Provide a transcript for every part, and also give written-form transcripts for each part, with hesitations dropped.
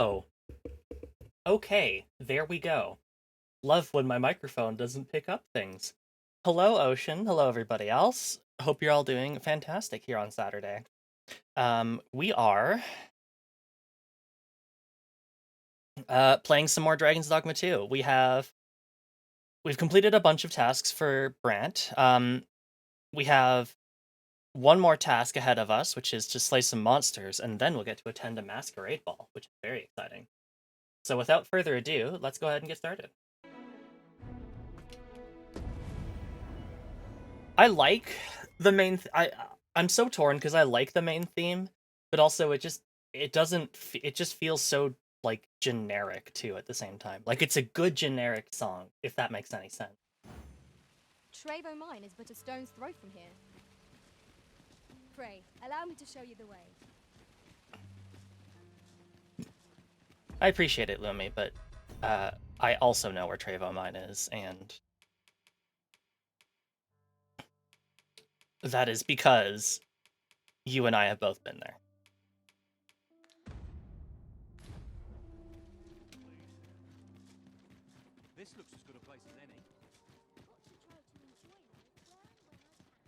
Oh, okay, there we go. Love when my microphone doesn't pick up things. Hello, Ocean. Hello, everybody else. Hope you're all doing fantastic here on Saturday. We are playing some more Dragon's Dogma 2. We've completed a bunch of tasks for Brant. We have one more task ahead of us, which is to slay some monsters, and then we'll get to attend a masquerade ball, which is very exciting. So without further ado, let's go ahead and get started. I like the main. I'm so torn because I like the main theme, but also it doesn't. It just feels so like generic too at the same time. Like it's a good generic song, if that makes any sense. Trevo Mine is but a stone's throw from here. Pray, allow me to show you the way. I appreciate it, Lumi, but I also know where Trevo Mine is, and that is because you and I have both been there. This looks as good a place as any. Got to try to enjoy my plan when I can.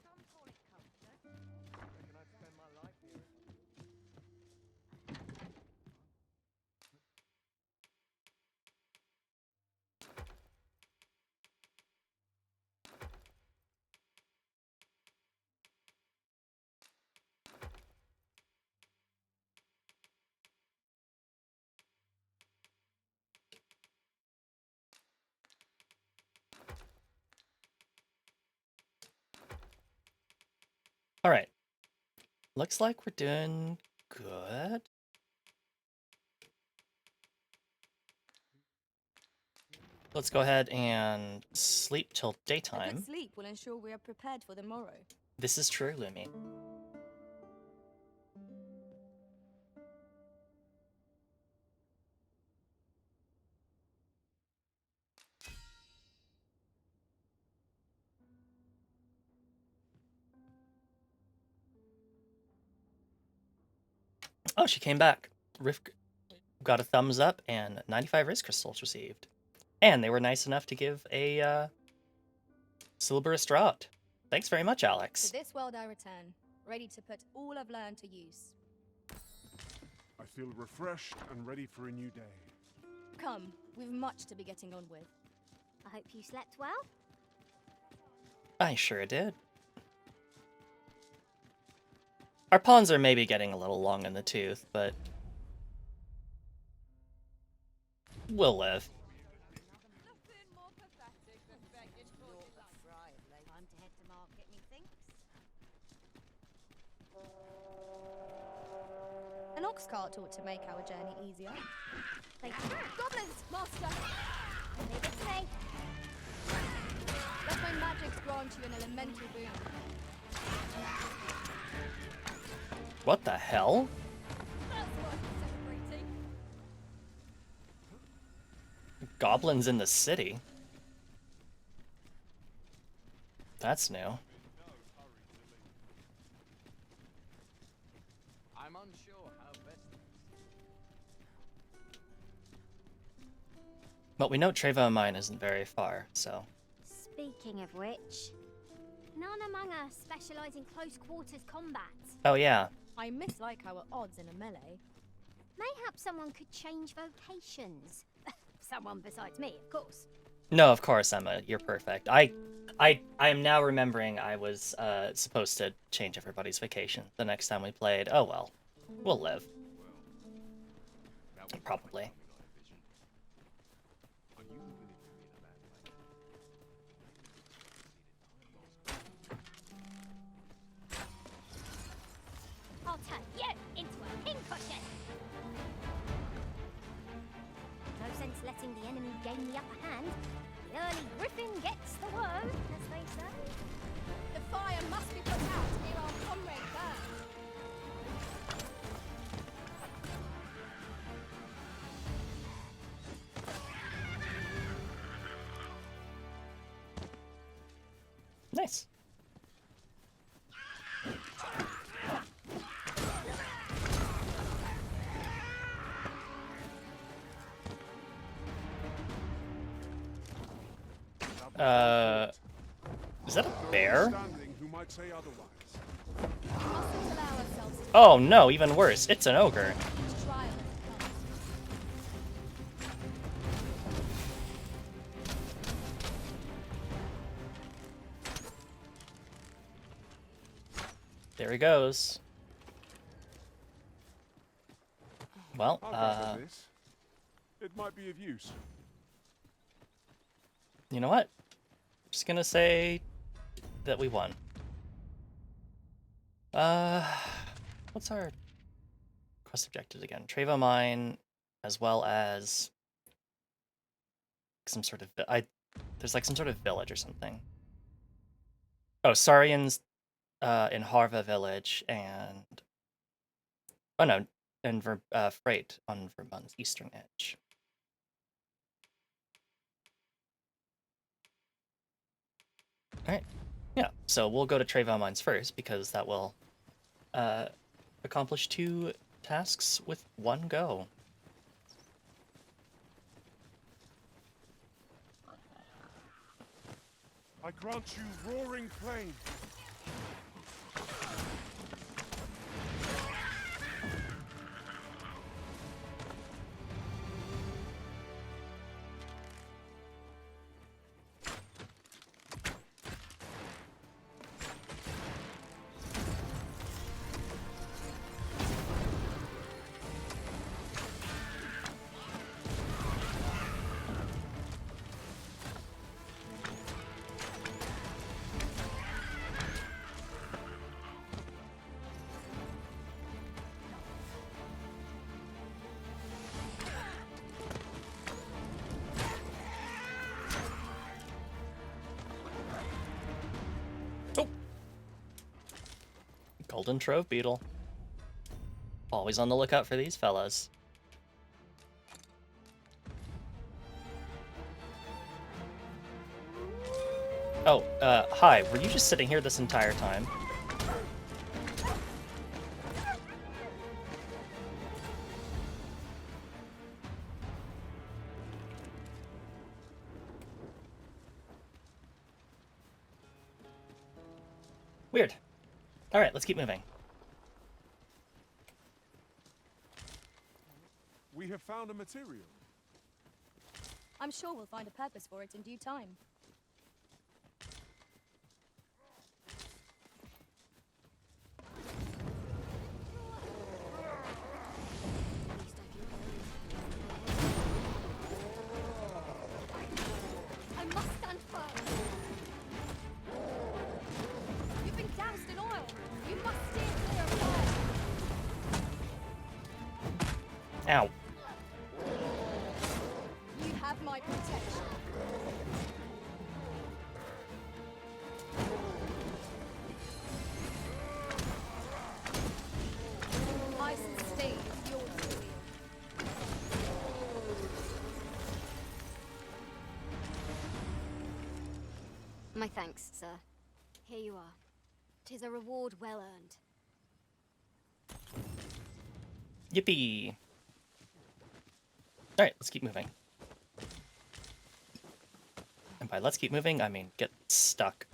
Some call it culture. I reckon I'd spend my life here. All right. Looks like we're doing good. Let's go ahead and sleep till A daytime. good sleep will ensure we are prepared for the morrow. This is true, Lumi. Oh, she came back. Rift got a thumbs up and 95 Riz crystals received. And they were nice enough to give a Silberist Drought. Thanks very much, Alex. To this world I return, ready to put all I've learned to use. I feel refreshed and ready for a new day. Come, we've much to be getting on with. I hope you slept well. I sure did. Our pawns are maybe getting a little long in the tooth, but we'll live. Time to head to market, methinks. An ox cart ought to make our journey easier. Thank you. Goblins, master! Leave it to me. Let my magics grant you an elemental boon. What the hell? That's worth celebrating. Goblins in the city? That's new. I'm unsure how best. But we know Trevo Mine isn't very far, so. Speaking of which, none among us specialise in close quarters combat. Oh yeah. I mislike our odds in a melee. Mayhap someone could change vocations. Someone besides me, of course. No, of course, Emma, you're perfect. I am now remembering I was supposed to change everybody's vacation the next time we played. Oh well. We'll live. Probably. Are you moving it for me in a bad way? I'll turn you into a pincushion. No sense letting the enemy gain the upper hand. The early griffin gets the worm, as they say. The fire must be put out ere our comrade burns. Nice. Is that a bear? Understanding who might say otherwise. We mustn't allow ourselves to Oh no, even worse. It's an ogre. trial. There he goes. Well, I'll grab this. It might be of use. you know what? Just gonna say that we won. What's our quest objectives again? Trevo Mine, as well as some sort of there's like some sort of village or something. Oh, Saurians in Harva village and oh no, and Freight on Vermont's eastern edge. All right, yeah. So we'll go to Trevo Mines first because that will accomplish 2 tasks with 1 go. I grant you roaring flame. Golden Trove Beetle. Always on the lookout for these fellas. Oh, hi. Were you just sitting here this entire time? Weird. Alright, let's keep moving. We have found a material. I'm sure we'll find a purpose for it in due time. I must stand firm. You've been doused in oil. You must steer clear of fire. Ow. You have my protection. Ice and steam, yours to wield. My thanks, sir. Here you are. 'Tis a reward well earned. Yippee! Alright, let's keep moving. And by let's keep moving, I mean get stuck.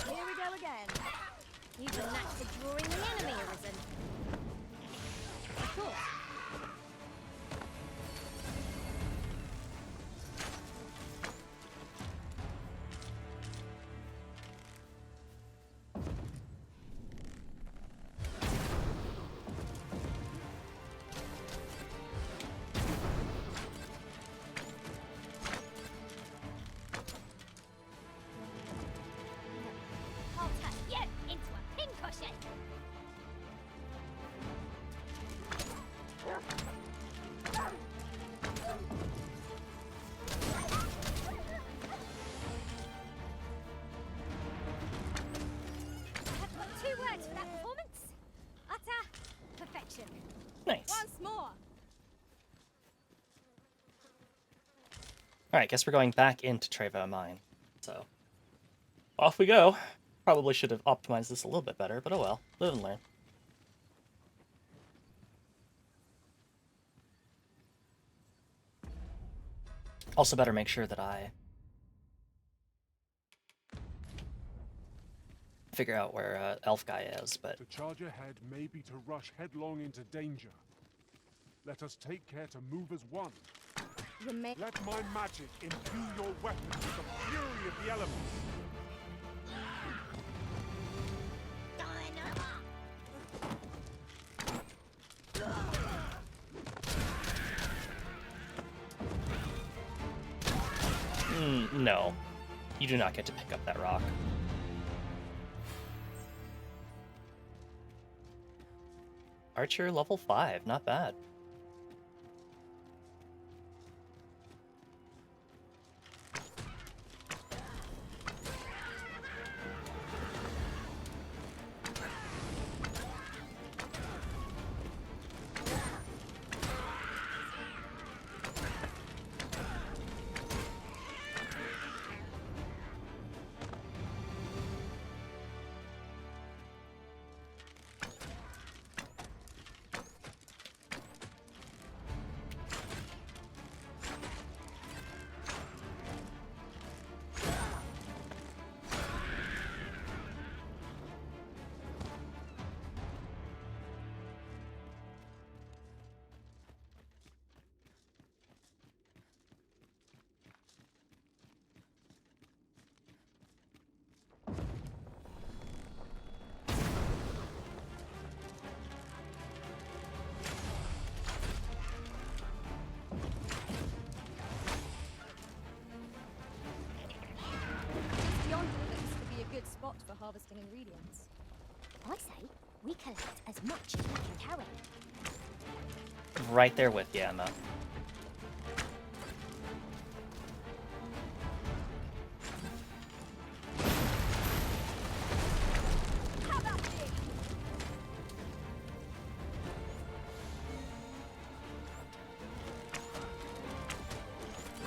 Here we go again. You've a knack for drawing the enemy, Arisen. Of course. I'll turn you into a pincushion. Alright, guess we're going back into Trevo Mine. So, off we go. Probably should have optimized this a little bit better, but oh well. Live and learn. Also better make sure that I figure out where Elf Guy is, but... To charge ahead may be to rush headlong into danger. Let us take care to move as one. Remain. Let my magic imbue your weapons with the fury of the elements. No. You do not get to pick up that rock. Archer level 5, not bad. Beyond looks to be a good spot for harvesting ingredients. I say we collect as much as we can carry. Right there with you, Emma. How about this?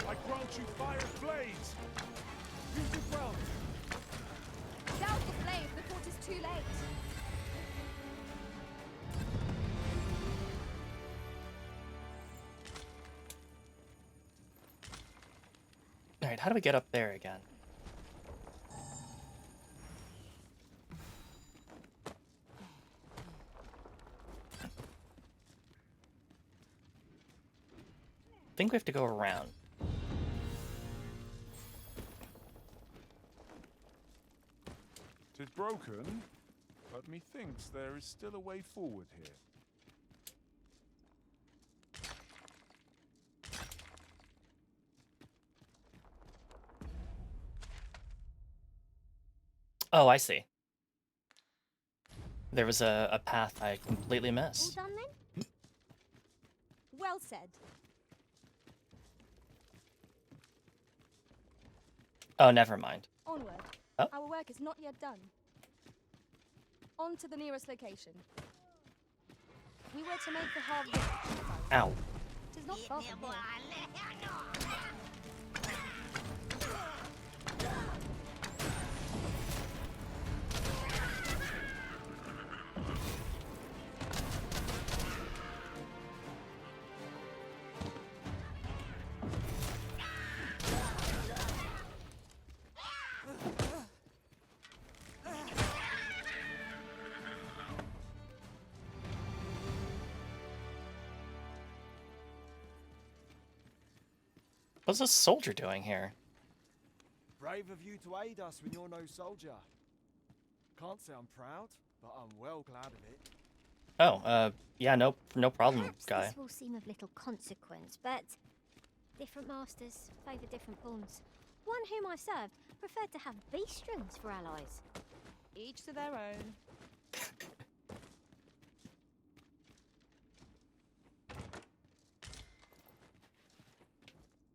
I grant you fire blades. Use it well. Douse the flame before it is too late. Alright, how do we get up there again? I think we have to go around. Tis broken, but methinks there is still a way forward here. Oh, I see. There was a path I completely All missed. done then? Well said. Oh, never mind. Onward. Oh. Our work is not yet done. On to the nearest location. We were to make the harvest. Ow. It is not far from here. What's this soldier doing here? Brave of you to aid us when you're no soldier. Can't say I'm proud, but I'm well glad of it. Oh, yeah, no problem, Perhaps guy. this will seem of little consequence, but different masters favour different pawns. One whom I served preferred to have beast strings for allies. Each to their own.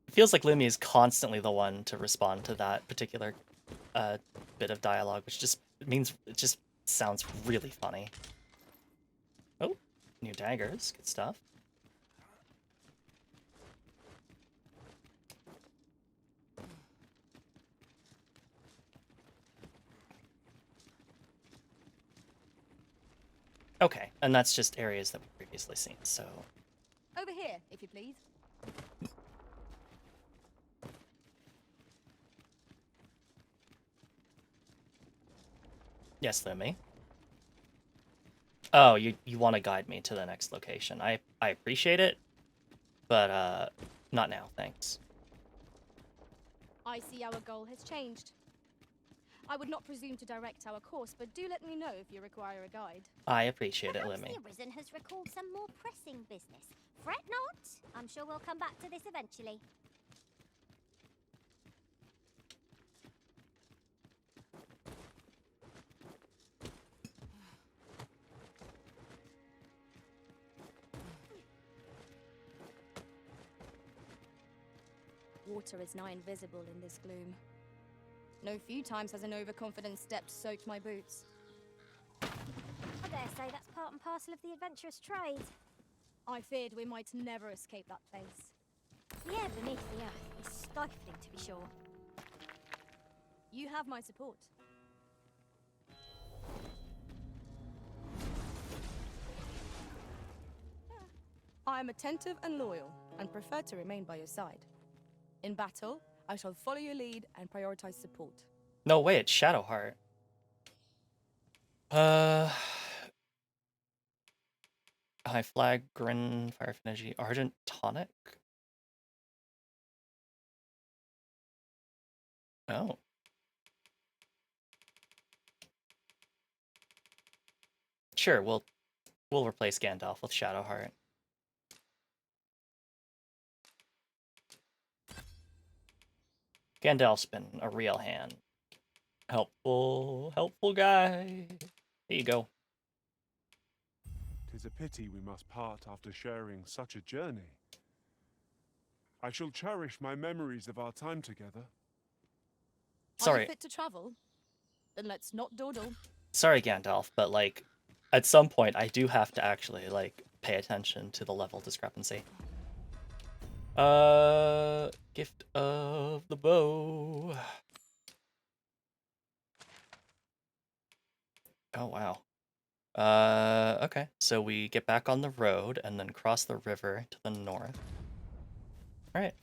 It feels like Lumi is constantly the one to respond to that particular bit of dialogue, which just means it just sounds really funny. Oh, new daggers, good stuff. Okay, and that's just areas that we've previously seen, so... Over here, if you please. Yes, Lemmy. Oh, you want to guide me to the next location. I appreciate it, but, not now, thanks. I see our goal has changed. I would not presume to direct our course, but do let me know if you require a guide. I appreciate it, Perhaps Lemmy. the Arisen has recalled some more pressing business. Fret not. I'm sure we'll come back to this eventually. Water is nigh invisible in this gloom. No few times has an overconfident step soaked my boots. I dare say that's part and parcel of the adventurous trade. I feared we might never escape that place. The air beneath the earth is stifling, to be sure. You have my support. I am attentive and loyal, and prefer to remain by your side. In battle, I shall follow your lead and prioritize support. No, wait, it's Shadowheart. High Flag, Grin, Fire Energy, Argent Tonic? Oh. Sure, we'll replace Gandalf with Shadowheart. Gandalf's been a real hand. Helpful guy. Here you go. 'Tis a pity we must part after sharing such a journey. I shall cherish my memories of our time together. Are Sorry. you fit to travel? Then let's not dawdle. Sorry, Gandalf, but, like, at some point, I do have to actually, like, pay attention to the level discrepancy. Gift of the Bow. Oh, wow. Okay. So we get back on the road and then cross the river to the north. Alright.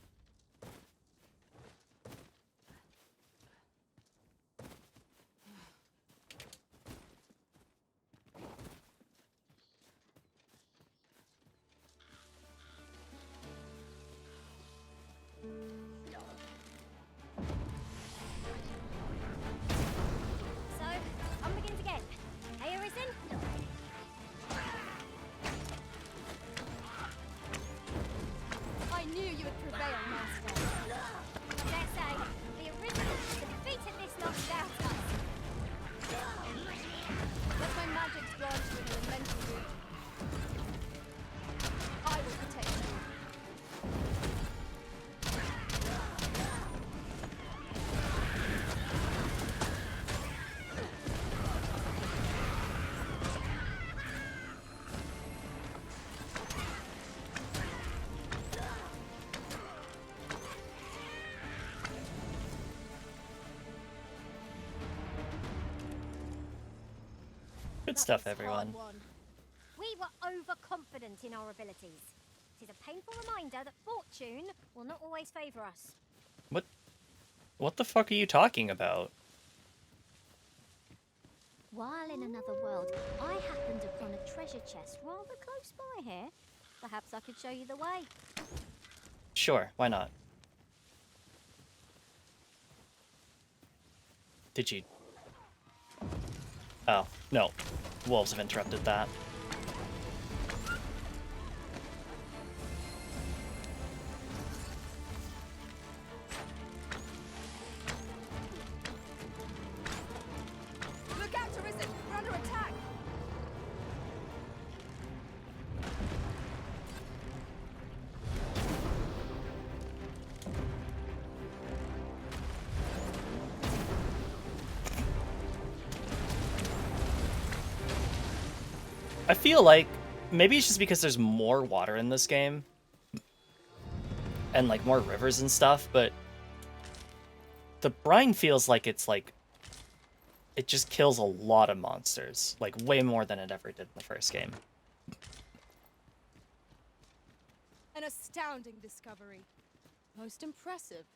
So, on begins again. Hey, Arisen? I knew you would prevail, Master. I dare say, the Arisen have defeated this lost doubter. Let my magic grant you an elemental root. I will protect you. Good That stuff, was everyone. hard won. We were overconfident in our abilities. It is a painful reminder that fortune will not always favour us. What the fuck are you talking about? While in another world, I happened upon a treasure chest rather close by here. Perhaps I could show you the way. Sure, why not? Did you... Oh, no. Wolves have interrupted that. Look out, Arisen! We're under attack! I feel like maybe it's just because there's more water in this game and like more rivers and stuff, but the brine feels like it's it just kills a lot of monsters, like way more than it ever did in the first game. An astounding discovery. Most impressive.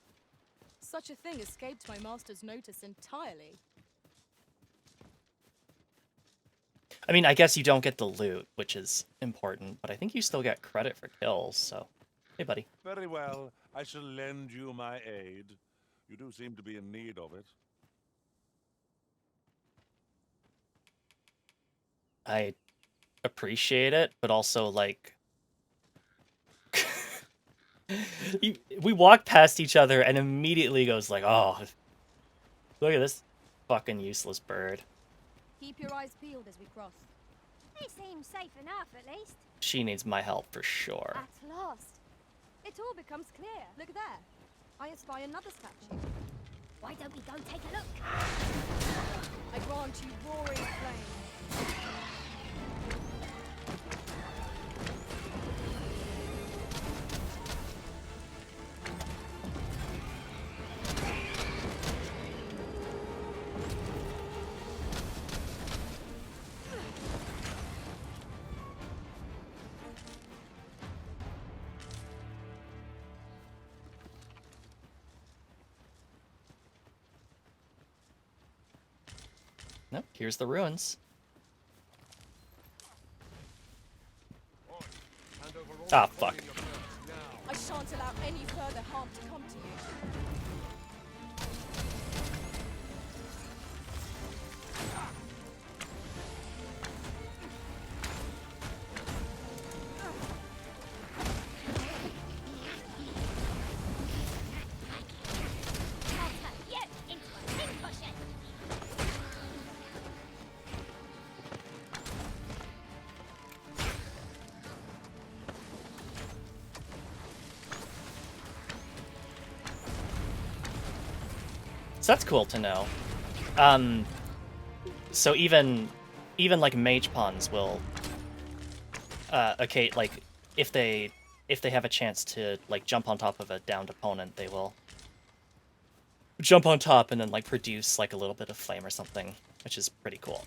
Such a thing escaped my master's notice entirely. I mean, I guess you don't get the loot, which is important, but I think you still get credit for kills, so... Hey, buddy. Very well. I shall lend you my aid. You do seem to be in need of it. I appreciate it, but also, like... we walk past each other and immediately goes like, oh, look at this fucking useless bird. Keep your eyes peeled as we cross. It seems safe enough, at least. She needs my help for sure. At last. It all becomes clear. Look there. I espy another statue. Why don't we go take a look? I grant you roaring flame. Nope, here's the ruins. Ah, fuck. I shan't allow any further harm to come to you. I'll turn you into a pincushion. So that's cool to know. So even like mage pawns will, okay, like if they have a chance to like jump on top of a downed opponent, they will jump on top and then like produce like a little bit of flame or something, which is pretty cool.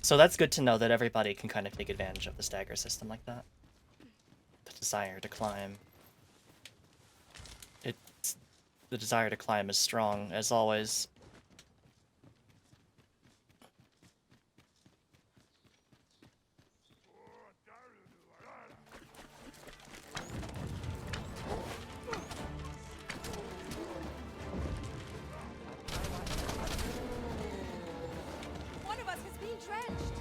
So that's good to know that everybody can kind of take advantage of the stagger system like that. The desire to climb. The desire to climb is strong, as always. One of us has been drenched.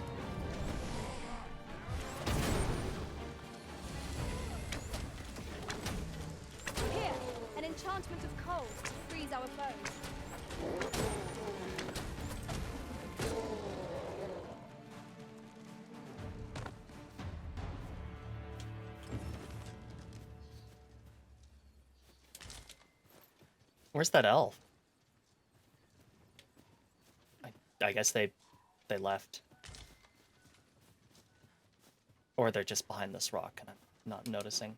Here, an enchantment of cold to freeze our foes. Where's that elf? I guess they left. Or they're just behind this rock and I'm not noticing.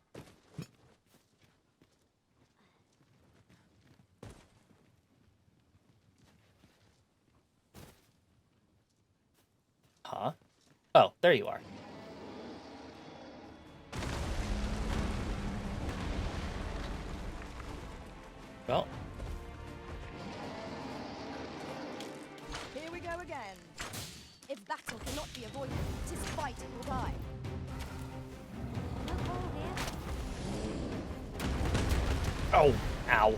Huh? Oh, there you are. Well, Here we go again. If battle cannot be avoided, 'tis fight or die. No ball here. oh, ow.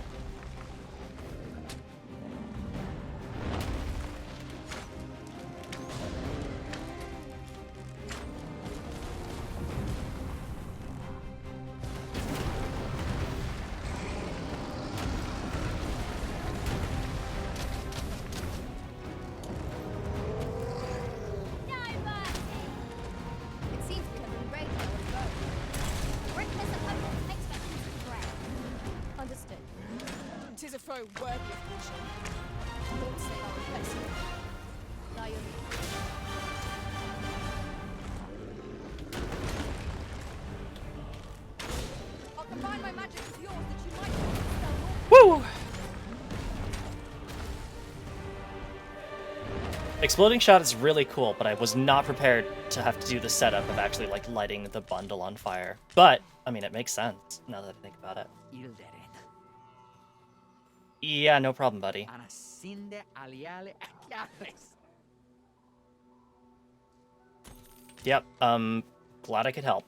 No mercy. It seems we have been raided our foe. Reckless opponent makes for instant prey. Understood. 'Tis a foe worthy of caution. Don't say our blessing. Lion. I'll combine my magic with yours that you might dispel more. Woo! Exploding shot is really cool, but I was not prepared to have to do the setup of actually, like, lighting the bundle on fire. But, I mean, it makes sense, now that I think about it. Yeah, no problem, buddy. Yep, glad I could help.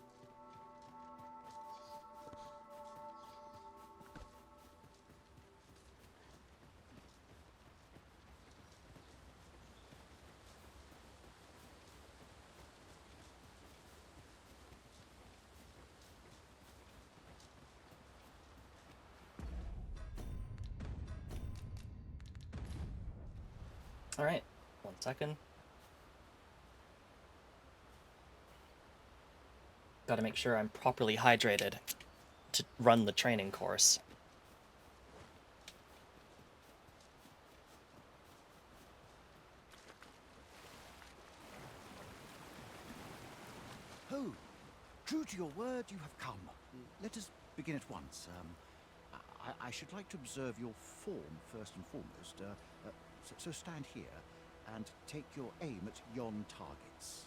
Alright, 1 second. Gotta make sure I'm properly hydrated to run the training course. Oh, true to your word, you have come. Let us begin at once. I should like to observe your form first and foremost. So stand here and take your aim at yon targets.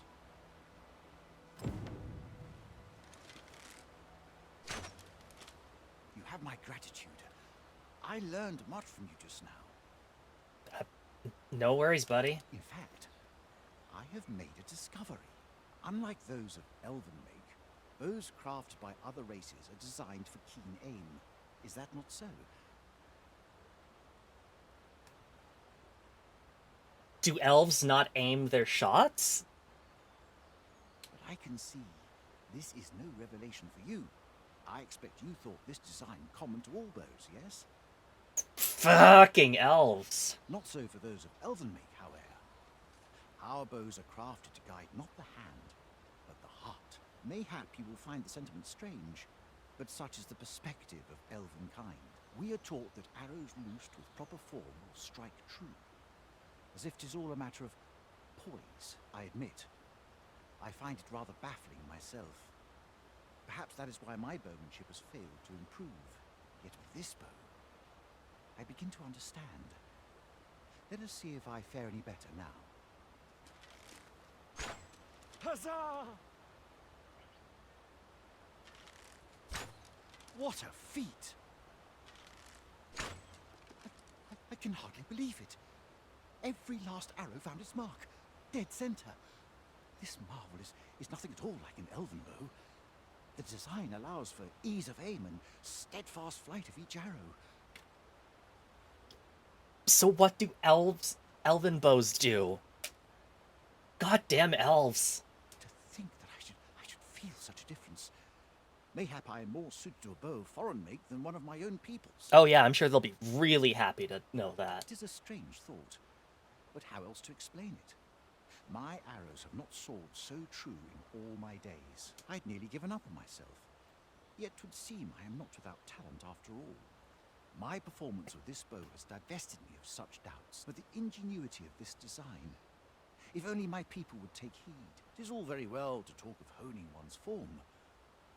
You have my gratitude. I learned much from you just now. No worries, buddy. In fact, I have made a discovery. Unlike those of elven make, bows crafted by other races are designed for keen aim. Is that not so? Do elves not aim their shots? But I can see this is no revelation for you. I expect you thought this design common to all bows, yes? Fucking elves. Not so for those of elven make, however. Our bows are crafted to guide not the hand, but the heart. Mayhap you will find the sentiment strange, but such is the perspective of elven kind. We are taught that arrows loosed with proper form will strike true, as if 'tis all a matter of poise. I admit, I find it rather baffling myself. Perhaps that is why my bowmanship has failed to improve. Yet with this bow, I begin to understand. Let us see if I fare any better now. Huzzah! What a feat! I can hardly believe it. Every last arrow found its mark. Dead center. This marvel is nothing at all like an elven bow. The design allows for ease of aim and steadfast flight of each arrow. So what do elven bows do? Goddamn elves. To think that I should feel such a difference. Mayhap I am more suited to a bow foreign make than one of my own people's. Oh yeah, I'm sure they'll be really happy to know that. It is a strange thought, but how else to explain it? My arrows have not soared so true in all my days. I'd nearly given up on myself. Yet 'twould seem I am not without talent after all. My performance with this bow has divested me of such doubts, but the ingenuity of this design. If only my people would take heed. It is all very well to talk of honing one's form,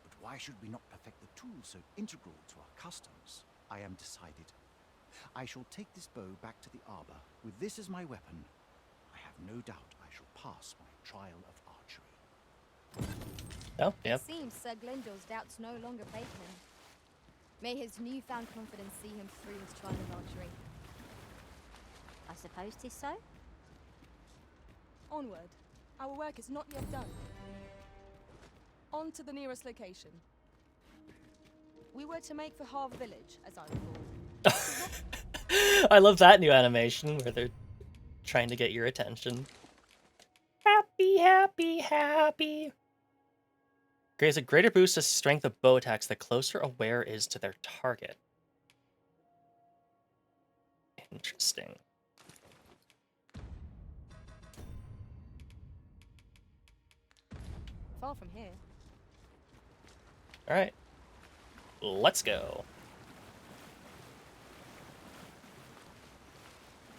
but why should we not perfect the tool so integral to our customs? I am decided. I shall take this bow back to the arbor. With this as my weapon, I have no doubt I shall pass my trial of archery. Oh, yep. It seems Sir Glendore's doubts no longer plague him. May his newfound confidence see him through his trial of archery. I suppose 'tis so. Onward. Our work is not yet done. On to the nearest location. We were to make for Harv Village, as I recall. I love that new animation where they're trying to get your attention. Happy, happy, happy. Gives a greater boost to strength of bow attacks the closer a wearer is to their target. Interesting. Far from here. Alright. Let's go.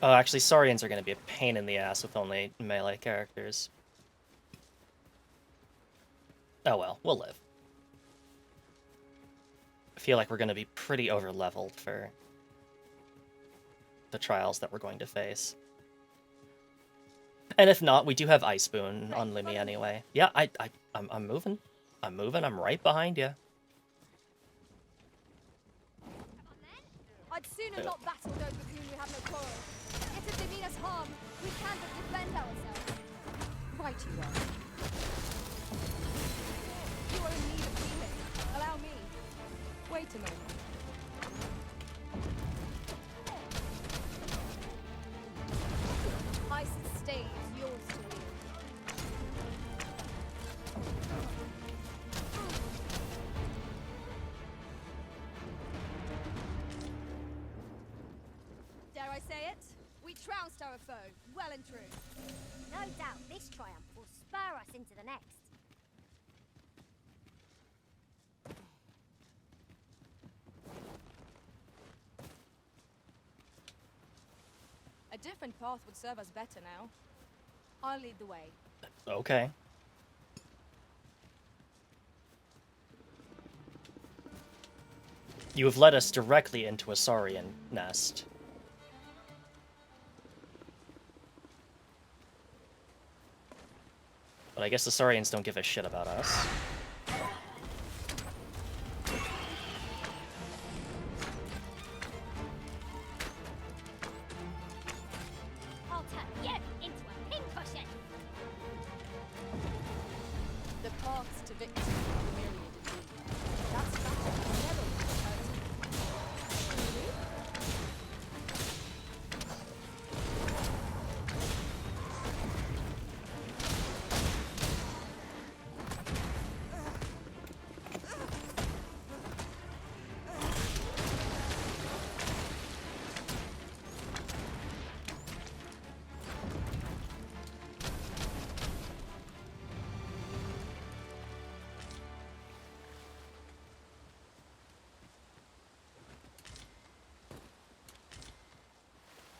Oh, actually, Saurians are going to be a pain in the ass with only melee characters. Oh well, we'll live. I feel like we're going to be pretty over-leveled for the trials that we're going to face. And if not, we do have Ice Boon on Limmy anyway. Yeah, I'm moving. I'm moving. I'm right behind you. I'd sooner not battle those with whom we have no quarrel. Yet if they mean us harm, we can but defend ourselves. Right you are. You are in need of healing. Allow me. Wait a moment. Ice's stave, yours to wield. Dare I say it? We trounced our foe, well and true. No doubt this triumph will spur us into the next. A different path would serve us better now. I'll lead the way. Okay. You have led us directly into a Saurian nest. But I guess the Saurians don't give a shit about us. I'll turn you into a pincushion. The paths to victory are myriad indeed. That strategy never would occur to me. Really?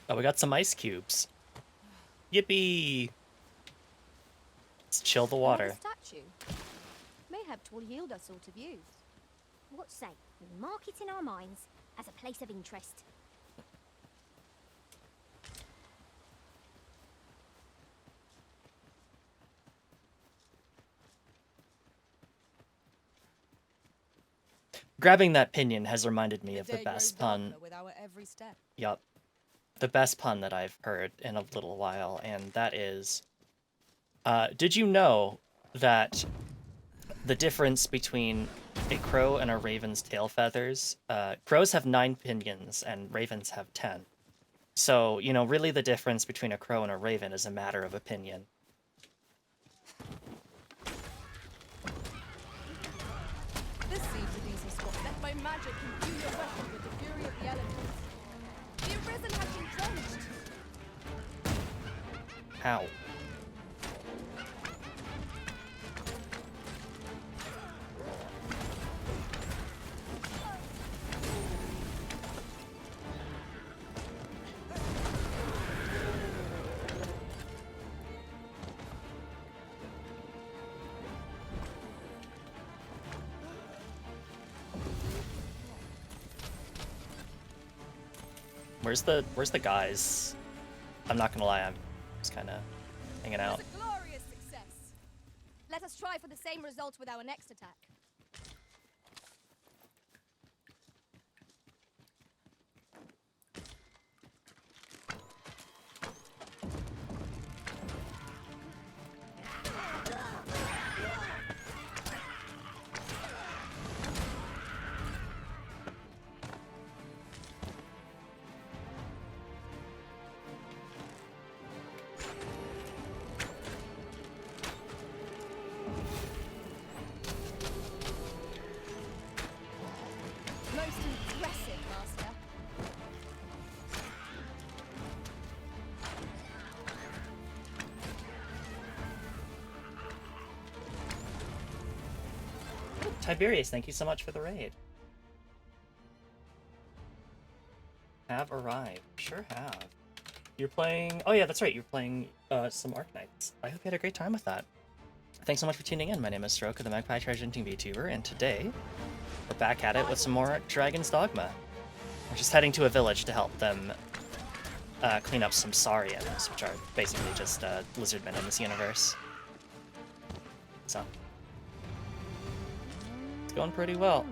Oh, we got some ice cubes. Yippee! Let's chill the water. Another statue. Mayhap 'twill yield us all to views. What say we mark it in our minds as a place of interest? Grabbing that pinion has reminded me of the day best grows pun. darker with our every step. Yup. The best pun that I've heard in a little while, and that is, did you know that the difference between a crow and a raven's tail feathers, crows have 9 pinions and ravens have 10. So, you know, really the difference between a crow and a raven is a matter of opinion. This seems a decent spot. Let my magic imbue your weapon with the fury of the elements. The arisen has been drenched. How? Where's the guys? I'm not gonna lie, I'm just kind of hanging out. It's a glorious success. Let us try for the same result with our next attack. Most impressive, Master. Tiberius, thank you so much for the raid. Have arrived. Sure have. You're playing... Oh yeah, that's right. You're playing some Arknights. I hope you had a great time with that. Thanks so much for tuning in. My name is Stroke of the Magpie Treasure Hunting VTuber, and today we're back at it with some more Dragon's Dogma. We're just heading to a village to help them clean up some saurians, which are basically just lizardmen in this universe. So it's going pretty well.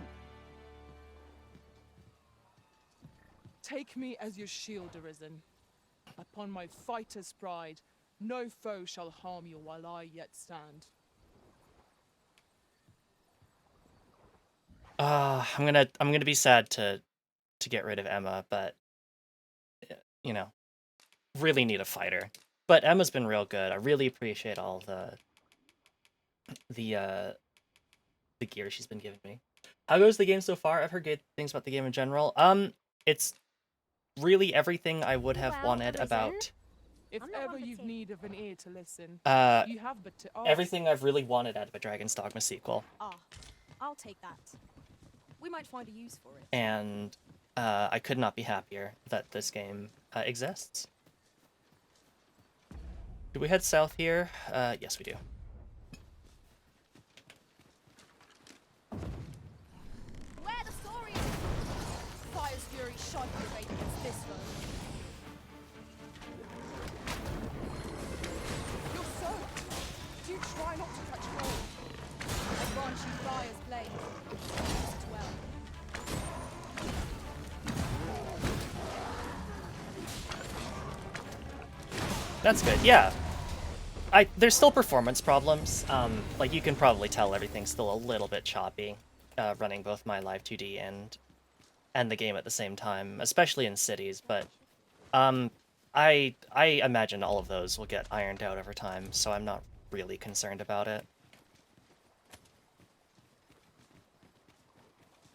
Take me as your shield, Arisen. Upon my fighter's pride, no foe shall harm you while I yet stand. I'm gonna be sad to get rid of Emma, but you know, really need a fighter. But Emma's been real good. I really appreciate all the gear she's been giving me. How goes the game so far? I've heard good things about the game in general. It's really everything I would have Well, wanted Arisen, about If I'm not ever one for you've tea. need of an ear to listen, uh you have but to ask. everything I've really wanted out of a Dragon's Dogma sequel. Ah, I'll take that. We might find a use for it. And I could not be happier that this game exists. Do we head south here? Yes, we do. Where the story is! Fire's fury shan't be arrayed against this foe. You're so. Do try not to touch gold. Advance you fire's blade. Use it well. That's good, yeah. There's still performance problems. Like, you can probably tell everything's still a little bit choppy, running both my Live 2D and the game at the same time, especially in cities, but I imagine all of those will get ironed out over time, so I'm not really concerned about it.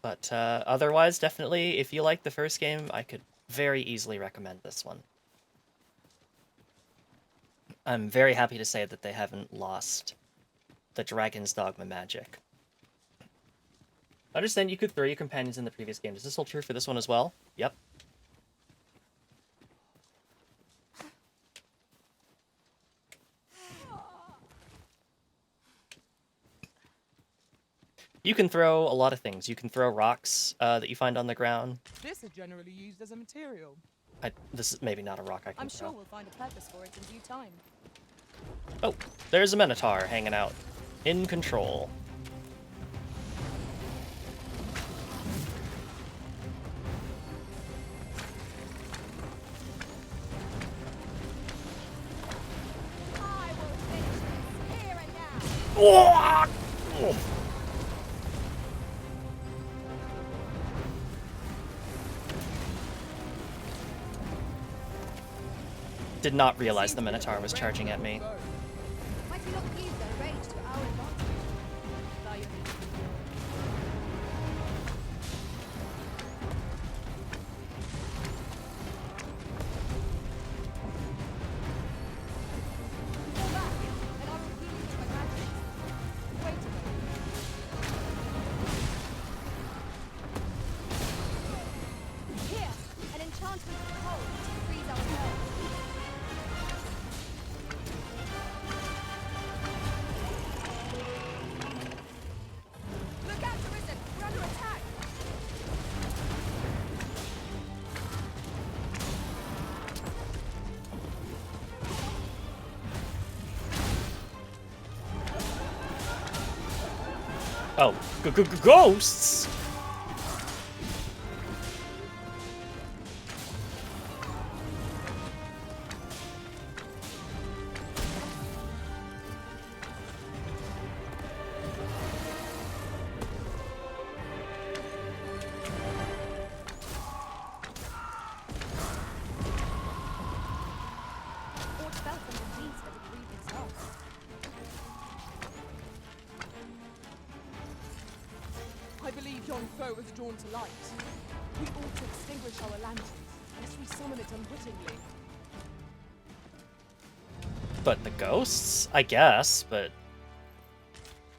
But otherwise, definitely, if you like the first game, I could very easily recommend this one. I'm very happy to say that they haven't lost the Dragon's Dogma magic. Understand you could throw your companions in the previous game. Is this all true for this one as well? Yep. You can throw a lot of things. You can throw rocks that you find on the ground. This is generally used as a material. This is maybe not a rock I can I'm throw. sure we'll find a purpose for it in due time. Oh, there's a Minotaur hanging out. In control. I will finish this here and now. Oh! Did not realize the Minotaur was charging at me. Might we not use their rage to our advantage? By your leave. Fall back, and I will heal you with my magic. Wait a moment. Here, an enchantment of cold to freeze our health. Look out, Arisen! We're under attack! Oh, ghosts! Or fell from the beast that would breathe its loss. I believe yon foe is drawn to light. We ought to extinguish our lanterns, lest we summon it unwittingly. But the ghosts? I guess, but...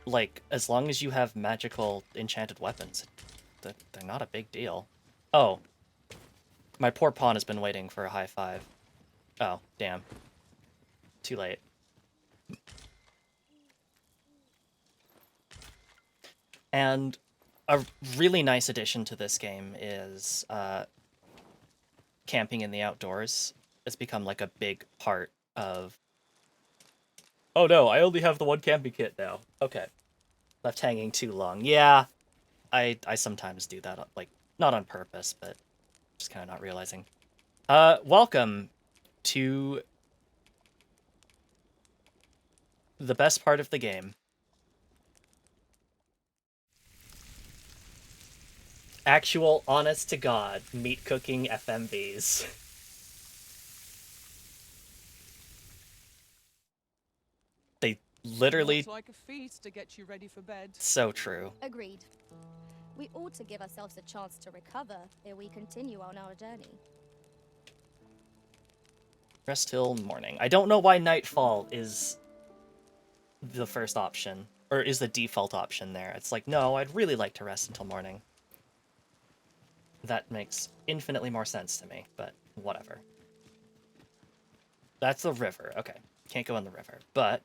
Like, as long as you have magical enchanted weapons, they're not a big deal. Oh. My poor pawn has been waiting for a high five. Oh, damn. Too late. And a really nice addition to this game is camping in the outdoors. it's become like a big part of. Oh no, I only have the one camping kit now. Okay, left hanging too long. Yeah, I sometimes do that, like not on purpose, but just kind of not realizing. Welcome to the best part of the game. Actual, honest-to-God, meat-cooking FMVs. They literally... Looks like a feast to get you ready for bed. So true. Agreed. We ought to give ourselves a chance to recover ere we continue on our journey. Rest till morning. I don't know why nightfall is the first option, or is the default option there. It's like, no, I'd really like to rest until morning. That makes infinitely more sense to me, but whatever. That's the river. Okay, can't go in the river, but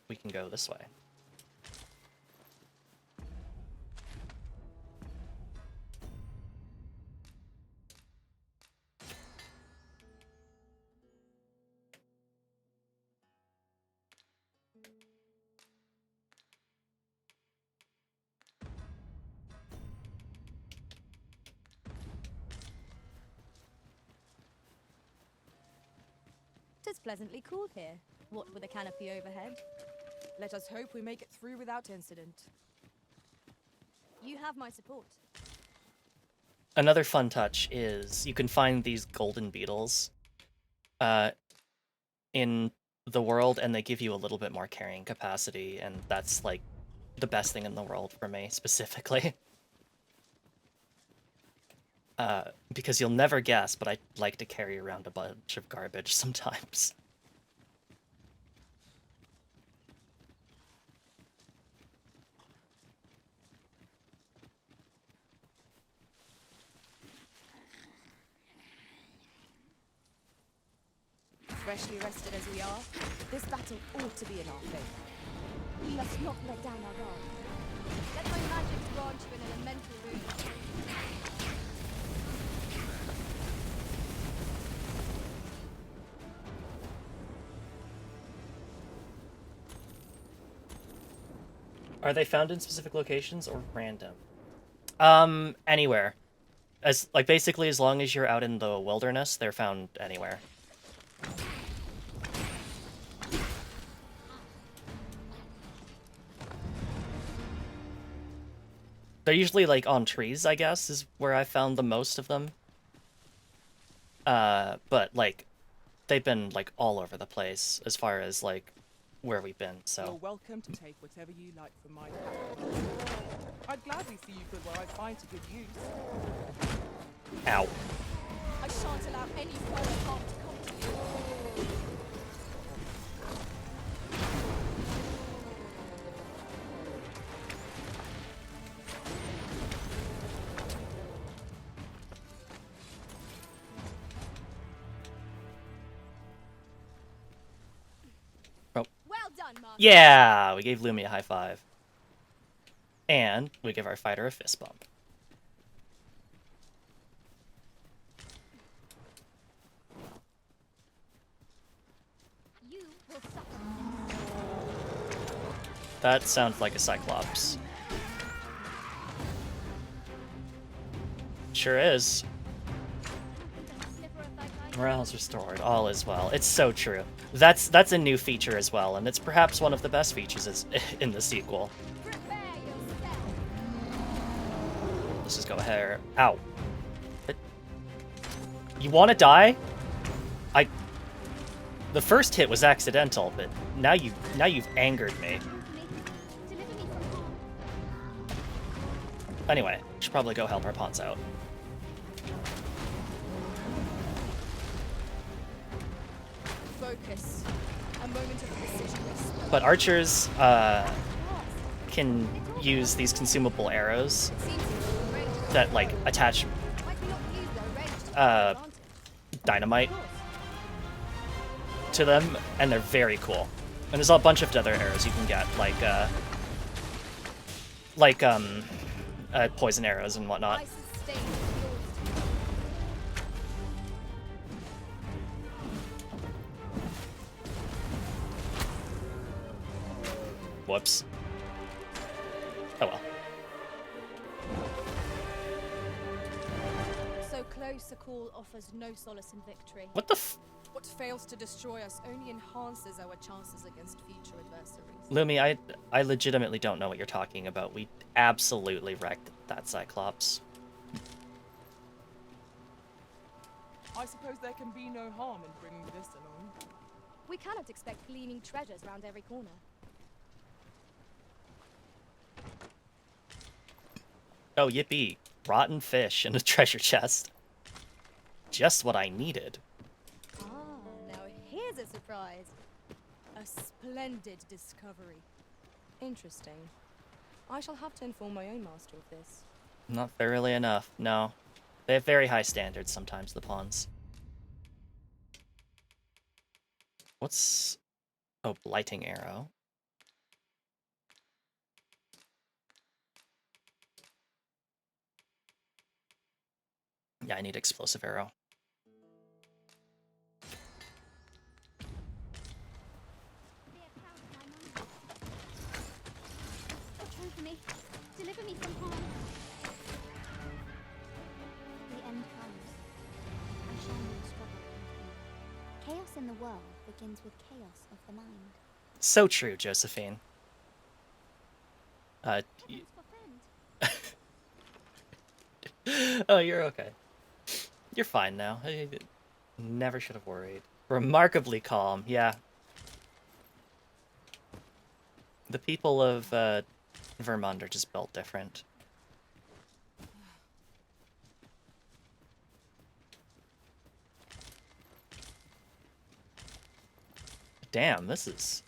we can go this way. Tis pleasantly cool here, what with a canopy overhead. Let us hope we make it through without incident. You have my support. Another fun touch is you can find these golden beetles in the world, and they give you a little bit more carrying capacity, and that's like the best thing in the world for me specifically. Because you'll never guess, but I like to carry around a bunch of garbage sometimes. Freshly rested as we are, this battle ought to be in our favor. We must not let down our guard. Let my magic grant you an elemental rune. Are they found in specific locations or random? Anywhere. Basically, as long as you're out in the wilderness, they're found anywhere. They're usually, like, on trees, I guess, is where I found the most of them. But, like, they've been, like, all over the place as far as, like, where we've been, so... You're welcome to take whatever you like from my pack. I'd gladly see you put where I find to good use. Ow. I shan't allow any further harm to come to you. Well done, Master. Yeah! We gave Lumi a high five. And we give our fighter a fist bump. You will suffer. That sounds like a Cyclops. Sure is. Morale's restored. All is well. It's so true. That's a new feature as well, and it's perhaps one of the best features in the sequel. Prepare yourself. Let's just go ahead. Ow. You want to die? The first hit was accidental, but now you've angered me. Deliver me from harm. Anyway, should probably go help our pawns out. Focus. A moment of precision. But archers can use these consumable arrows that like attach dynamite to them, and they're very cool. And there's a bunch of other arrows you can get, like poison arrows and whatnot. Whoops. Oh well. So close a call offers no solace in victory. What the f- What fails to destroy us only enhances our chances against future adversaries. Lumi, I legitimately don't know what you're talking about. We absolutely wrecked that Cyclops. I suppose there can be no harm in bringing this along. We cannot expect gleaming treasures round every corner. Oh, yippee. Rotten fish and a treasure chest. Just what I needed. Ah, now here's a surprise. A splendid discovery. Interesting. I shall have to inform my own master of this. Not thoroughly enough, no. They have very high standards sometimes, the pawns. What's... Oh, blighting arrow. Yeah, I need explosive arrow. What's wrong for me? Deliver me from harm. The end comes. I shall not struggle. Chaos in the world begins with chaos of the mind. So true, Josephine. Thanks for friend. Oh, you're okay. You're fine now. I never should have worried. Remarkably calm, yeah. The people of Vermont are just built different. Damn, this is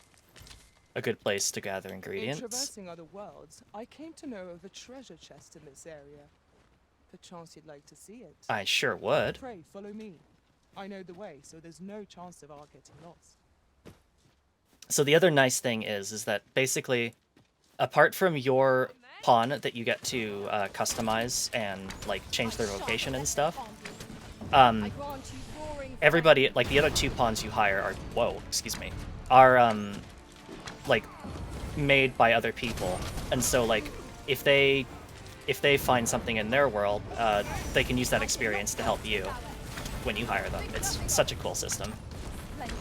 a good place to gather In ingredients. traversing other worlds, I came to know of a treasure chest in this area. Perchance you'd like to see it. I sure would. Pray, follow me. I know the way, so there's no chance of our getting lost. So the other nice thing is that basically, apart from your pawn that you get to customize and like change their location and stuff, I grant you roaring everybody, like the other two pawns you hire are, whoa, excuse me, are like made by other people, and so like if they find something in their world, they can use that experience to help you when you hire them. It's such a cool system. splendid.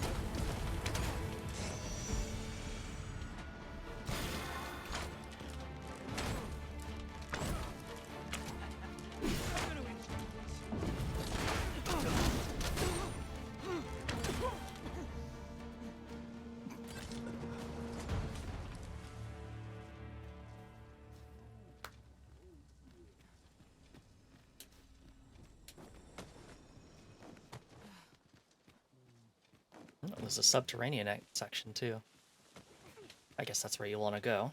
Oh, there's a subterranean section too. I guess that's where you want to go.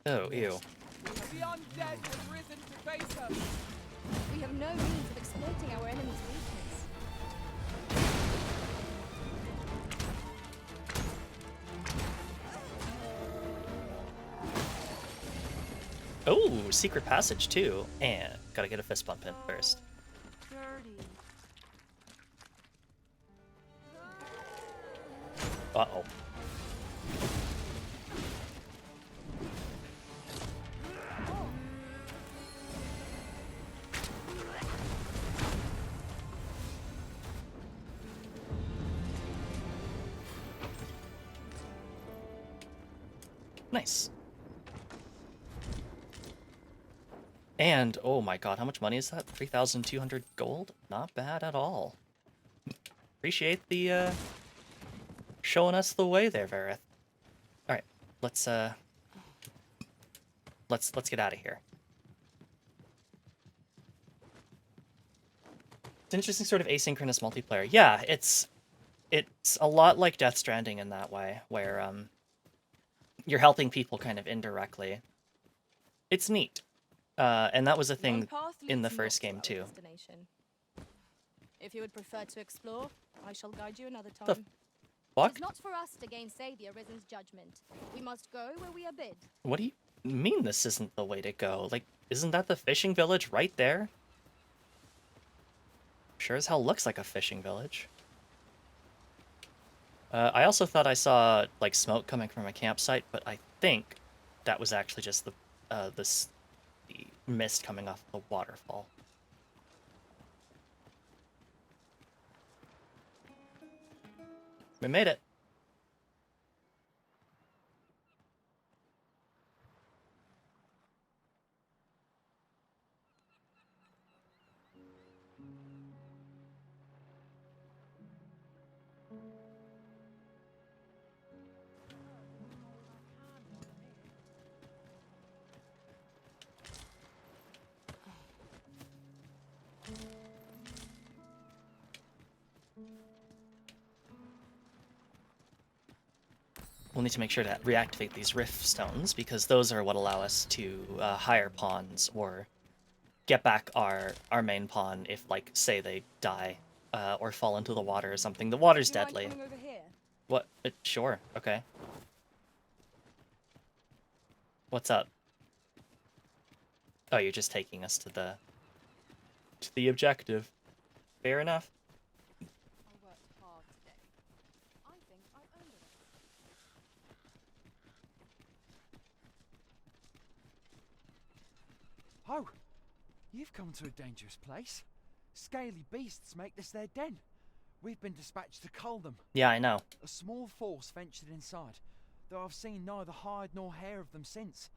Oh, ew. The undead have risen to face us. We have no means of exploiting our enemy's weakness. Oh, secret passage too. And gotta get a fist bump in first. Uh-oh. Nice. And, oh my god, how much money is that? 3,200 gold? Not bad at all. Appreciate the, showing us the way there, Vareth. Alright, let's get out of here. It's an interesting sort of asynchronous multiplayer. Yeah, it's a lot like Death Stranding in that way, where, you're helping people kind of indirectly. It's neat. And that was a One thing path in the leads first not game, to our too. destination. If you would prefer to explore, I shall guide you another The time. fuck? It is not for us to gainsay the Arisen's judgment. We must go where we are bid. What do you mean this isn't the way to go? Like, isn't that the fishing village right there? Sure as hell looks like a fishing village. I also thought I saw like smoke coming from a campsite, but I think that was actually just the mist coming off the waterfall. We made it. We'll need to make sure to reactivate these rift stones, because those are what allow us to hire pawns or get back our main pawn if, like, say they die or fall into the water or something. The water's Do you mind deadly. coming over here? What? Sure. Okay. What's up? Oh, you're just taking us to the objective. Fair enough. I worked hard today. I think I've earned it. Oh, you've come to a dangerous place. Scaly beasts make this their den. We've been dispatched to cull them. Yeah, I know. A small force ventured inside, though I've seen neither hide nor hair of them since.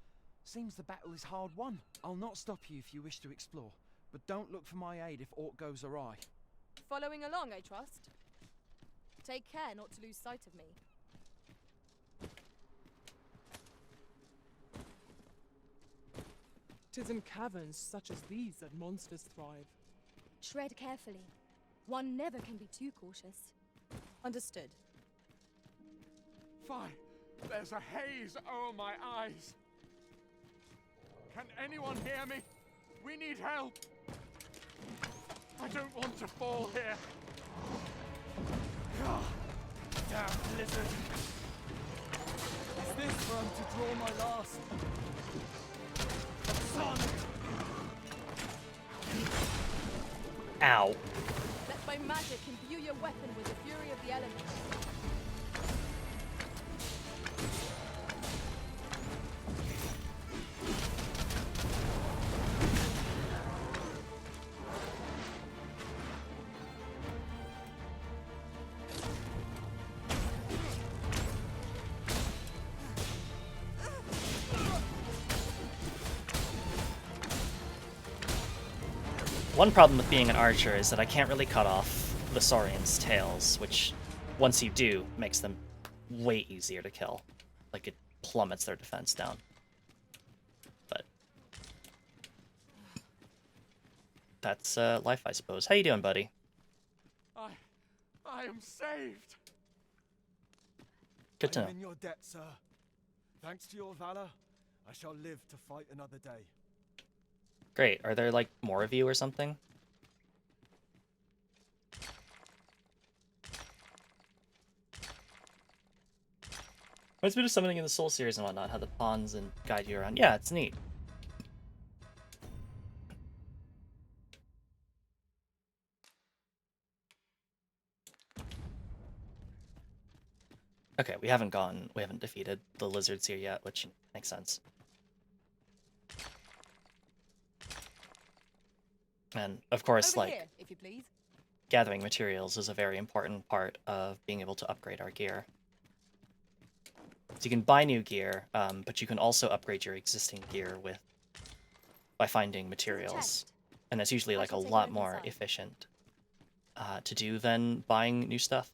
Seems the battle is hard won. I'll not stop you if you wish to explore, but don't look for my aid if aught goes awry. Following along, I trust. Take care not to lose sight of me. 'Tis in caverns such as these that monsters thrive. Tread carefully. One never can be too cautious. Understood. Fie! There's a haze over my eyes. Can anyone hear me? We need help. I don't want to fall here. Damn lizard! Is this where I'm to draw my last? Son! Ow. Let my magic imbue your weapon with the fury of the elements. One problem with being an archer is that I can't really cut off the Saurians' tails, which, once you do, makes them way easier to kill. Like, it plummets their defense down. But that's life, I suppose. How you doing, buddy? I am saved. Good to I'm know. in your debt, sir. Thanks to your valor, I shall live to fight another day. Great. Are there, like, more of you or something? Reminds me of summoning in the Soul series and whatnot, how the pawns and guide you around. Yeah, it's neat. Okay, we haven't defeated the lizards here yet, which makes sense. And, of course, Over like, here, if you please. gathering materials is a very important part of being able to upgrade our gear. So you can buy new gear, but you can also upgrade your existing gear by finding materials. Chest. And that's usually I like a shall take a lot look more inside. efficient to do than buying new stuff.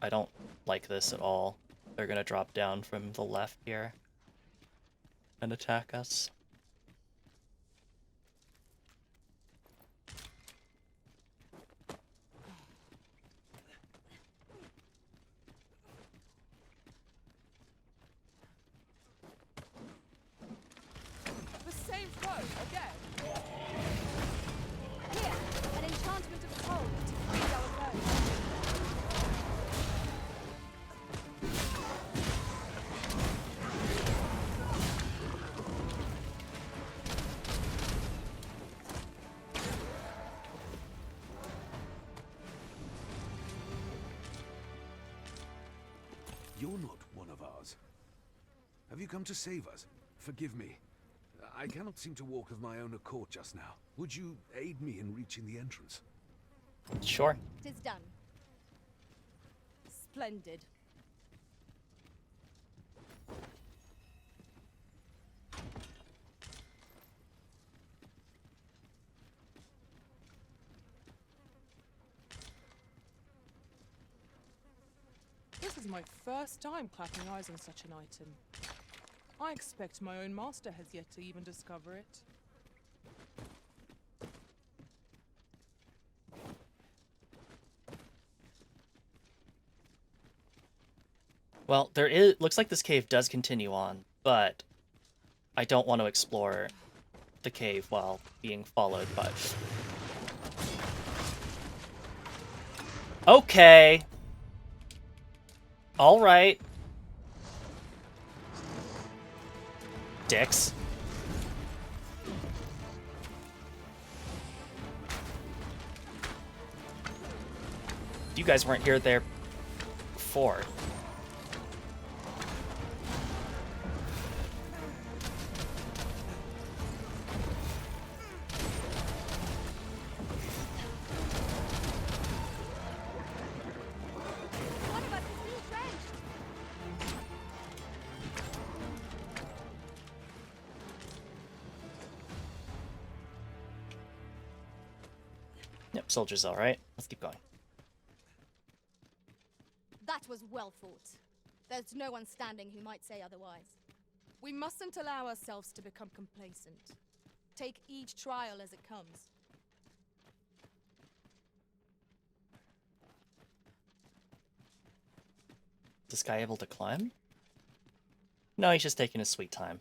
I don't like this at all. They're gonna drop down from the left here and attack us. The same road again. Here, an enchantment of cold to freeze our foes. ours. Have you come to save us? Forgive me. I cannot seem to walk of my own accord just now. Would you aid me in reaching the entrance? Sure. It is done. Splendid. This is my first time clapping eyes on such an item. I expect my own master has yet to even discover it. Well, there is looks like this cave does continue on, but I don't want to explore the cave while being followed by... Okay. All right. Dicks. You guys weren't here there before. One of us is entrenched. Yep, soldiers all right. Let's keep going. That was well fought. There's no one standing who might say otherwise. We mustn't allow ourselves to become complacent. Take each trial as it comes. Is this guy able to climb? No, he's just taking his sweet time.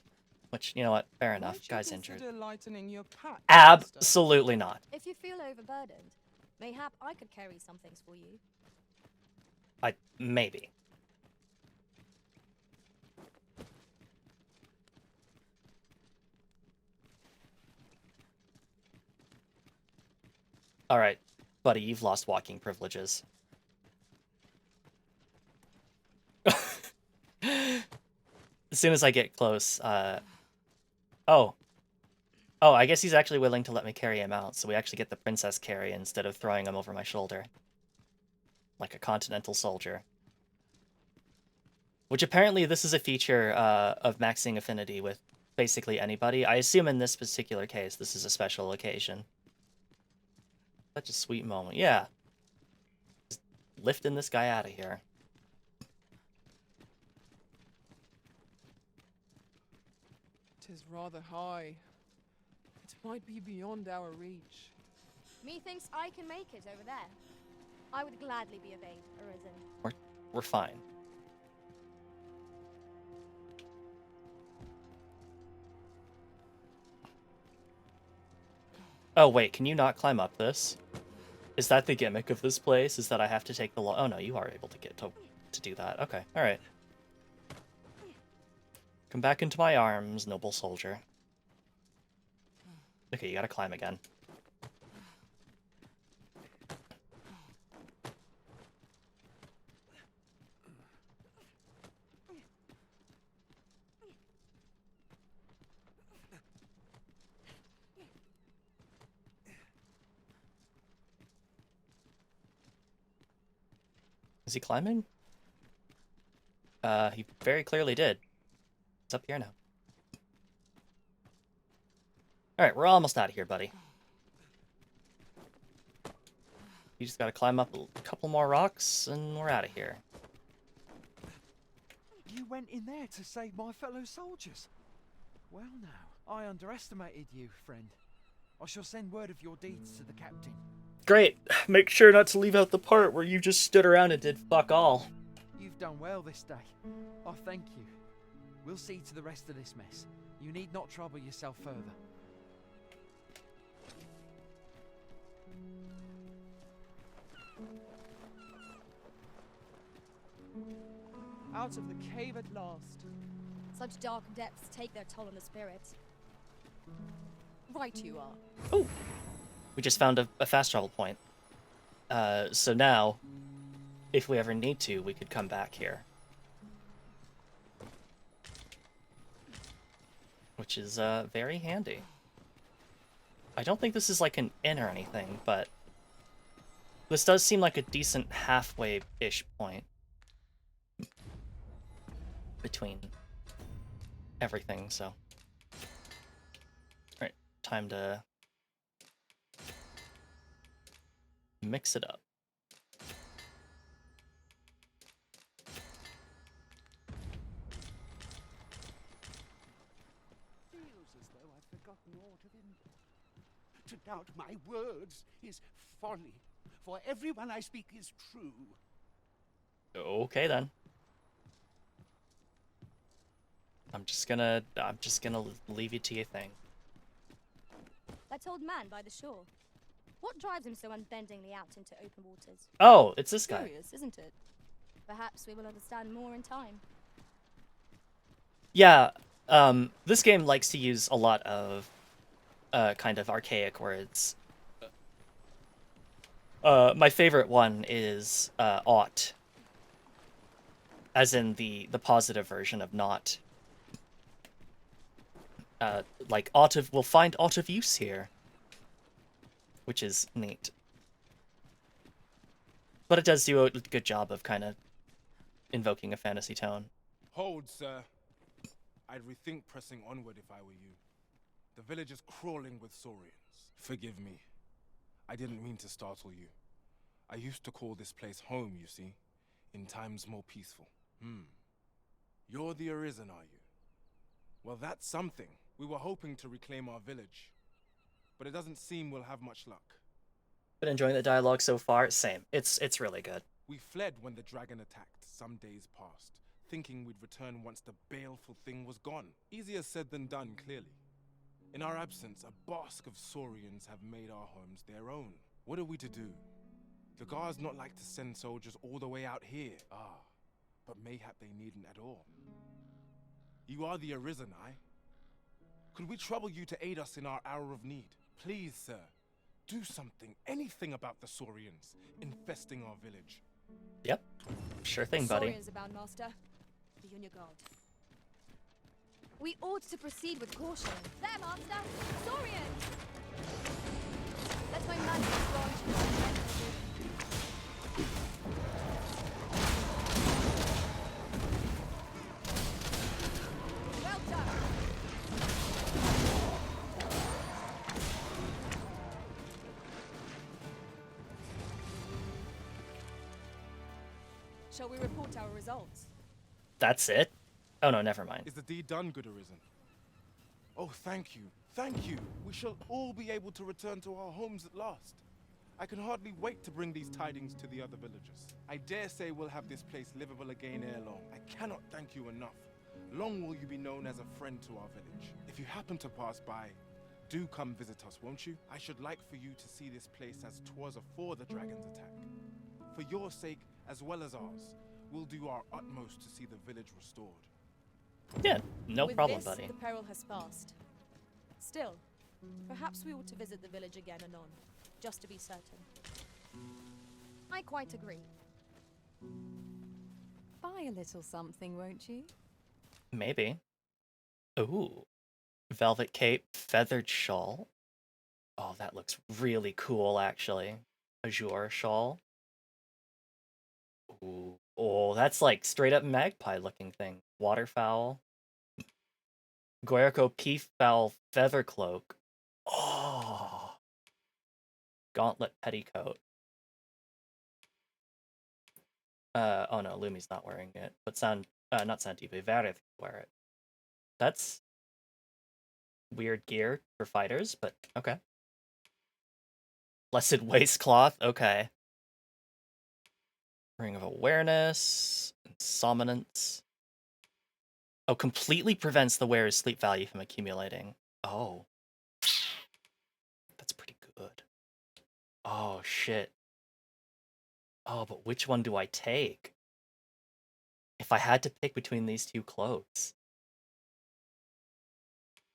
Which, you know what? Fair enough. Might you Guy's injured. consider lightening your pack, master? Absolutely not. If you feel overburdened, mayhap I could carry some things for you. Maybe. Alright, buddy, you've lost walking privileges. As soon as I get close, Oh, I guess he's actually willing to let me carry him out, so we actually get the princess carry instead of throwing him over my shoulder. Like a continental soldier. Which apparently this is a feature of maxing affinity with basically anybody. I assume in this particular case this is a special occasion. Such a sweet moment. Yeah. Just lifting this guy out of here. It is rather high. It might be beyond our reach. Methinks I can make it over there. I would gladly be of aid, Arisen. We're fine. Oh wait, can you not climb up this? Is that the gimmick of this place? Is that I have to take the oh no, you are able to get to do that. Okay, alright. Come back into my arms, noble soldier. Okay, you gotta climb again. Is he climbing? He very clearly did. It's up here now. Alright, we're almost out of here, buddy. You just gotta climb up a couple more rocks, and we're out of here. You went in there to save my fellow soldiers. Well now, I underestimated you, friend. I shall send word of your deeds to the captain. Great! Make sure not to leave out the part where you just stood around and did fuck all. You've done well this day. I thank you. We'll see to the rest of this mess. You need not trouble yourself further. Out of the cave at last. Such dark depths take their toll on the spirit. Right you are. Oh! We just found a fast travel point. So now, if we ever need to, we could come back here. which is very handy. I don't think this is like an inn or anything, but this does seem like a decent halfway-ish point between everything, so. Alright, time to mix it up. Feels as though I've forgotten aught of him. To doubt my words is folly, for everyone I speak is true. Okay then. I'm just gonna leave you to your thing. That old man by the shore. What drives him so unbendingly out into open waters? Oh, it's this guy. Curious, isn't it? Perhaps we will understand more in time. Yeah, this game likes to use a lot of kind of archaic words. My favorite one is ought, as in the positive version of not. Like we'll find ought of use here, which is neat. But it does do a good job of kind of invoking a fantasy tone. Hold, sir. I'd rethink pressing onward if I were you. The village is crawling with saurians. Forgive me. I didn't mean to startle you. I used to call this place home, you see, in times more peaceful. You're the Arisen, are you? Well, that's something. We were hoping to reclaim our village, but it doesn't seem we'll have much luck. Been enjoying the dialogue so far. Same. It's really good. We fled when the dragon attacked some days past, thinking we'd return once the baleful thing was gone. Easier said than done, clearly. In our absence, a basque of saurians have made our homes their own. What are we to do? The guards not like to send soldiers all the way out here. But mayhap they needn't at all. You are the Arisen, I. Could we trouble you to aid us in our hour of need? Please, sir, do something, anything about the saurians infesting our village. Yep, sure thing, buddy. Saurians abound, Master. Be on your guard. We ought to proceed with caution. There, Master! Saurians! Let my magic branch. Well done! Shall we report our results? That's it? Oh no, never mind. Is the deed done, good Arisen? Oh, thank you. Thank you. We shall all be able to return to our homes at last. I can hardly wait to bring these tidings to the other villagers. I dare say we'll have this place livable again ere long. I cannot thank you enough. Long will you be known as a friend to our village. If you happen to pass by, do come visit us, won't you? I should like for you to see this place as 'twas afore the dragon's attack. For your sake, as well as ours, we'll do our utmost to see the village restored. Yeah, no With problem, this, buddy. the peril has passed. Still, perhaps we ought to visit the village again anon, just to be certain. I quite agree. Buy a little something, won't you? Maybe. Ooh. Velvet cape, feathered shawl. Oh, that looks really cool, actually. Azure shawl. Ooh. Oh, that's like straight up magpie looking thing. Waterfowl. Guerco peafowl feather cloak. Oh. Gauntlet petticoat. Oh no, Lumi's not wearing it. But not Santipe, Vareth wear it. That's weird gear for fighters, but okay. Blessed waistcloth, okay. Ring of Awareness, Somnolence. Oh, completely prevents the wearer's sleep value from accumulating. Oh. That's pretty good. Oh, shit. Oh, but which one do I take? If I had to pick between these two clothes.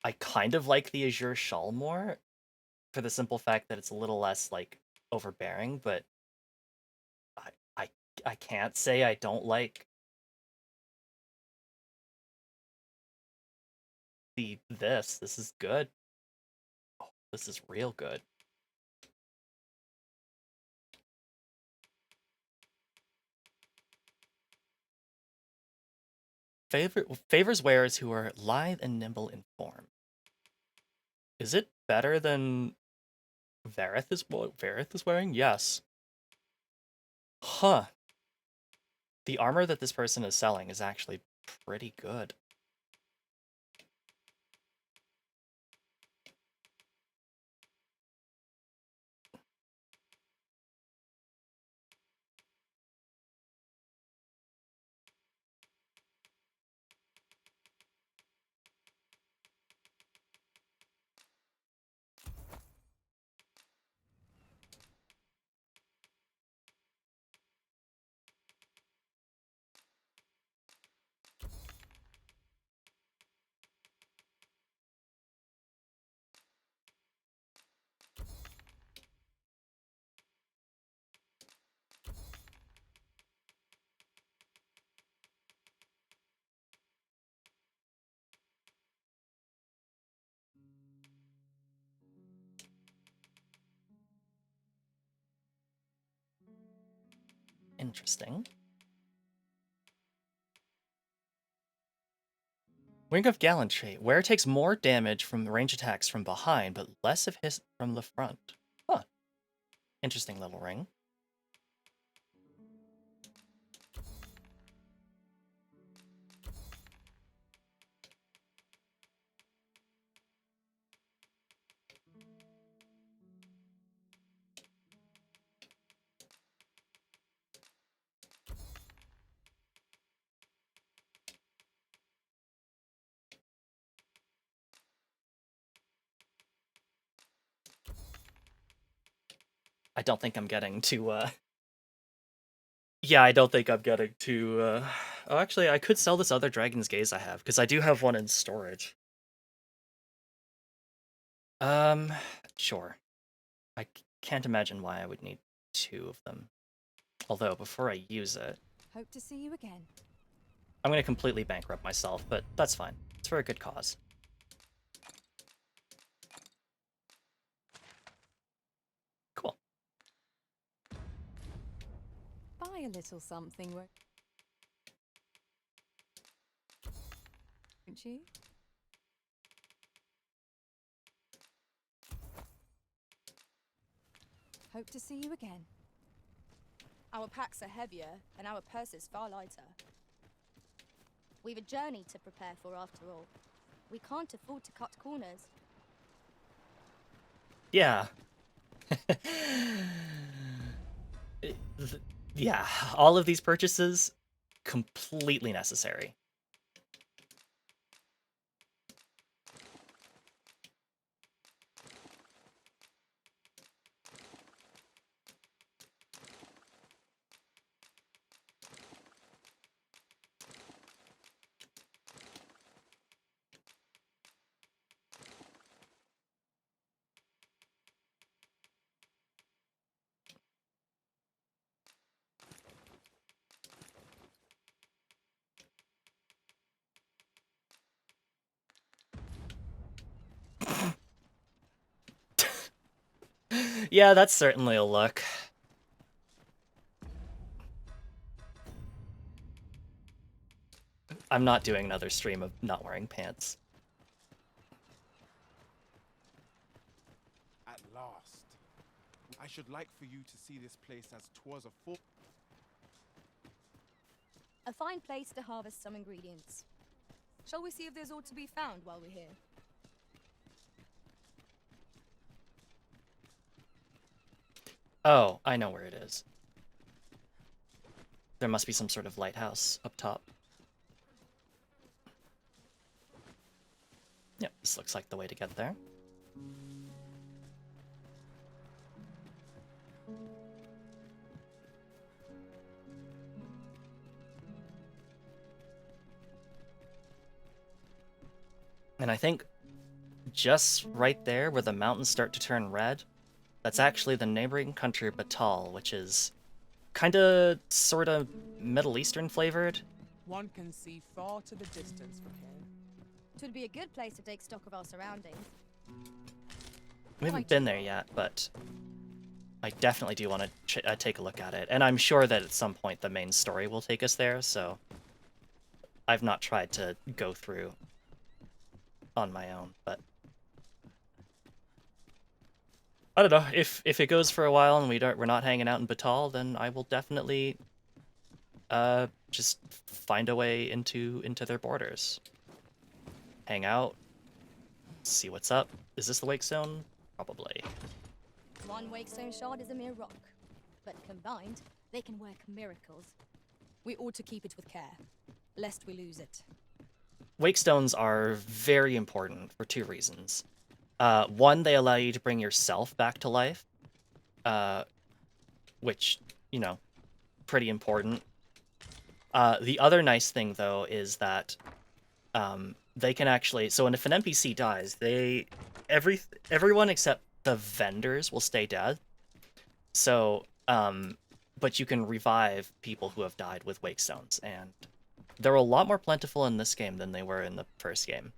I kind of like the Azure Shawl more, for the simple fact that it's a little less, like, overbearing, but I can't say I don't like this is good. Oh, this is real good. Favors wearers who are lithe and nimble in form. Is it better than Vareth is what Vareth is wearing? Yes. Huh. The armor that this person is selling is actually pretty good. Interesting. Ring of Gallantry. Wearer takes more damage from range attacks from behind, but less of his from the front. Huh. Interesting little ring. I don't think I'm getting to, Yeah, I don't think I'm getting to, Oh, actually, I could sell this other Dragon's Gaze I have, because I do have one in storage. Sure. I can't imagine why I would need 2 of them. Although, before I use it... Hope to see you again. I'm gonna completely bankrupt myself, but that's fine. It's for a good cause. Cool. Buy a little something, won't you? Hope to see you again. Our packs are heavier, and our purses far lighter. We've a journey to prepare for after all. We can't afford to cut corners. Yeah. Yeah, all of these purchases, completely necessary. Yeah, that's certainly a look. I'm not doing another stream of not wearing pants. At last. I should like for you to see this place as 'twas a full... A fine place to harvest some ingredients. Shall we see if there's aught to be found while we're here? Oh, I know where it is. There must be some sort of lighthouse up top. Yep, this looks like the way to get there. And I think just right there where the mountains start to turn red, that's actually the neighboring country Batal, which is kinda, sorta Middle Eastern flavored. One can see far to the distance from here. It would be a good place to take stock of our surroundings. We haven't been there yet, but I definitely do want to take a look at it. And I'm sure that at some point the main story will take us there, so I've not tried to go through on my own, but I don't know. If it goes for a while and we're not hanging out in Batal, then I will definitely just find a way into their borders. Hang out, see what's up. Is this the Wake Zone? Probably. One Wakestone shard is a mere rock, but combined, they can work miracles. We ought to keep it with care, lest we lose it. Wake Stones are very important for two reasons. One, they allow you to bring yourself back to life, which, you know, pretty important. The other nice thing, though, is that they can actually... So if an NPC dies, everyone except the vendors will stay dead. So, but you can revive people who have died with Wake Stones, and they're a lot more plentiful in this game than they were in the first game.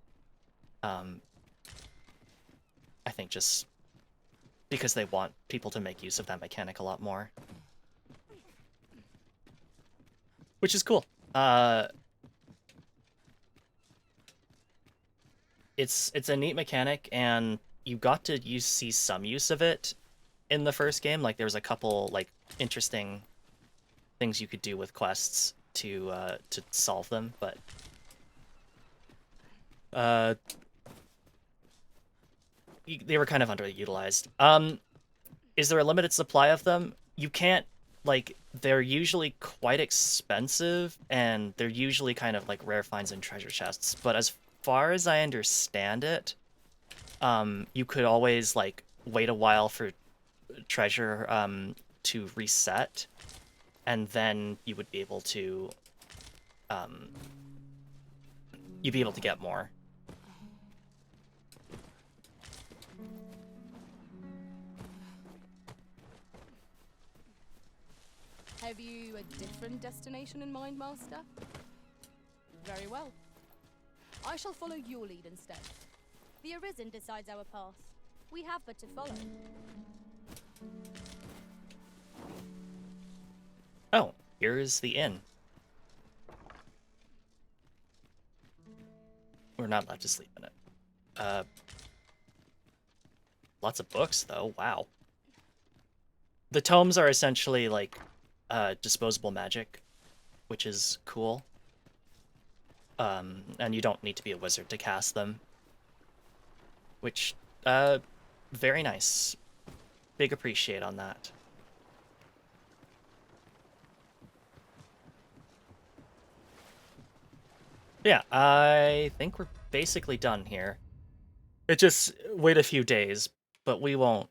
I think just because they want people to make use of that mechanic a lot more. Which is cool. It's a neat mechanic, and you got to see some use of it in the first game. Like, there was a couple, like, interesting things you could do with quests to solve them, but they were kind of underutilized. Is there a limited supply of them? You can't, like, they're usually quite expensive, and they're usually kind of like rare finds in treasure chests, but as far as I understand it, you could always, like, wait a while for treasure to reset, and then you would be able to get more. Have you a different destination in mind, Master? Very well. I shall follow your lead instead. The Arisen decides our path. We have but to follow. Oh, here's the inn. We're not allowed to sleep in it. Lots of books, though. Wow. The tomes are essentially, like, disposable magic, which is cool. And you don't need to be a wizard to cast them. Which, very nice. Big appreciate on that. Yeah, I think we're basically done here. It just wait a few days, but we won't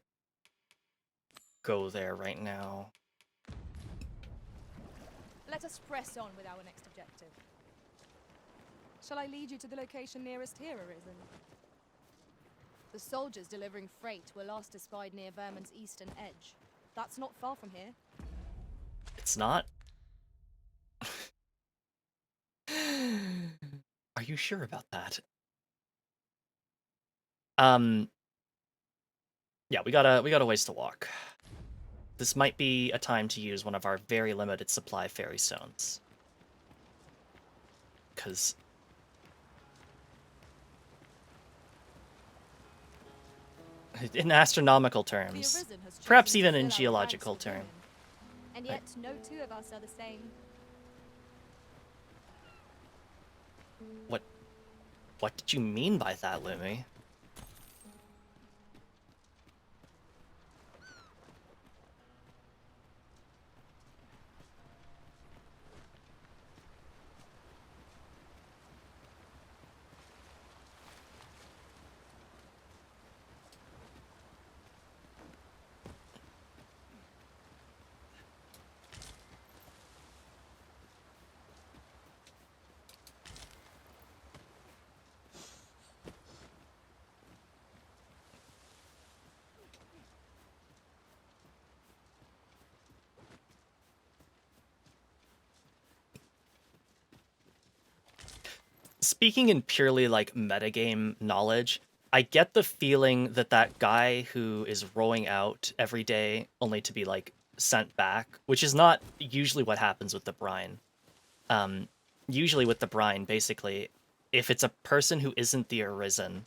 go there right now. Let us press on with our next objective. Shall I lead you to the location nearest here, Arisen? The soldiers delivering freight were last espied near Vermon's eastern edge. That's not far from here. It's not? Are you sure about that? Yeah, we got a ways to walk. This might be a time to use one of our very limited supply fairy stones. 'Cause in astronomical terms, perhaps even in geological terms. And yet, no two of us are the same. What did you mean by that, Lumi? speaking in purely like metagame knowledge, I get the feeling that that guy who is rowing out every day only to be like sent back, which is not usually what happens with the brine. Usually with the brine, basically, if it's a person who isn't the Arisen,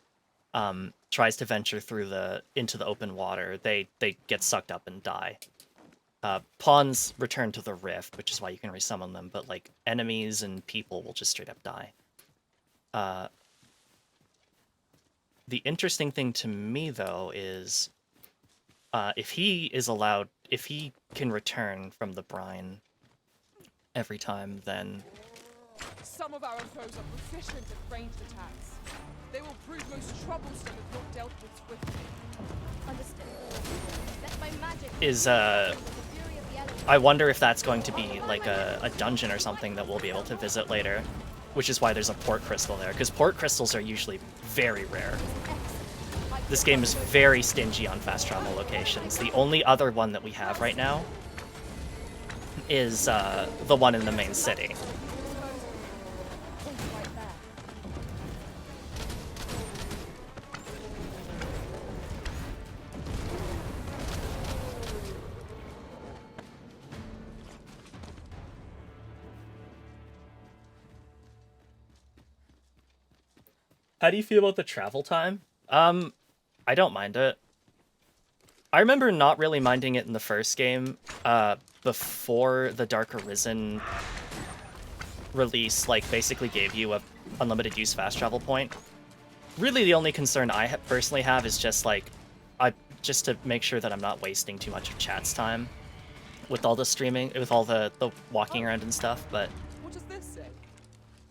tries to venture through into the open water, they get sucked up and die. Pawns return to the rift, which is why you can resummon them, but like enemies and people will just straight up die. The interesting thing to me though is if he can return from the brine every time, then Some of our foes are proficient at ranged attacks. They will prove most troublesome if not dealt with swiftly. Understood. Let my magic is I wonder if that's going to be like a dungeon or something that we'll be able to visit later, which is why there's a port crystal there, because port crystals are usually very rare. This game is very stingy on fast travel locations. The only other one that we have right now is the one in the main city. How do you feel about the travel time? I don't mind it. I remember not really minding it in the first game, before the Dark Arisen release, like, basically gave you a unlimited use fast travel point. Really, the only concern I personally have is just, like, just to make sure that I'm not wasting too much of chat's time with all the streaming, with all the walking around and stuff, but... What does this say?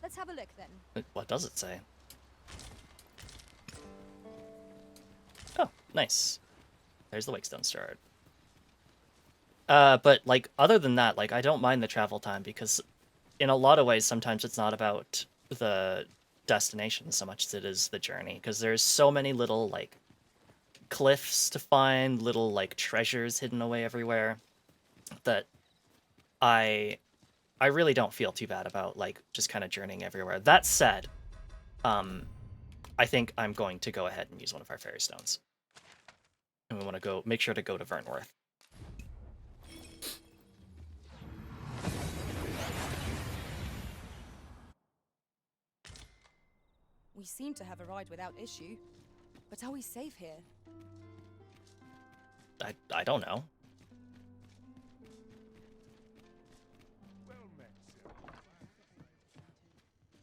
Let's have a look then. What does it say? Oh, nice. There's the Wakestone Shard. But, like, other than that, like, I don't mind the travel time, because in a lot of ways, sometimes it's not about the destination so much as it is the journey, because there's so many little, like, cliffs to find, little, like, treasures hidden away everywhere, that I really don't feel too bad about, like, just kind of journeying everywhere. That said, I think I'm going to go ahead and use one of our fairy stones. And we want to make sure to go to Vernworth. We seem to have arrived without issue. But are we safe here? I don't know.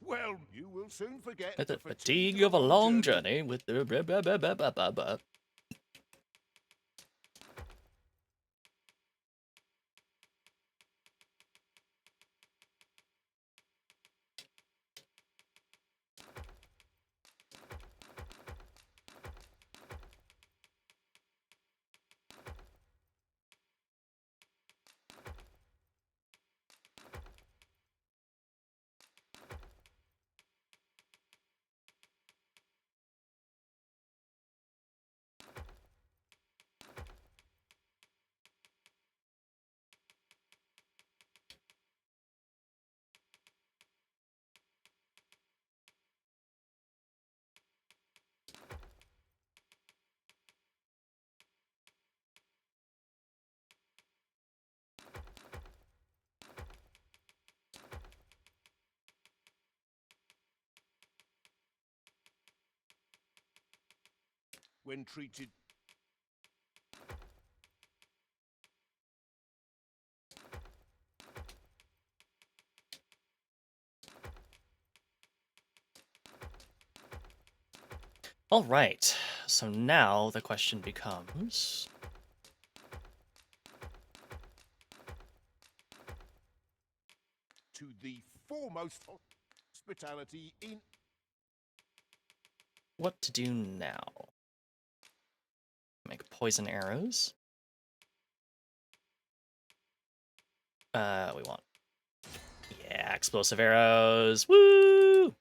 Well, you will soon forget The fatigue of a long journey with the blah, blah, blah, blah, blah, blah, blah. When treated... All right, so now the question becomes... to the foremost hospitality in... What to do now? Make poison arrows. We want... Yeah, explosive arrows. Woo!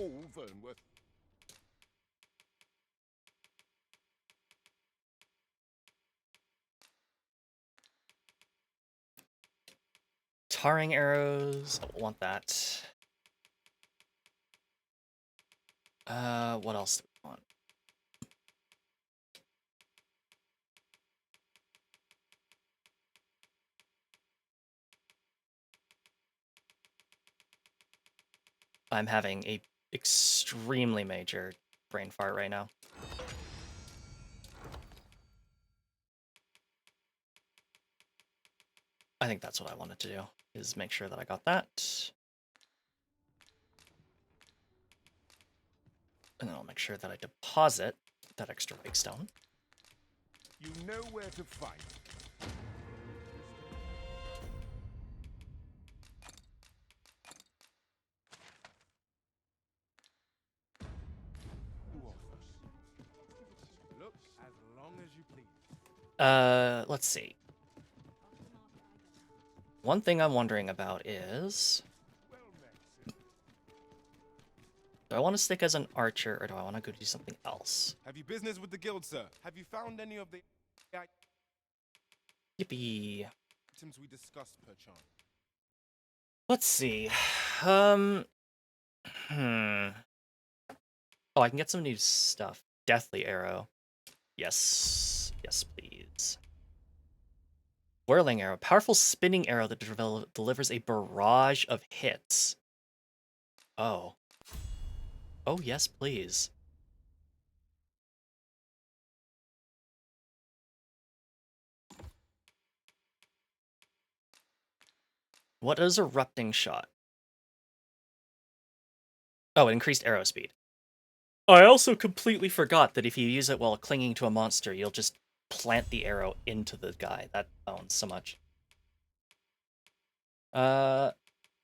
all Vernworth. Tarring arrows. I want that. What else do we want? I'm having a extremely major brain fart right now. I think that's what I wanted to do, is make sure that I got that. And then I'll make sure that I deposit that extra big stone. You know where to find. Who offers? Look as long as you please. Let's see. One thing I'm wondering about is, do I want to stick as an archer, or do I want to go do something else? Have you business with the guild, sir? Have you found any of the Yippee. items we discussed, perchance? Let's see. Oh, I can get some new stuff. Deathly arrow. Yes. Yes, please. Whirling arrow. Powerful spinning arrow that delivers a barrage of hits. Oh. Oh, yes, please. What is erupting shot? Oh, increased arrow speed. I also completely forgot that if you use it while clinging to a monster, you'll just plant the arrow into the guy. That owns so much.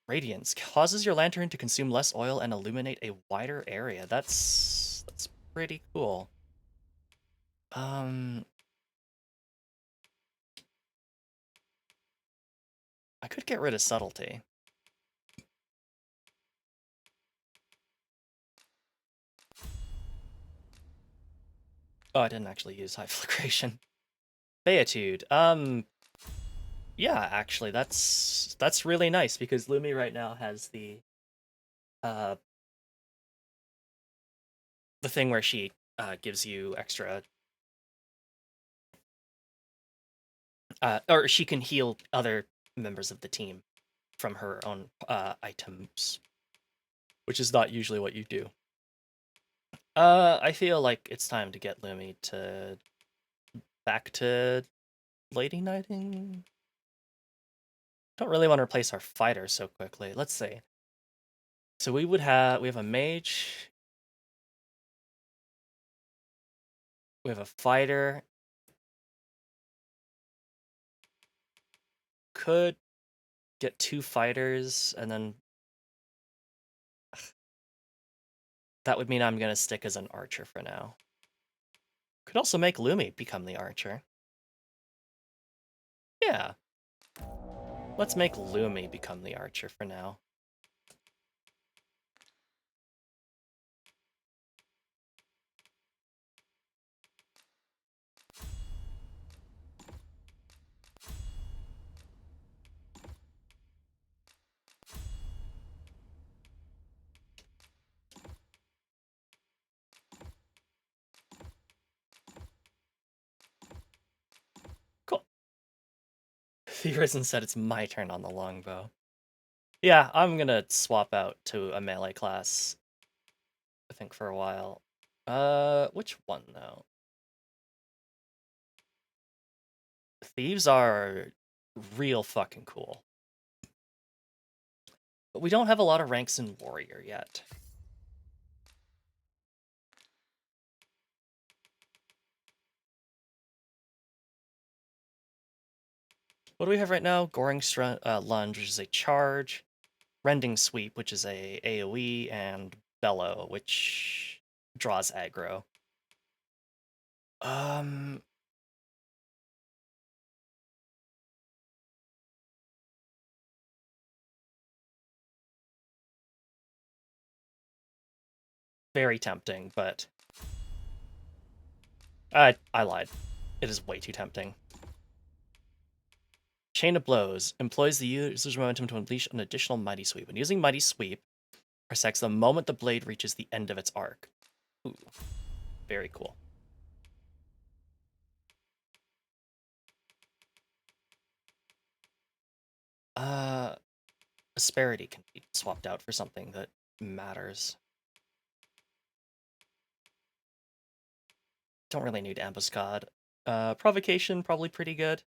Radiance. Causes your lantern to consume less oil and illuminate a wider area. That's pretty cool. I could get rid of subtlety. Oh, I didn't actually use high flagration. Beatitude. Yeah, actually, that's really nice because Lumi right now has the thing where she gives you extra, or she can heal other members of the team from her own items, which is not usually what you do. I feel like it's time to get Lumi back to Lady Knighting. Don't really want to replace our fighter so quickly. Let's see. So we have a mage. We have a fighter. Could get 2 fighters, and then that would mean I'm gonna stick as an archer for now. Could also make Lumi become the archer. Yeah. Let's make Lumi become the archer for now. Cool. Theorisen said it's my turn on the longbow. Yeah, I'm gonna swap out to a melee class, I think, for a while. Which one, though? Thieves are real fucking cool. But we don't have a lot of ranks in Warrior yet. What do we have right now? Goring Lunge, which is a charge. Rending Sweep, which is a AoE, and Bellow, which draws aggro. very tempting, but I lied. It is way too tempting. Chain of Blows employs the user's momentum to unleash an additional Mighty Sweep. When using Mighty Sweep, persects the moment the blade reaches the end of its arc. Ooh, very cool. Asperity can be swapped out for something that matters. Don't really need Ambuscade. Provocation, probably pretty good.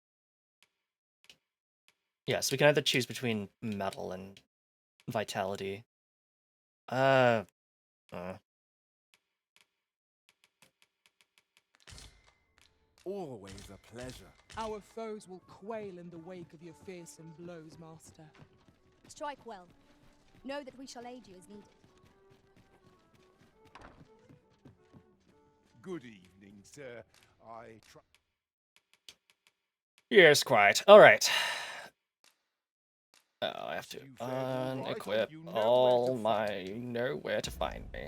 Yeah, so we can either choose between Metal and Vitality. Always a pleasure. Our foes will quail in the wake of your fearsome blows, Master. Strike well. Know that we shall aid you as needed. Good evening, sir. Yes, quite. Alright. Oh, I have to unequip all my... You know where to find me.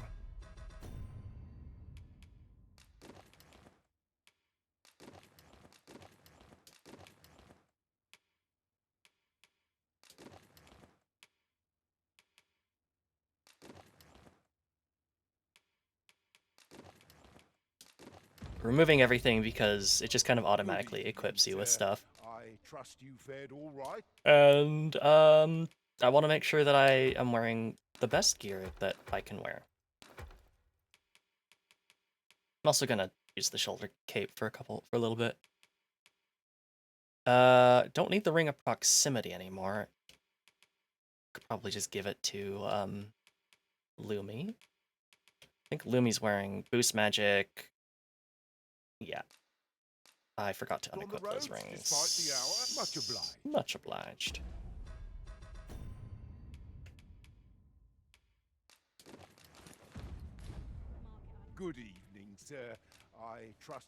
Removing everything because it just kind of automatically equips you with stuff. I trust you fared all right. And I want to make sure that I am wearing the best gear that I can wear. I'm also gonna use the shoulder cape for a little bit. Don't need the Ring of Proximity anymore. Could probably just give it to Lumi. I think Lumi's wearing boost magic. Yeah. I forgot to unequip those rings. Despite the hour, much obliged. Much obliged. Good evening, sir. I trust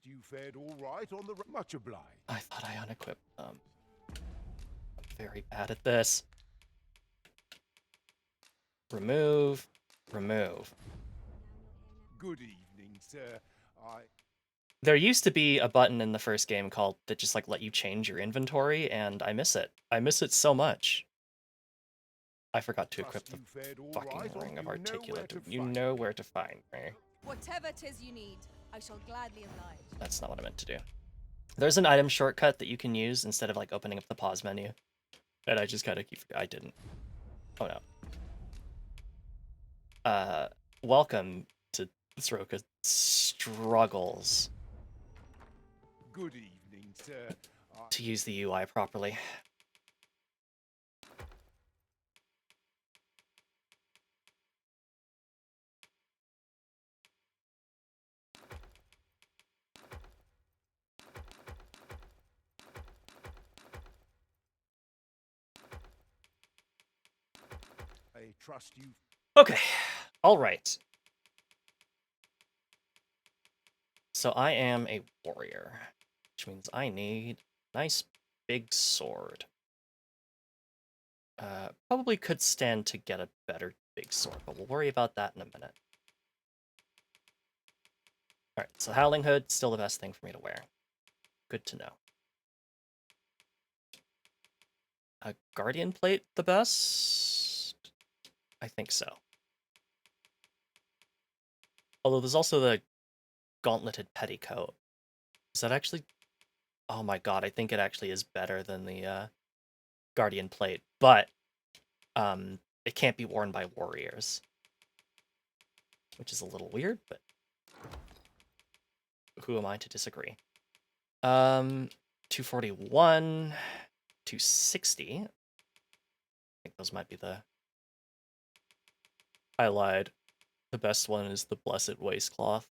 you fared all right on the much obliged. I thought I unequipped them. I'm very bad at this. Remove. Remove. Good evening, sir. There used to be a button in the first game called that just like let you change your inventory, and I miss it. I miss it so much. I forgot to equip the fucking Ring of Articulate. You know where to find me. Whatever 'tis you need, I shall gladly oblige. That's not what I meant to do. There's an item shortcut that you can use instead of like opening up the pause menu. And I just gotta keep... I didn't. Oh no. Welcome to Sroka Struggles. Good evening, sir. To use the UI properly. I trust you. Okay. All right. So I am a warrior, which means I need a nice big sword. Probably could stand to get a better big sword, but we'll worry about that in a minute. Alright, so Howling Hood, still the best thing for me to wear. Good to know. Guardian Plate the best? I think so. Although there's also the Gauntleted Petticoat. Is that actually... Oh my god, I think it actually is better than the Guardian Plate, but it can't be worn by warriors. Which is a little weird, but who am I to disagree? 241, 260. I think those might be the... I lied. The best one is the Blessed Waistcloth.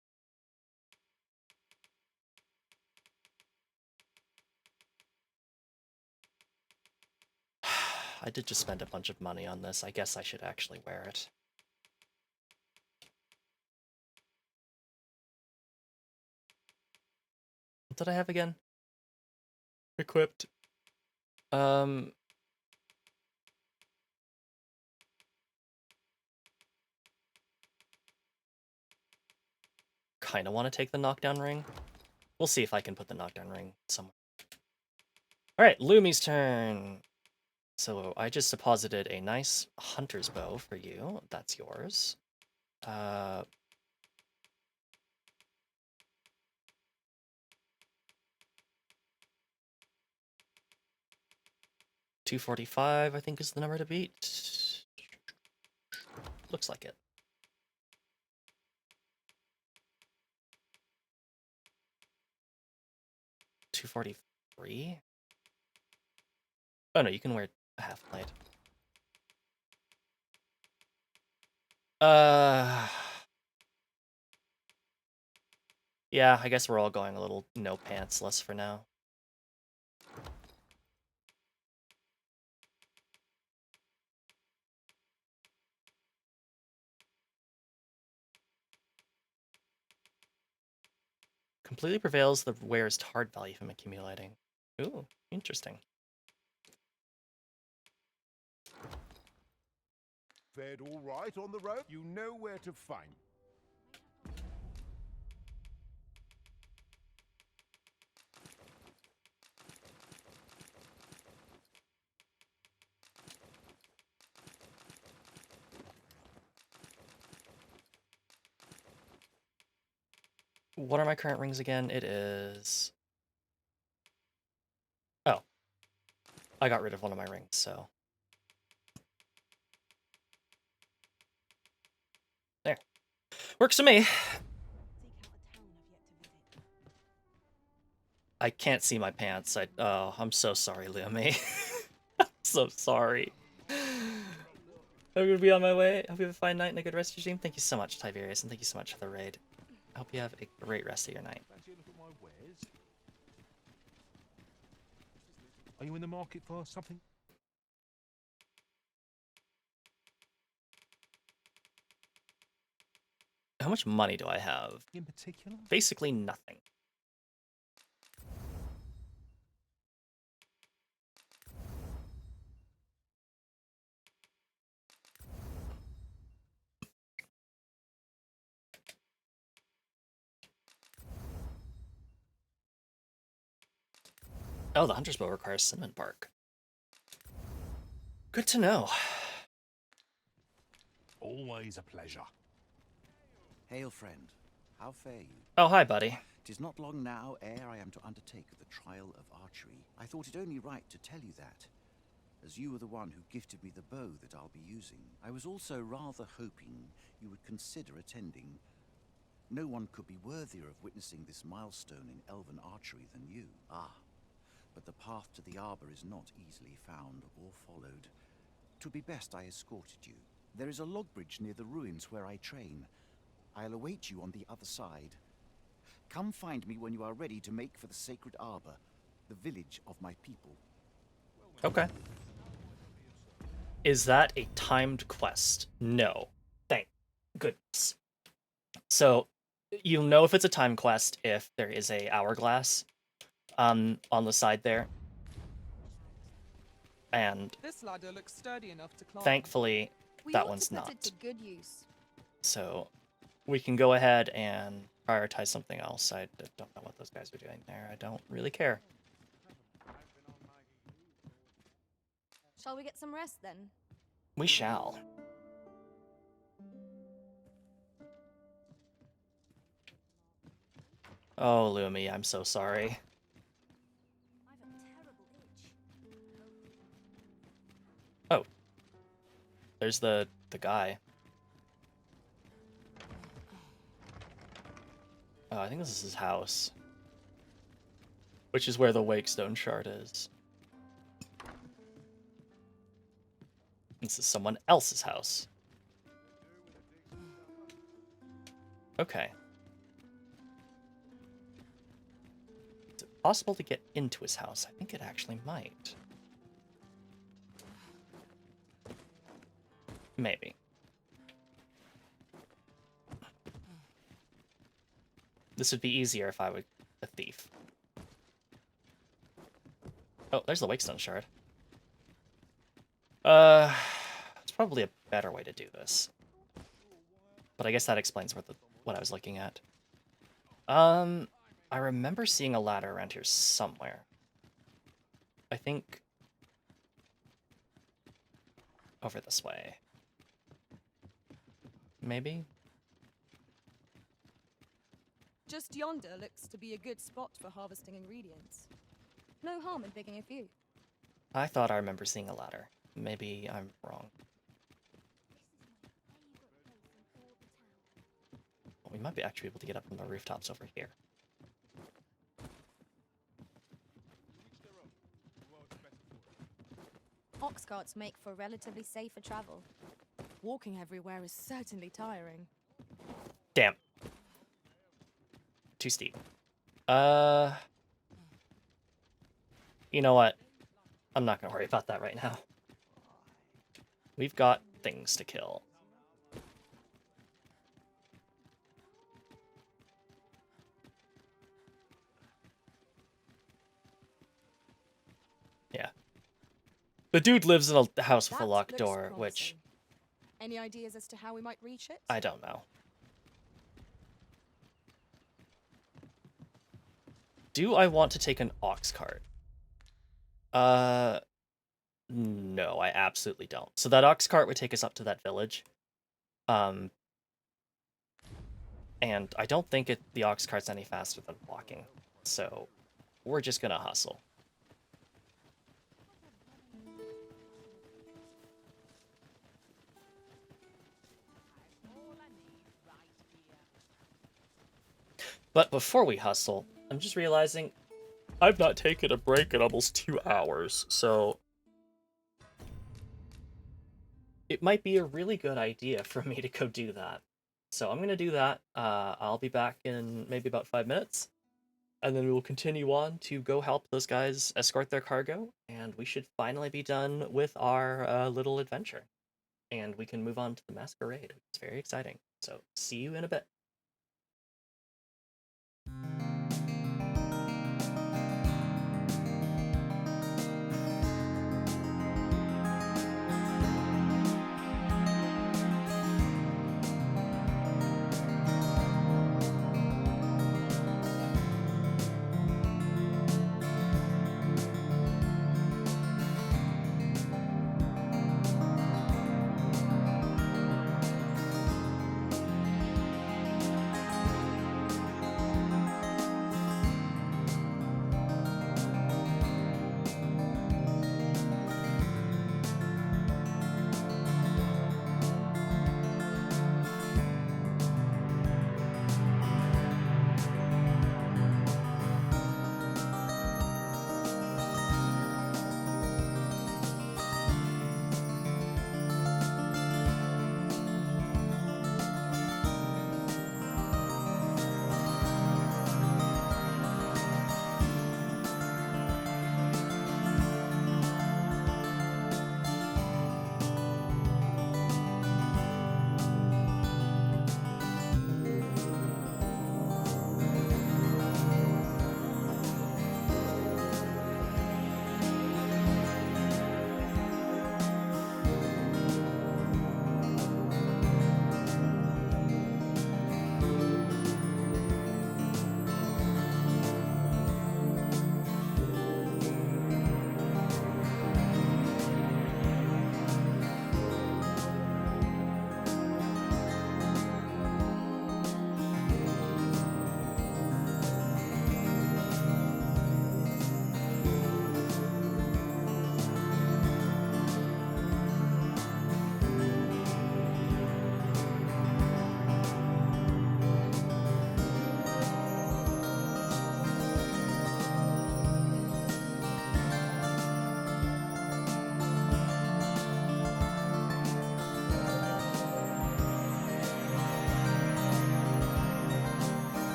I did just spend a bunch of money on this. I guess I should actually wear it. What did I have again? Equipped. kind of want to take the knockdown ring. We'll see if I can put the knockdown ring somewhere. Alright, Lumi's turn. So I just deposited a nice hunter's bow for you. That's yours. 245, I think, is the number to beat. Looks like it. $243? Oh no, you can wear a half plate. Yeah, I guess we're all going a little no pantsless for now. Completely prevails the wearer's hard value from accumulating. Ooh, interesting. Fared all right on the road? You know where to find me. What are my current rings again? It is... Oh. I got rid of one of my rings, so... There. Works for me. I can't see my pants. Oh, I'm so sorry, Lumi. I'm so sorry. I'm gonna be on my way. Hope you have a fine night and a good rest of your stream. Thank you so much, Tiberius, and thank you so much for the raid. I hope you have a great rest of your night. Are you in the market for something? How much money do I have? In particular? Basically nothing. Oh, the hunter's bow requires cinnamon bark. Good to know. Always a pleasure. Hail, friend. How fare you? Oh, hi, buddy. 'Tis not long now ere I am to undertake the trial of archery. I thought it only right to tell you that, as you were the one who gifted me the bow that I'll be using. I was also rather hoping you would consider attending. No one could be worthier of witnessing this milestone in elven archery than you. Ah, but the path to the arbor is not easily found or followed. 'Twould be best I escorted you. There is a log bridge near the ruins where I train. I'll await you on the other side. Come find me when you are ready to make for the sacred arbor, the village of my people. Okay. Is that a timed quest? No. Thank goodness. So, you'll know if it's a time quest if there is a hourglass on the side there. And This ladder looks sturdy enough to climb. thankfully, that one's We ought to put not. it to good use. So, we can go ahead and prioritize something else. I don't know what those guys are doing there. I don't really care. Shall we get some rest then? We shall. Oh, Lumi, I'm so sorry. I've a terrible itch. Oh. There's the guy. Oh, I think this is his house. Which is where the Wakestone shard is. This is someone else's house. Okay. Is it possible to get into his house? I think it actually might. Maybe. This would be easier if I were a thief. Oh, there's the Wakestone shard. It's probably a better way to do this. But I guess that explains what I was looking at. I remember seeing a ladder around here somewhere. I think over this way. Maybe? Just yonder looks to be a good spot for harvesting ingredients. No harm in picking a few. I thought I remember seeing a ladder. Maybe I'm wrong. We might be actually able to get up on the rooftops over here. Ox carts make for relatively safer travel. Walking everywhere is certainly tiring. Damn. Too steep. You know what? I'm not gonna worry about that right now. We've got things to kill. Yeah. The dude lives in a house with a locked door, which... Any ideas as to how we might reach it? I don't know. Do I want to take an ox cart? No, I absolutely don't. So that ox cart would take us up to that village. And I don't think the ox cart's any faster than walking. So we're just gonna hustle. But before we hustle, I'm just realizing I've not taken a break in almost 2 hours, so it might be a really good idea for me to go do that. So I'm going to do that. I'll be back in maybe about 5 minutes, and then we will continue on to go help those guys escort their cargo, and we should finally be done with our little adventure. And we can move on to the masquerade. It's very exciting. So see you in a bit.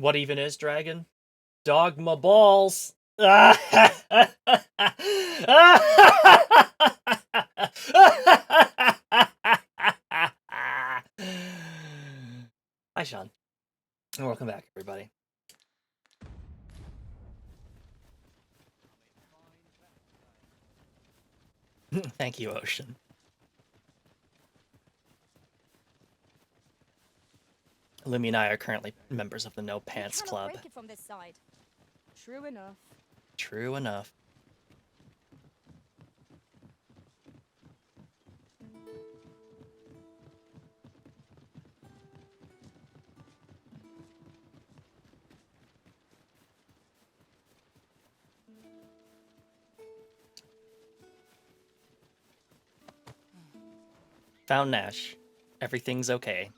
What even is dragon? Dogma balls. Hi, Sean. And welcome back, everybody. Thank you, Ocean. Lumi and I are currently members of the No Pants Club. Break it from this side. True enough. True enough. Found Nash. Everything's okay.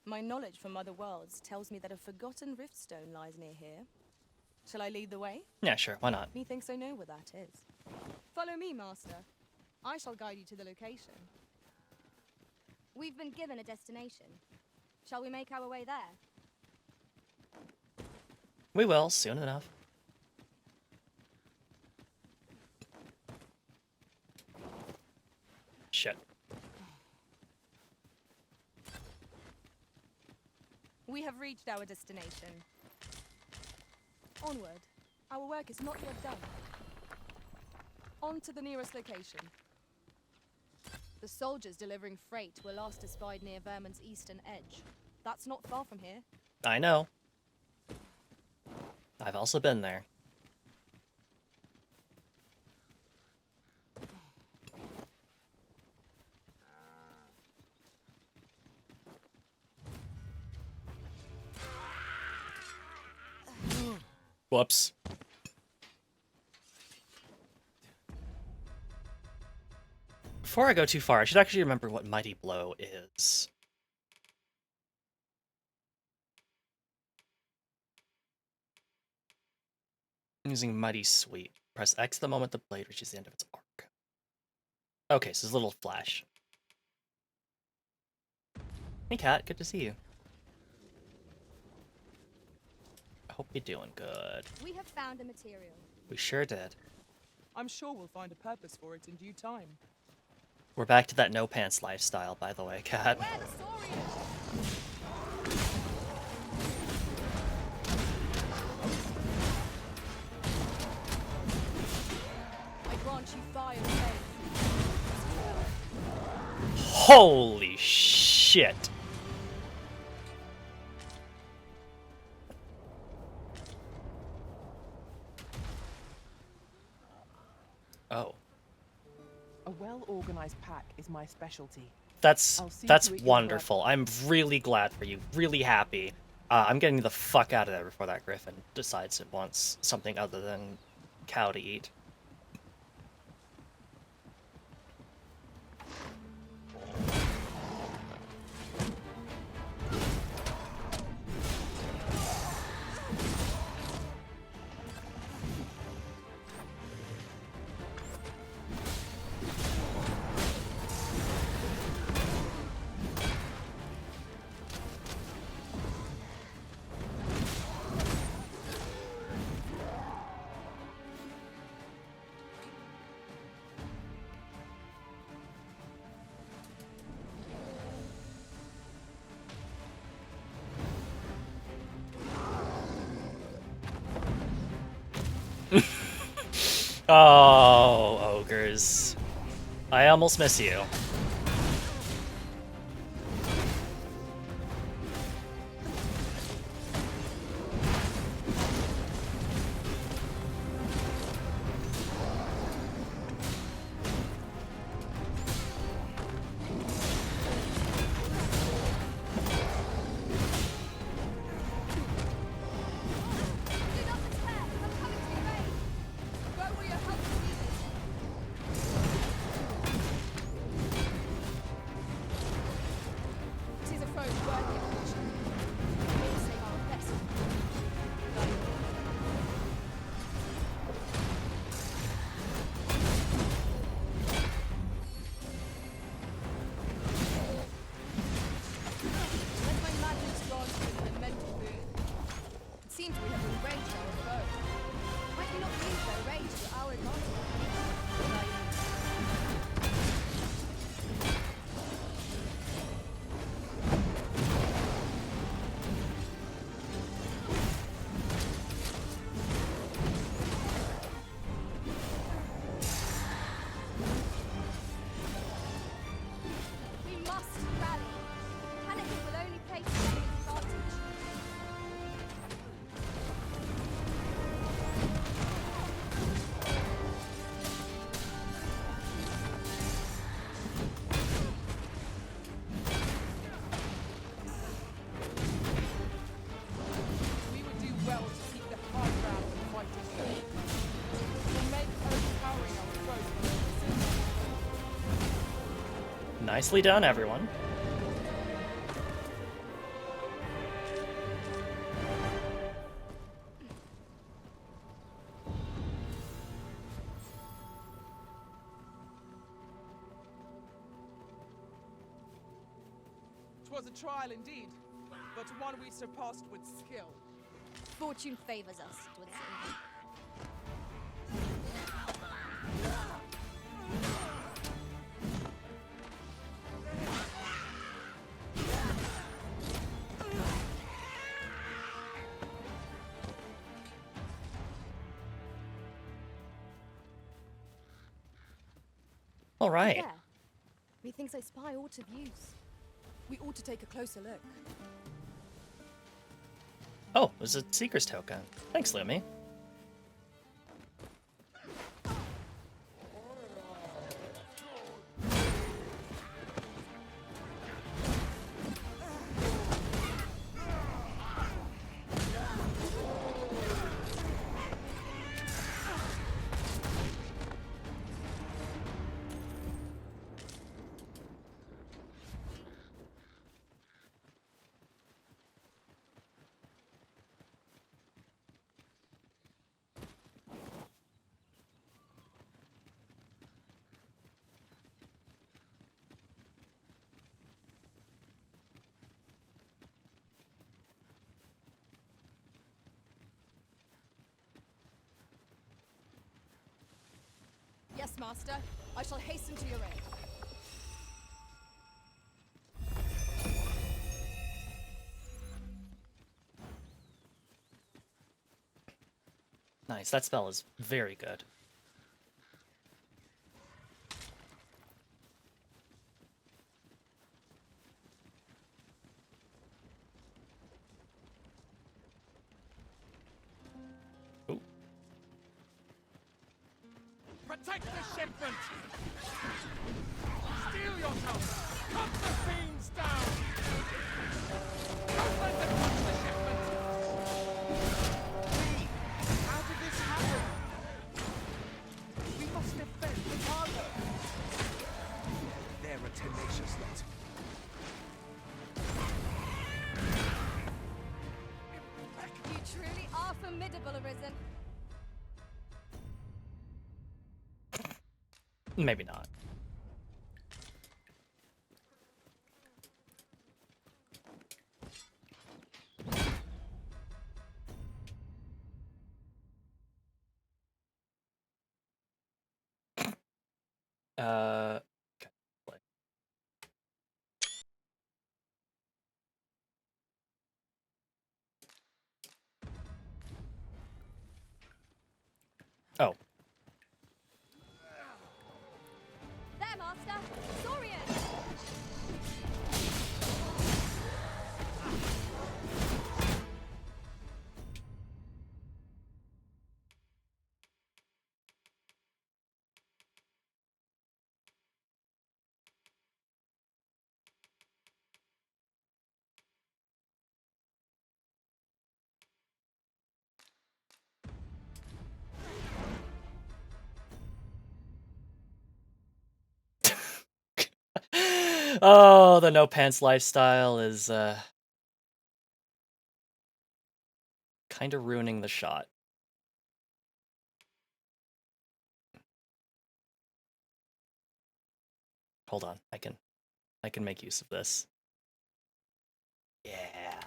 My knowledge from other worlds tells me that a forgotten riftstone lies near here. Shall I lead the way? Yeah, sure, why not? Methinks I know where that is. Follow me, Master. I shall guide you to the location. We've been given a destination. Shall we make our way there? We will, soon enough. Shit. We have reached our destination. Onward. Our work is not yet done. On to the nearest location. The soldiers delivering freight were last espied near Vermon's eastern edge. That's not far from here. I know. I've also been there. Whoops. Before I go too far, I should actually remember what Mighty Blow is. I'm using Mighty Sweep. Press X the moment the blade reaches the end of its arc. Okay, so it's a little flash. Hey, Kat. Good to see you. I hope you're doing good. We have found a material. We sure did. I'm sure we'll find a purpose for it in due time. We're back to that no pants lifestyle, by the way, Kat. Where the Saurians? I grant you fire faith. Holy shit! Oh. A well-organized pack is my specialty. That's to it wonderful. I'm really glad for you. Really happy. I'm getting the fuck out of there before that griffin decides it wants something other than cow to eat. Oh, ogres. I almost miss you. Nicely done, everyone. Twas a trial indeed, but one we surpassed with skill. Fortune favors us, it would seem. All right. There. Methinks I spy aught of use. We ought to take a closer look. Oh, there's a Seeker's token. Thanks, Lumi. Yes, Master. I shall hasten to your aid. Nice, that spell is very good. Ooh. Protect the shipment! Steel yourself! Cut the fiends down! Don't let them touch the shipment! How did this happen? We must defend the cargo. They're a tenacious lot. You truly are formidable, Arisen. Maybe not. Okay. Play. Oh. There, Master! Saurian! Oh, the no pants lifestyle is kind of ruining the shot. Hold on, I can make use of this. Yeah.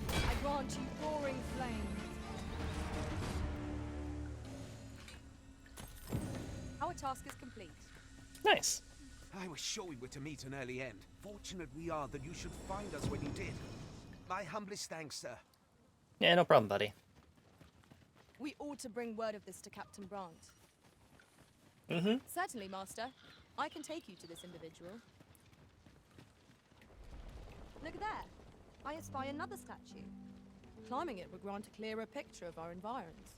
I grant you roaring flames. Our task is complete. Nice. I was sure we were to meet an early end. Fortunate we are that you should find us when you did. My humblest thanks, sir. Yeah, no problem, buddy. We ought to bring word of this to Captain Brandt. Mm-hmm. Certainly, Master. I can take you to this individual. Look there. I espy another statue. Climbing it would grant a clearer picture of our environs.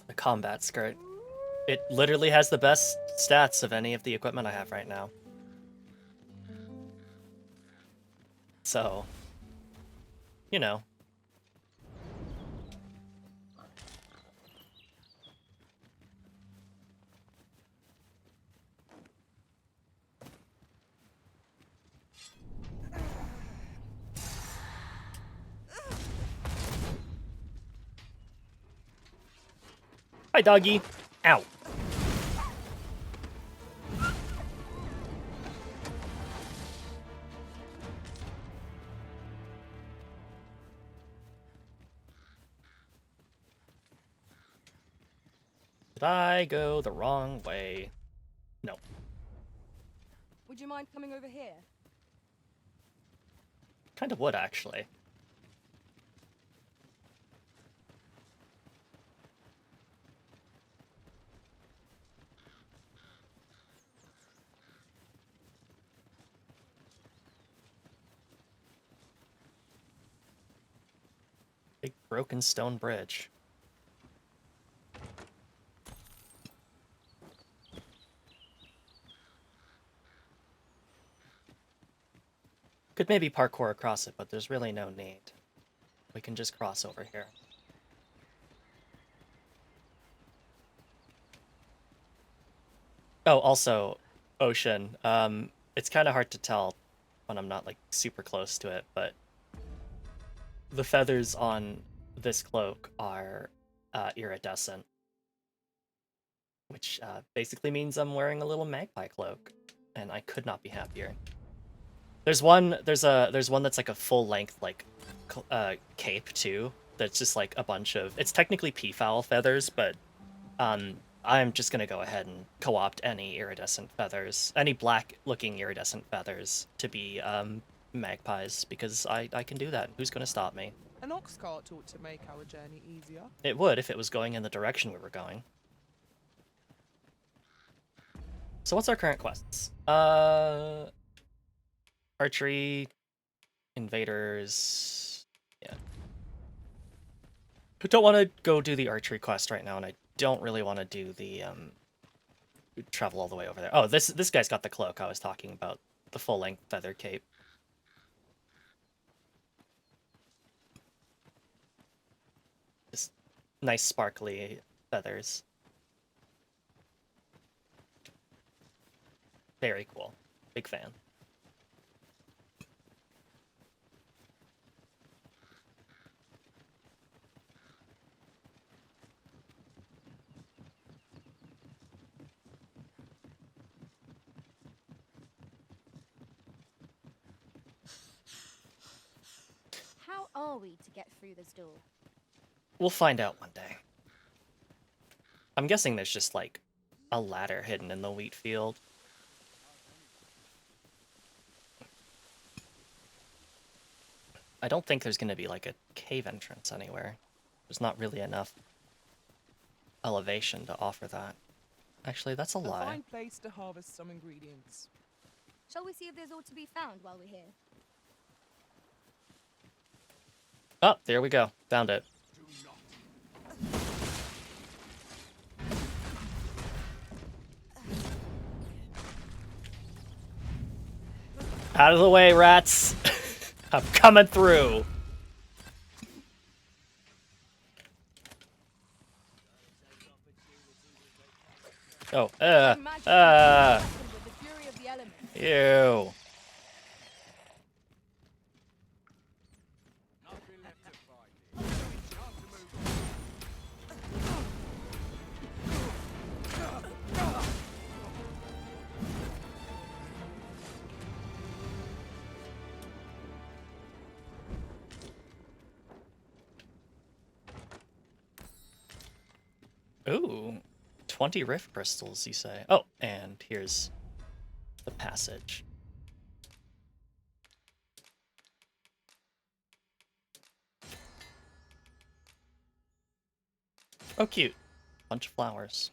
The combat skirt. It literally has the best stats of any of the equipment I have right now. So, you know. Hi, doggy. Ow. Did I go the wrong way? No. Would you mind coming over here? Kind of would, actually. Big broken stone bridge. Could maybe parkour across it, but there's really no need. We can just cross over here. Oh, also, ocean. It's kind of hard to tell when I'm not, like, super close to it, but the feathers on this cloak are iridescent, which basically means I'm wearing a little magpie cloak, and I could not be happier. There's one that's like a full-length, like, cape, too, that's just, like, a bunch of... It's technically peafowl feathers, but I'm just gonna go ahead and co-opt any iridescent feathers, any black-looking iridescent feathers to be magpies, because I can do that. Who's gonna stop me? An ox cart ought to make our journey easier. It would if it was going in the direction we were going. So what's our current quests? Archery, invaders, yeah. I don't want to go do the archery quest right now, and I don't really want to do the travel all the way over there. Oh, this guy's got the cloak I was talking about, the full-length feather cape. Just nice sparkly feathers. Very cool. Big fan. How are we to get through this door? We'll find out one day. I'm guessing there's just, like, a ladder hidden in the wheat field. I don't think there's going to be, like, a cave entrance anywhere. There's not really enough elevation to offer that. Actually, that's a lie. A fine place to harvest some ingredients. Shall we see if there's ought to be found while we're here? Oh, there we go. Found it. Out of the way, rats! I'm coming through! Oh, ew. Ooh, 20 rift crystals, you say? Oh, and here's the passage. Oh, cute. Bunch of flowers.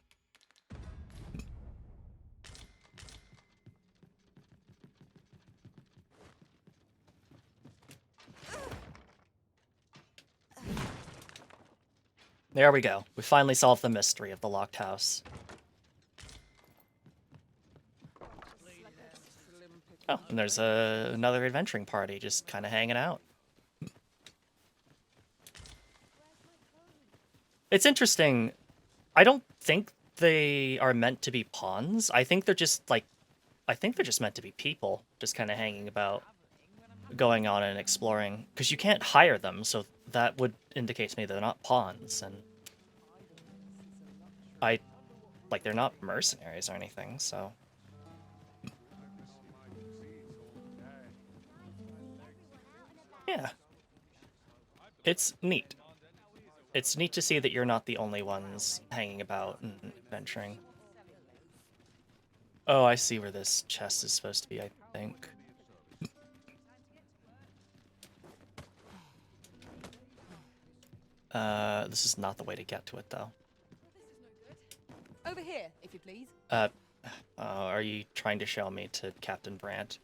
There we go. We finally solved the mystery of the locked house. Oh, and there's another adventuring party just kind of hanging out. It's interesting. I don't think they are meant to be pawns. I think they're just, like... I think they're just meant to be people, just kind of hanging about, going on and exploring. Because you can't hire them, so that would indicate to me they're not pawns, and... like, they're not mercenaries or anything, so... Yeah. It's neat. It's neat to see that you're not the only ones hanging about and adventuring. Oh, I see where this chest is supposed to be, I think. This is not the way to get to it, though. Over here, if you please. Are you trying to show me to Captain Brandt?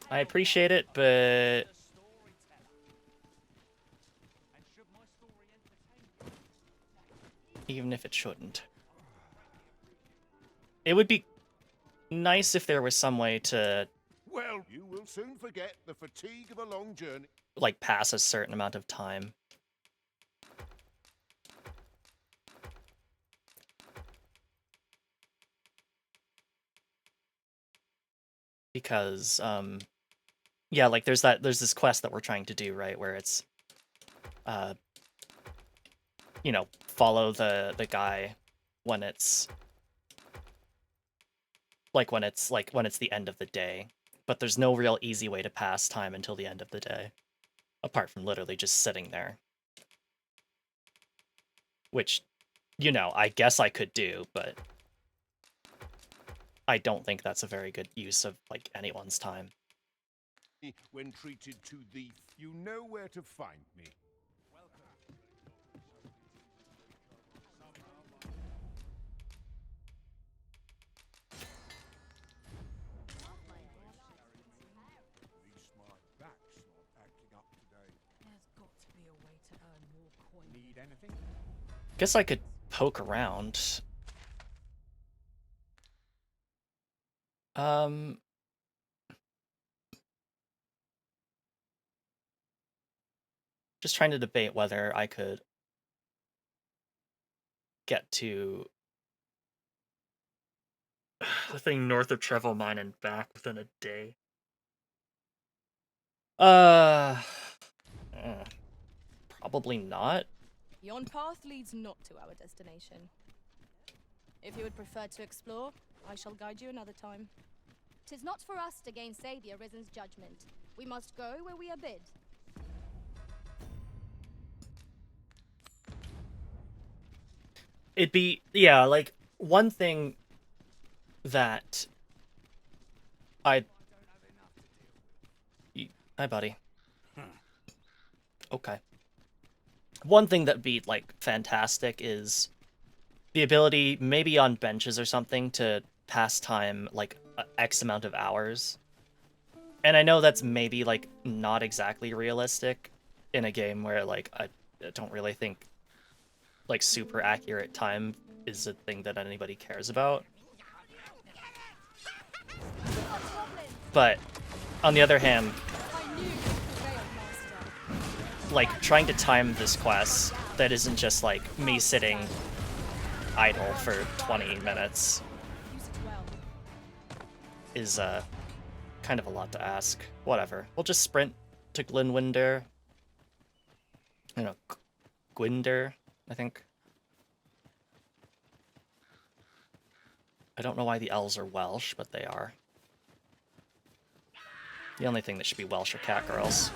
I appreciate it, but... Even if it shouldn't. It would be nice if there was some way to... Well, you will soon forget the fatigue of a long journey. Like, pass a certain amount of time. Because, yeah, like, there's this quest that we're trying to do, right, where it's, you know, follow the guy when it's the end of the day. But there's no real easy way to pass time until the end of the day. Apart from literally just sitting there. Which, you know, I guess I could do, but I don't think that's a very good use of, like, anyone's time. When treated to the... You know where to find me. Need anything? Guess I could poke around. Just trying to debate whether I could get to the thing north of Trevel Mine and back within a day. Probably not. Yon path leads not to our destination. If you would prefer to explore, I shall guide you another time. 'Tis not for us to gainsay the Arisen's judgment. We must go where we are bid. It'd be, yeah, like, one thing that I'd... Hi, buddy. Okay. One thing that'd be, like, fantastic is the ability, maybe on benches or something, to pass time, like, X amount of hours. And I know that's maybe, like, not exactly realistic in a game where, like, I don't really think, like, super accurate time is a thing that anybody cares about. But, on the other hand, like, trying to time this quest that isn't just, like, me sitting idle for 20 minutes is, kind of a lot to ask. Whatever. We'll just sprint to Glinwinder. You know, Gwinder, I think. I don't know why the L's are Welsh, but they are. The only thing that should be Welsh are cat girls.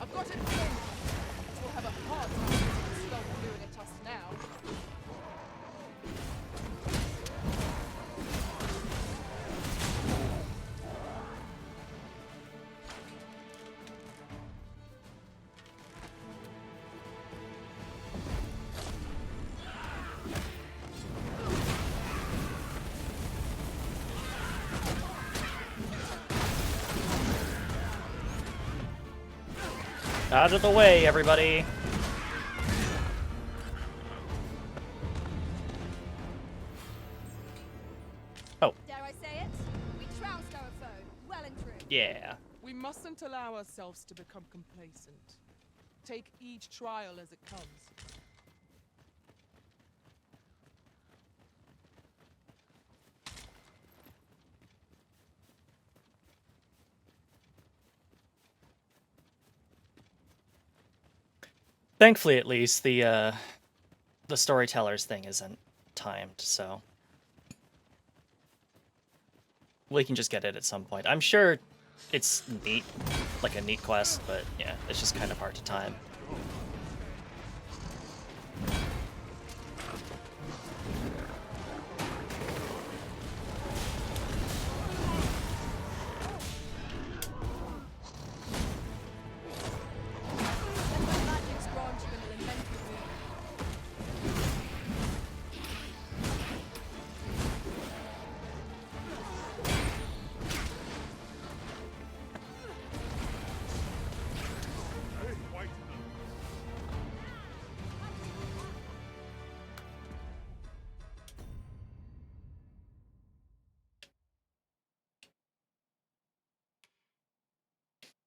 I've got it pinned. We'll have a hard time getting the skull gluing at us now. Out of the way, everybody! Oh, Yeah. We mustn't allow ourselves to become complacent. Take each trial as it comes. Thankfully, at least, the storyteller's thing isn't timed, so we can just get it at some point. I'm sure it's neat, like a neat quest, but yeah, it's just kind of hard to time.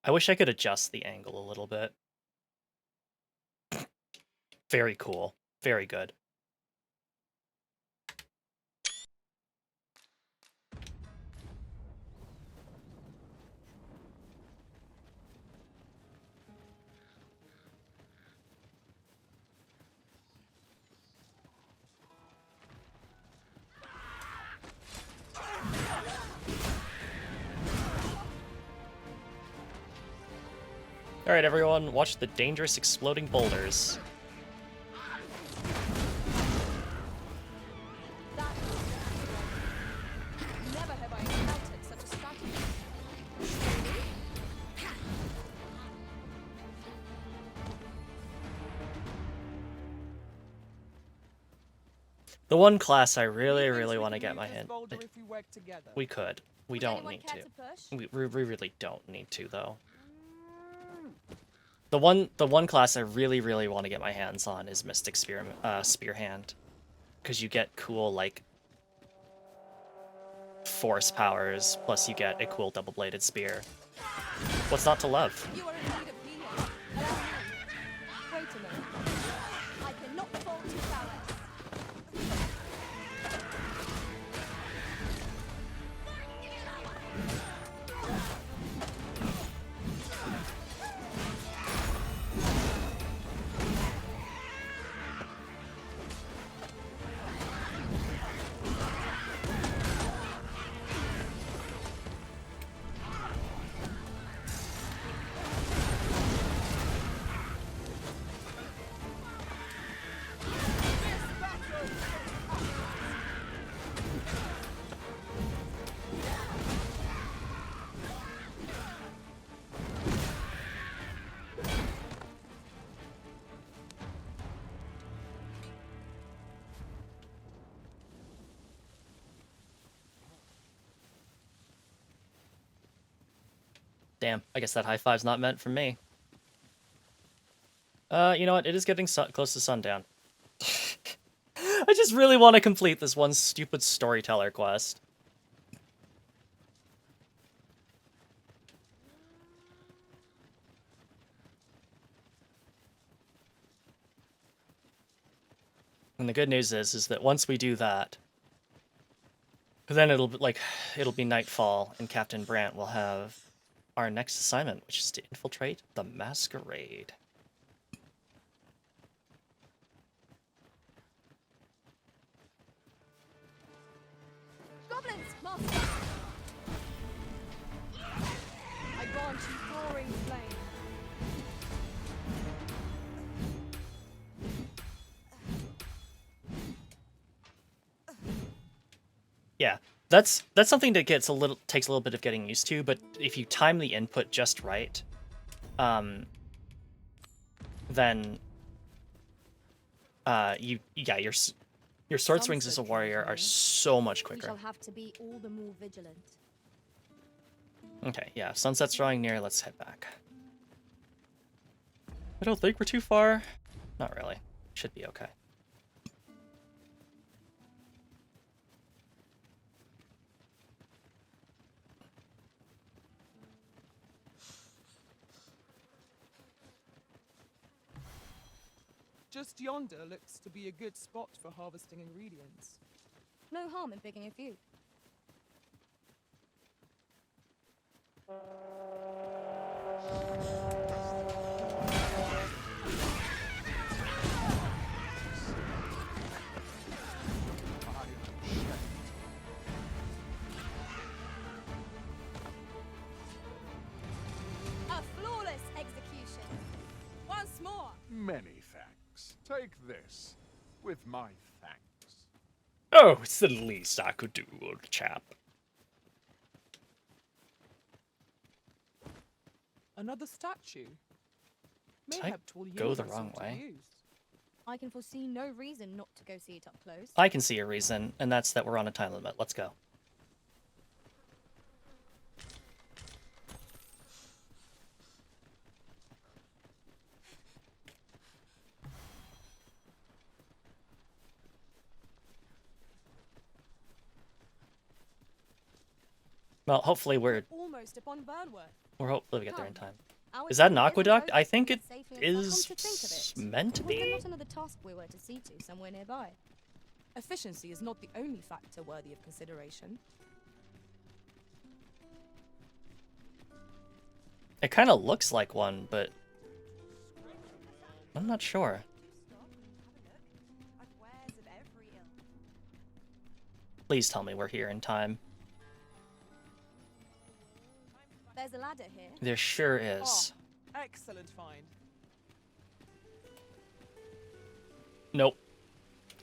I wish I could adjust the angle a little bit. Very cool. Very good. Alright, everyone, watch the dangerous exploding boulders. Never have I encountered such a strategy. The one class I really want to get my hand... If we work together. We could. We don't anyone need care to. to push? We really don't need to, though. The one class I really want to get my hands on is Mystic Spearhand. Because you get cool, like, force powers, plus you get a cool double-bladed spear. What's not to love? You are in need of healing. Allow me. Wait a moment. I cannot fall to balance. Damn, I guess that high five's not meant for me. You know what? It is getting close to sundown. I just really want to complete this one stupid storyteller quest. And the good news is that once we do that, then it'll be nightfall, and Captain Brant will have our next assignment, which is to infiltrate the Masquerade. Goblins, master! I grant you roaring flame. Yeah, that's something that takes a little bit of getting used to, but if you time the input just right, then your sword swings as a warrior are so much We quicker. shall have to be all the more vigilant. Okay, yeah, sunset's drawing near, let's head back. I don't think we're too far. Not really. Should be okay. Just yonder looks to be a good spot for harvesting ingredients. No harm in picking a few. A flawless execution. Once more. Many thanks. Take this, with my thanks. Oh, it's the least I could do, old chap. Another statue. I Mayhap 'twill go yield the us wrong some to way? use. I can foresee no reason not to go see it up close. I can see a reason, and that's that we're on a time limit. Let's go. Well, hopefully Almost upon Burnworth. hopefully we get there in Come. time. Our Is that an journey isn't aqueduct? over I think till it we're safely in- is Come to think of it, meant to Was there be. not another task we were to see to somewhere nearby? Efficiency is not the only factor worthy of consideration. It kind of looks like one, but I'm not sure. Please tell me we're here in time. There's a ladder here. There sure is. Excellent find. Nope.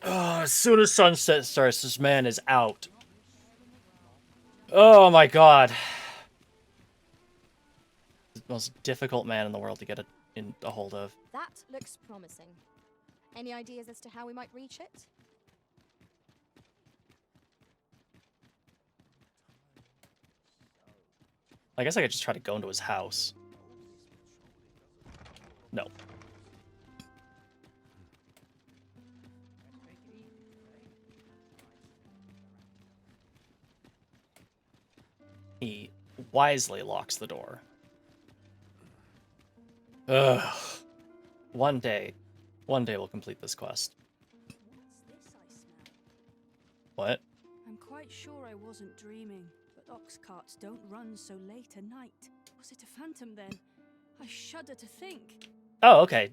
As soon as sunset starts, this man is out. Oh my god. The most difficult man in the world to get a hold of. That looks promising. Any ideas as to how we might reach it? I guess I could just try to go into his house. No. He wisely locks the door. Ugh. One day we'll complete this quest. What's this I smell? What? I'm quite sure I wasn't dreaming, but ox carts don't run so late at night. Was it a phantom then? I shudder to think. Oh, okay.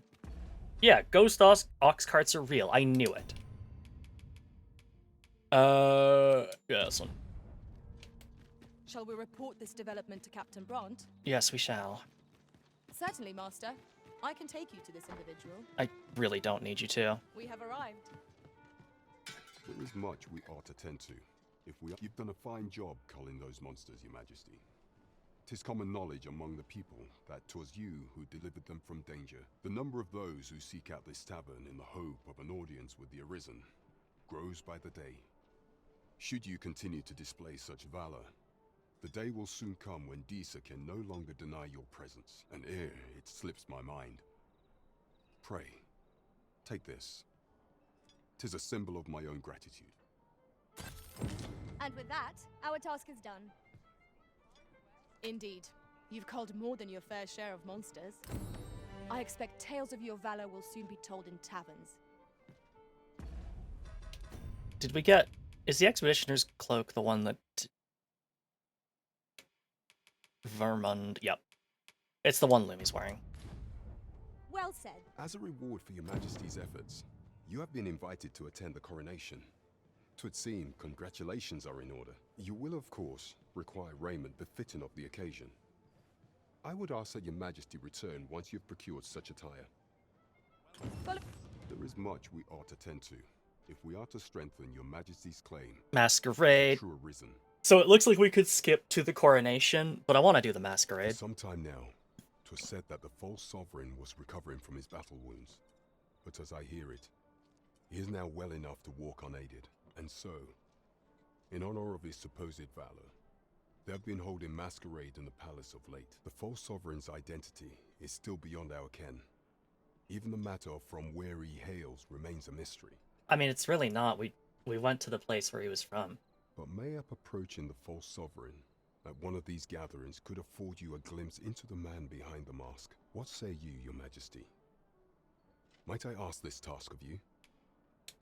Yeah, ghost ox carts are real. I knew it. Yeah, this one. Shall we report this development to Captain Bront? Yes, we shall. Certainly, Master. I can take you to this individual. I really don't need you to. We have arrived. There is much we ought to tend to. You've done a fine job culling those monsters, Your Majesty. 'Tis common knowledge among the people that 'twas you who delivered them from danger. The number of those who seek out this tavern in the hope of an audience with the Arisen grows by the day. Should you continue to display such valor, the day will soon come when Disa can no longer deny your presence, and ere it slips my mind. Pray, take this. 'Tis a symbol of my own gratitude. And with that, our task is done. Indeed. You've culled more than your fair share of monsters. I expect tales of your valor will soon be told in taverns. Did we get... Is the Expeditioner's cloak the one that... Vermund... Yep. It's the one Lumi's wearing. Well said. As a reward for Your Majesty's efforts, you have been invited to attend the coronation. 'Twould seem congratulations are in order. You will, of course, require raiment befitting of the occasion. I would ask that Your Majesty return once you've procured such attire. There is much we ought to tend to, if we are to strengthen Your Majesty's claim. Masquerade. True Arisen. So it looks like we could skip to the coronation, but I want to do the masquerade. For some time now, 'twas said that the false sovereign was recovering from his battle wounds. But as I hear it, he is now well enough to walk unaided. And so, in honor of his supposed valor, they have been holding masquerade in the palace of late. The false sovereign's identity is still beyond our ken. Even the matter of from where he hails remains a mystery. I mean, it's really not. We went to the place where he was from. But mayhap approaching the false sovereign at one of these gatherings could afford you a glimpse into the man behind the mask. What say you, Your Majesty? Might I ask this task of you?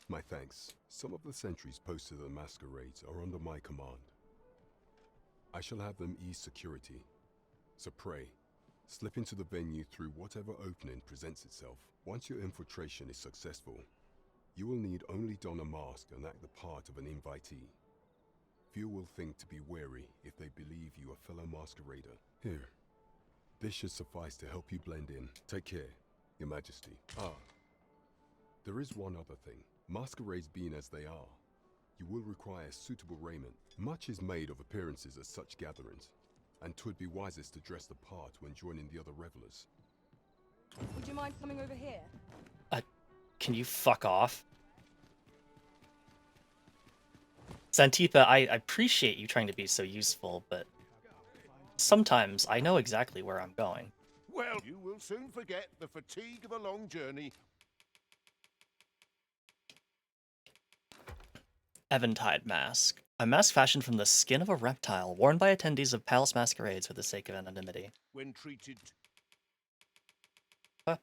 My thanks. Some of the sentries posted at the masquerades are under my command. I shall have them ease security. So pray, slip into the venue through whatever opening presents itself. Once your infiltration is successful, you will need only don a mask and act the part of an invitee. Few will think to be wary if they believe you a fellow masquerader. Here, this should suffice to help you blend in. Take care, Your Majesty. There is one other thing. Masquerades being as they are, you will require suitable raiment. Much is made of appearances at such gatherings, and 'twould be wisest to dress the part when joining the other revelers. Would you mind coming over here? Can you fuck off? Santitha, I appreciate you trying to be so useful, but sometimes I know exactly where I'm going. Well, you will soon forget the fatigue of a long journey. Eventide Mask. A mask fashioned from the skin of a reptile, worn by attendees of palace masquerades for the sake of anonymity. When treated... Almost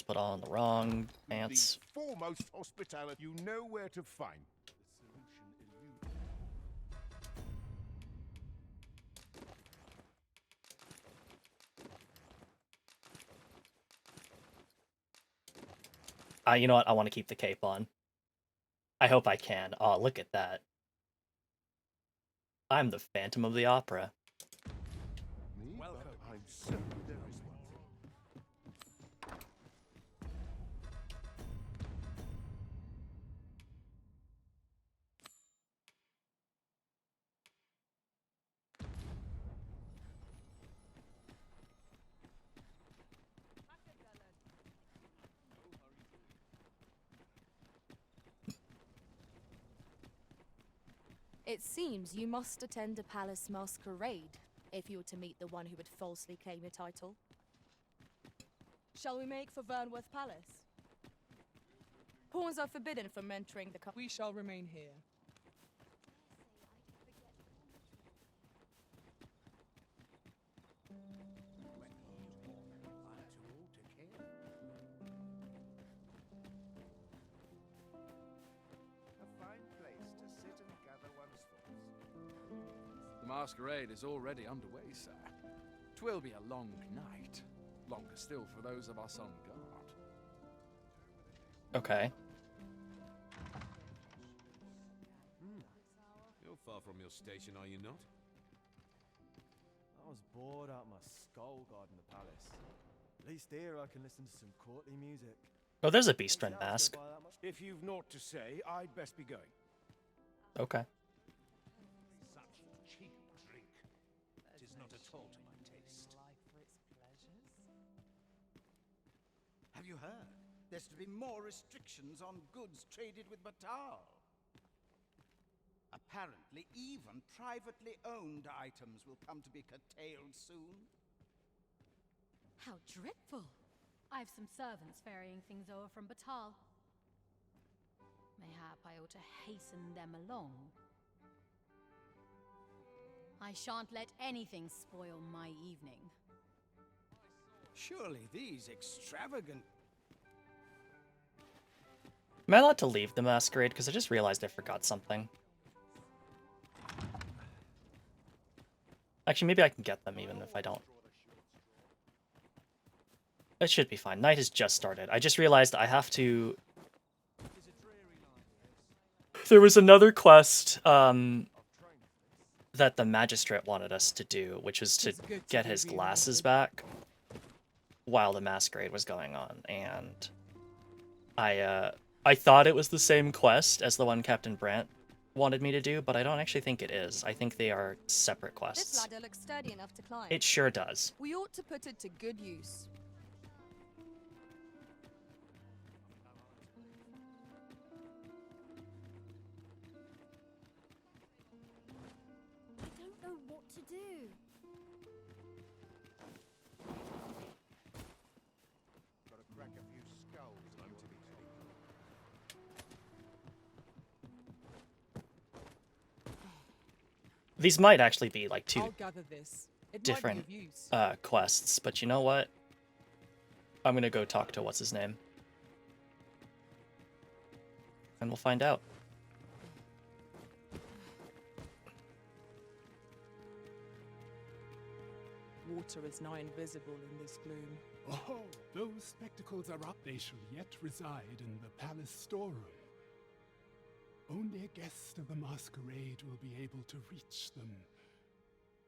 put on the wrong pants. The foremost hospitality, you know where to find. You know what? I want to keep the cape on. I hope I can. Oh, look at that. I'm the Phantom of the Opera. Welcome. I'm certain there is one. It seems you must attend a palace masquerade if you were to meet the one who would falsely claim your title. Shall we make for Vernworth Palace? Pawns are forbidden from entering the... We shall remain here. The masquerade is already underway, sir. 'Twill be a long night. Longer still for those of us on guard. Okay. You're far from your station, are you not? I was bored out my skull guarding the palace. At least here I can listen to some courtly music. Oh, there's a Beastren mask. If you've naught to say, I'd best be going. Okay. Such cheap drink. It is not at all to my taste. Have you heard? There's to be more restrictions on goods traded with Batal. Apparently, even privately owned items will come to be curtailed soon. How dreadful! I've some servants ferrying things over from Batal. Mayhap I ought to hasten them along. I shan't let anything spoil my evening. Surely these extravagant... Am I allowed to leave the masquerade? Because I just realized I forgot something. Actually, maybe I can get them even if I don't. It should be fine. Night has just started. I just realized I have to... There was another quest that the magistrate wanted us to do, which was to get his glasses back while the masquerade was going on, and I thought it was the same quest as the one Captain Brandt wanted me to do, but I don't actually think it is. I think they are separate This quests. ladder looks sturdy enough to climb. It sure does. We ought to put it to good use. I don't know what to do. Got to crack a few skulls if you want to be These might actually be like I'll two gather this. It different might be of use. quests, but you know what? I'm gonna go talk to what's his name, and we'll find out. Water is nigh invisible in this gloom. Oh, those spectacles are up. They shall yet reside in the palace storeroom. Only a guest of the masquerade will be able to reach them,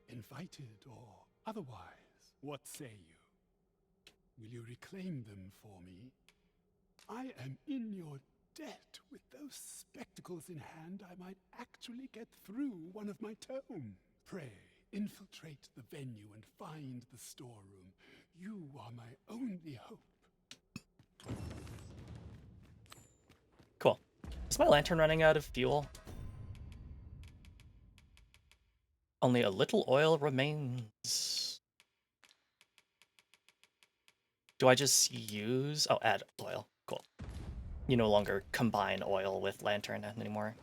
invited or otherwise. What say you? Will you reclaim them for me? I am in your debt. With those spectacles in hand, I might actually get through one of my tomes. Pray, infiltrate the venue and find the storeroom. You are my only hope. Cool. Is my lantern running out of fuel? Only a little oil remains. Do I just use... Oh, add oil. Cool. You no longer combine oil with lantern anymore.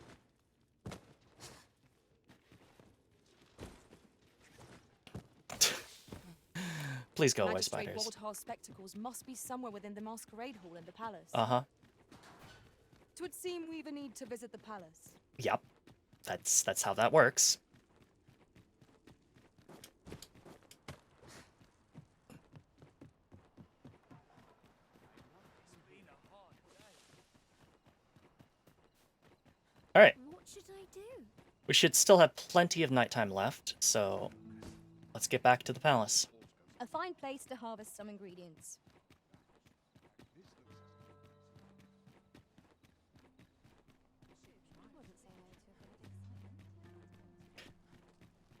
Please go away, Magistrate spiders. Waldhar's spectacles must be somewhere within the masquerade hall in the palace. Uh-huh. Twould seem we've a need to visit the palace. Yep. That's how that works. Alright. What should I do? We should still have plenty of nighttime left, so let's get back to the palace. A fine place to harvest some ingredients.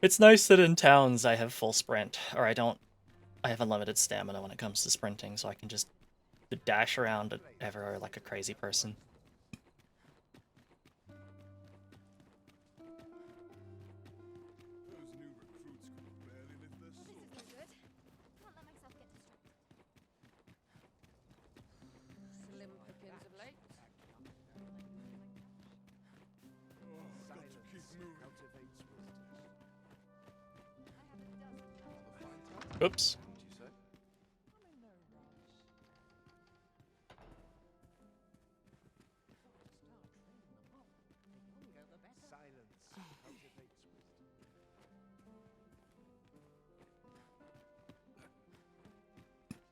It's nice that in towns I have full sprint, or I have unlimited stamina when it comes to sprinting, so I can just dash around everywhere like a crazy person. Slim pickings of late. Oops.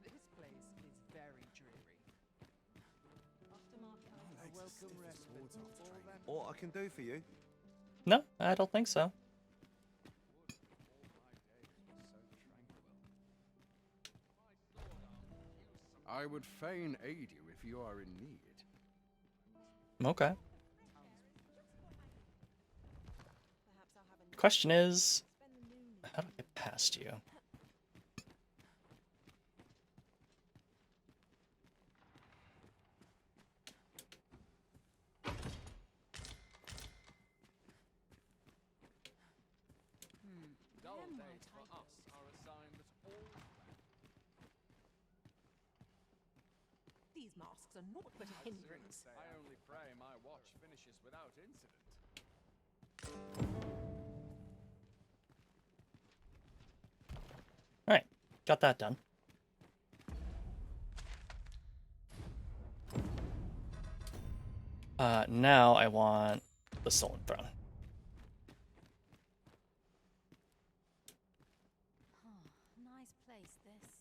This place is very dreary. A welcome respite. All I can do for you? No, I don't think so. I would fain aid you if you are in need. Okay. The question is, how do I get past you? Dull days for us are a sign that all These masks are naught but a hindrance. I only pray my watch finishes without incident. Alright, got that done. Now I want the Stolen Throne. Nice place, this.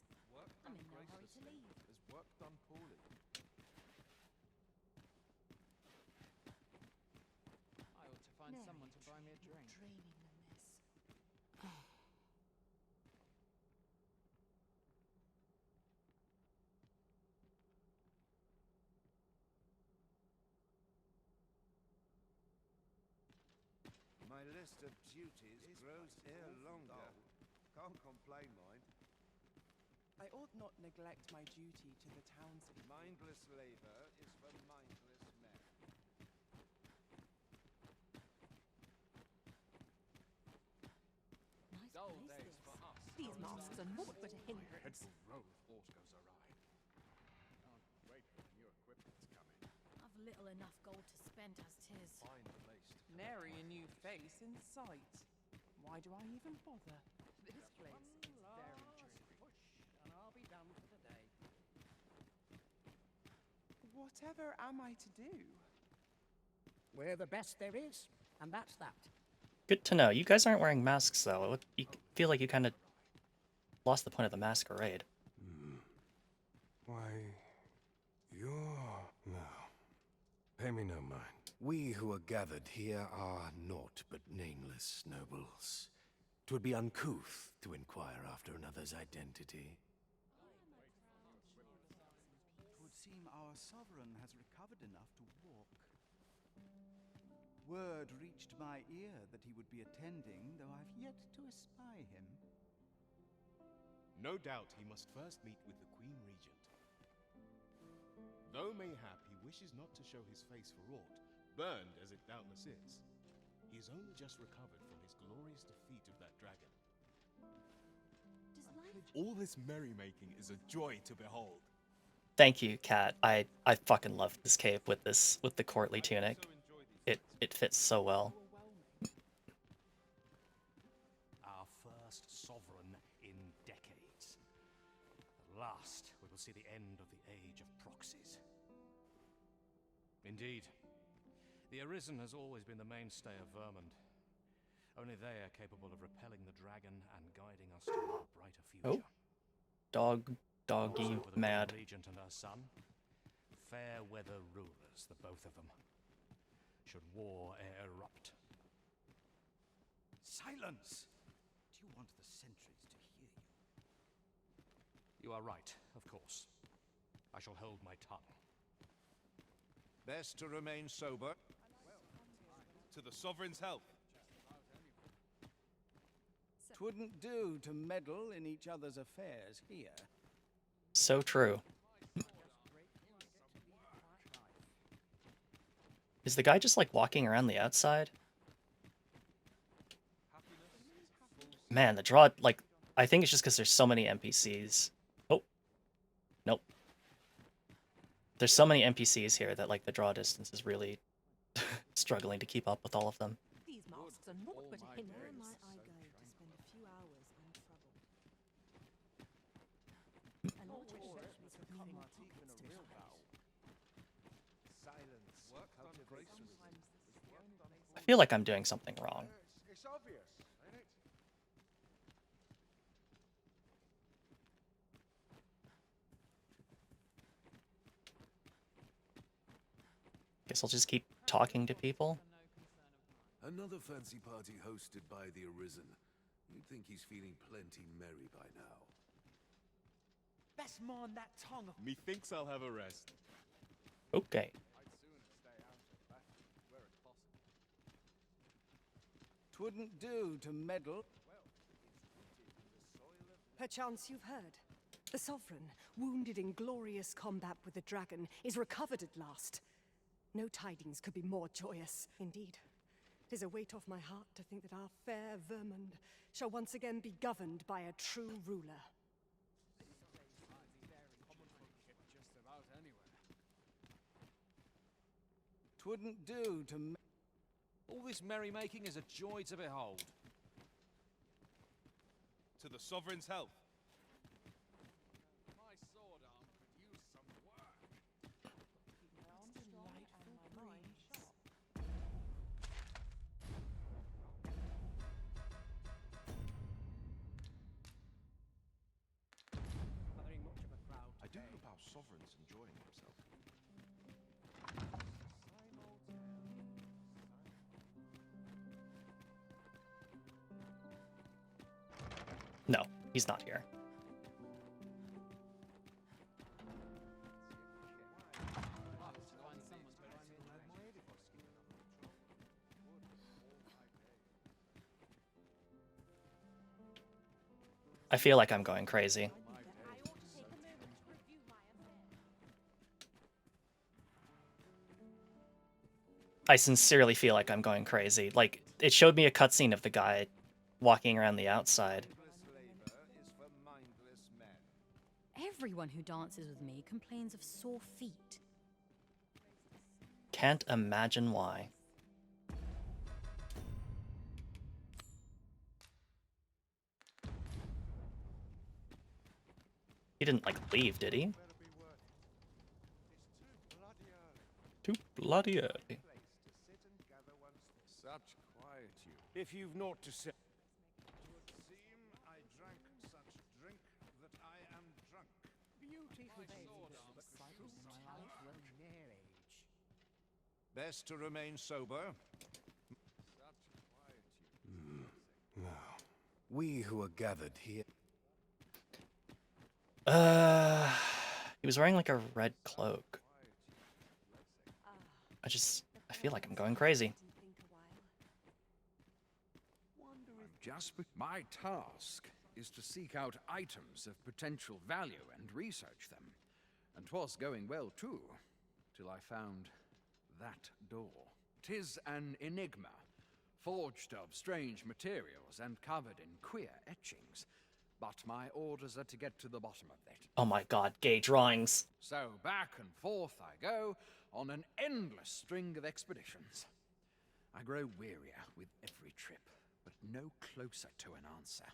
I'm in no hurry to leave. Is work done poorly? I ought to find someone to buy me a drink. Dreaming than this. My list of duties grows ere longer. Can't complain, mind. I ought not neglect my duty to the townspeople. Mindless labor is for mindless men. Dull days for us. These masks are naught but a hindrance. Road aught goes awry. Can't wait for the new equipment's coming. I've little enough gold to spend as 'tis. Find the least. Nary a new face in sight. Why do I even bother? This place is very dreary. Push, and I'll be done for the day. Whatever am I to do? We're the best there is, and that's that. Good to know. You guys aren't wearing masks, though. You feel like you kind of lost the point of the masquerade. Why, you're... No. Pay me no mind. We who are gathered here are naught but nameless nobles. 'Twould be uncouth to inquire after another's identity. It would seem our sovereign has recovered enough to walk. Word reached my ear that he would be attending, though I've yet to espy him. No doubt he must first meet with the Queen Regent. Though mayhap he wishes not to show his face for aught, burned as it doubtless is, he has only just recovered from his glorious defeat of that dragon. All this merrymaking is a joy to behold. Thank you, Kat. I fucking love this cape with the courtly tunic. It fits so well. Our first sovereign in decades. At last, we will see the end of the age of proxies. Indeed. The Arisen has always been the mainstay of Vermund. Only they are capable of repelling the dragon and guiding us to a brighter future. Oh. Doggy Also, with the mad. Queen Regent and her son, fair weather rulers, the both of them. Should war erupt. Silence! Do you want the sentries to hear you? You are right, of course. I shall hold my tongue. Best to remain sober. To the Sovereign's health. 'Twouldn't do to meddle in each other's affairs here. So true. Is the guy just like walking around the outside? Man, the draw, like, I think it's just because there's so many NPCs. Oh. Nope. There's so many NPCs here that, like, the draw distance is really struggling to keep up with all of them. These masks are not but a hindrance. Where might I go to spend a few hours untroubled? An orchard certainly for common pockets to find. Silence. Work done gracefully. I feel like I'm doing something wrong. It's obvious, ain't it? Guess I'll just keep talking to people. Another fancy party hosted by the Arisen. You'd think he's feeling plenty merry by now. Best mind that tongue of... Methinks I'll have a rest. Okay. I'd sooner stay out of that, where it's possible. 'Twouldn't do to meddle. Perchance you've heard. The Sovereign, wounded in glorious combat with the dragon, is recovered at last. No tidings could be more joyous. Indeed, 'tis a weight off my heart to think that our fair Vermund shall once again be governed by a true ruler. Just about anywhere. 'Twouldn't do to... All this merrymaking is a joy to behold. To the Sovereign's health. My sword arm could use some work. I do hope our sovereign's enjoying himself. No, he's not here. I feel like I'm going crazy. I sincerely feel like I'm going crazy. Like, it showed me a cutscene of the guy walking around the outside. Everyone who dances with me complains of sore feet. Can't imagine why. He didn't, like, leave, did he? Too bloody early. Such quietude. If you've naught to say. Would seem I drank such drink that I am drunk. Beautiful best to remain sober. Now, we who are gathered here. He was wearing like a red cloak. I feel like I'm going crazy. My task is to seek out items of potential value and research them. And 'twas going well too, till I found that door. 'Tis an enigma, forged of strange materials and covered in queer etchings. But my orders are to get to the bottom of it. Oh my god, gay drawings. So back and forth I go on an endless string of expeditions. I grow wearier with every trip, but no closer to an answer.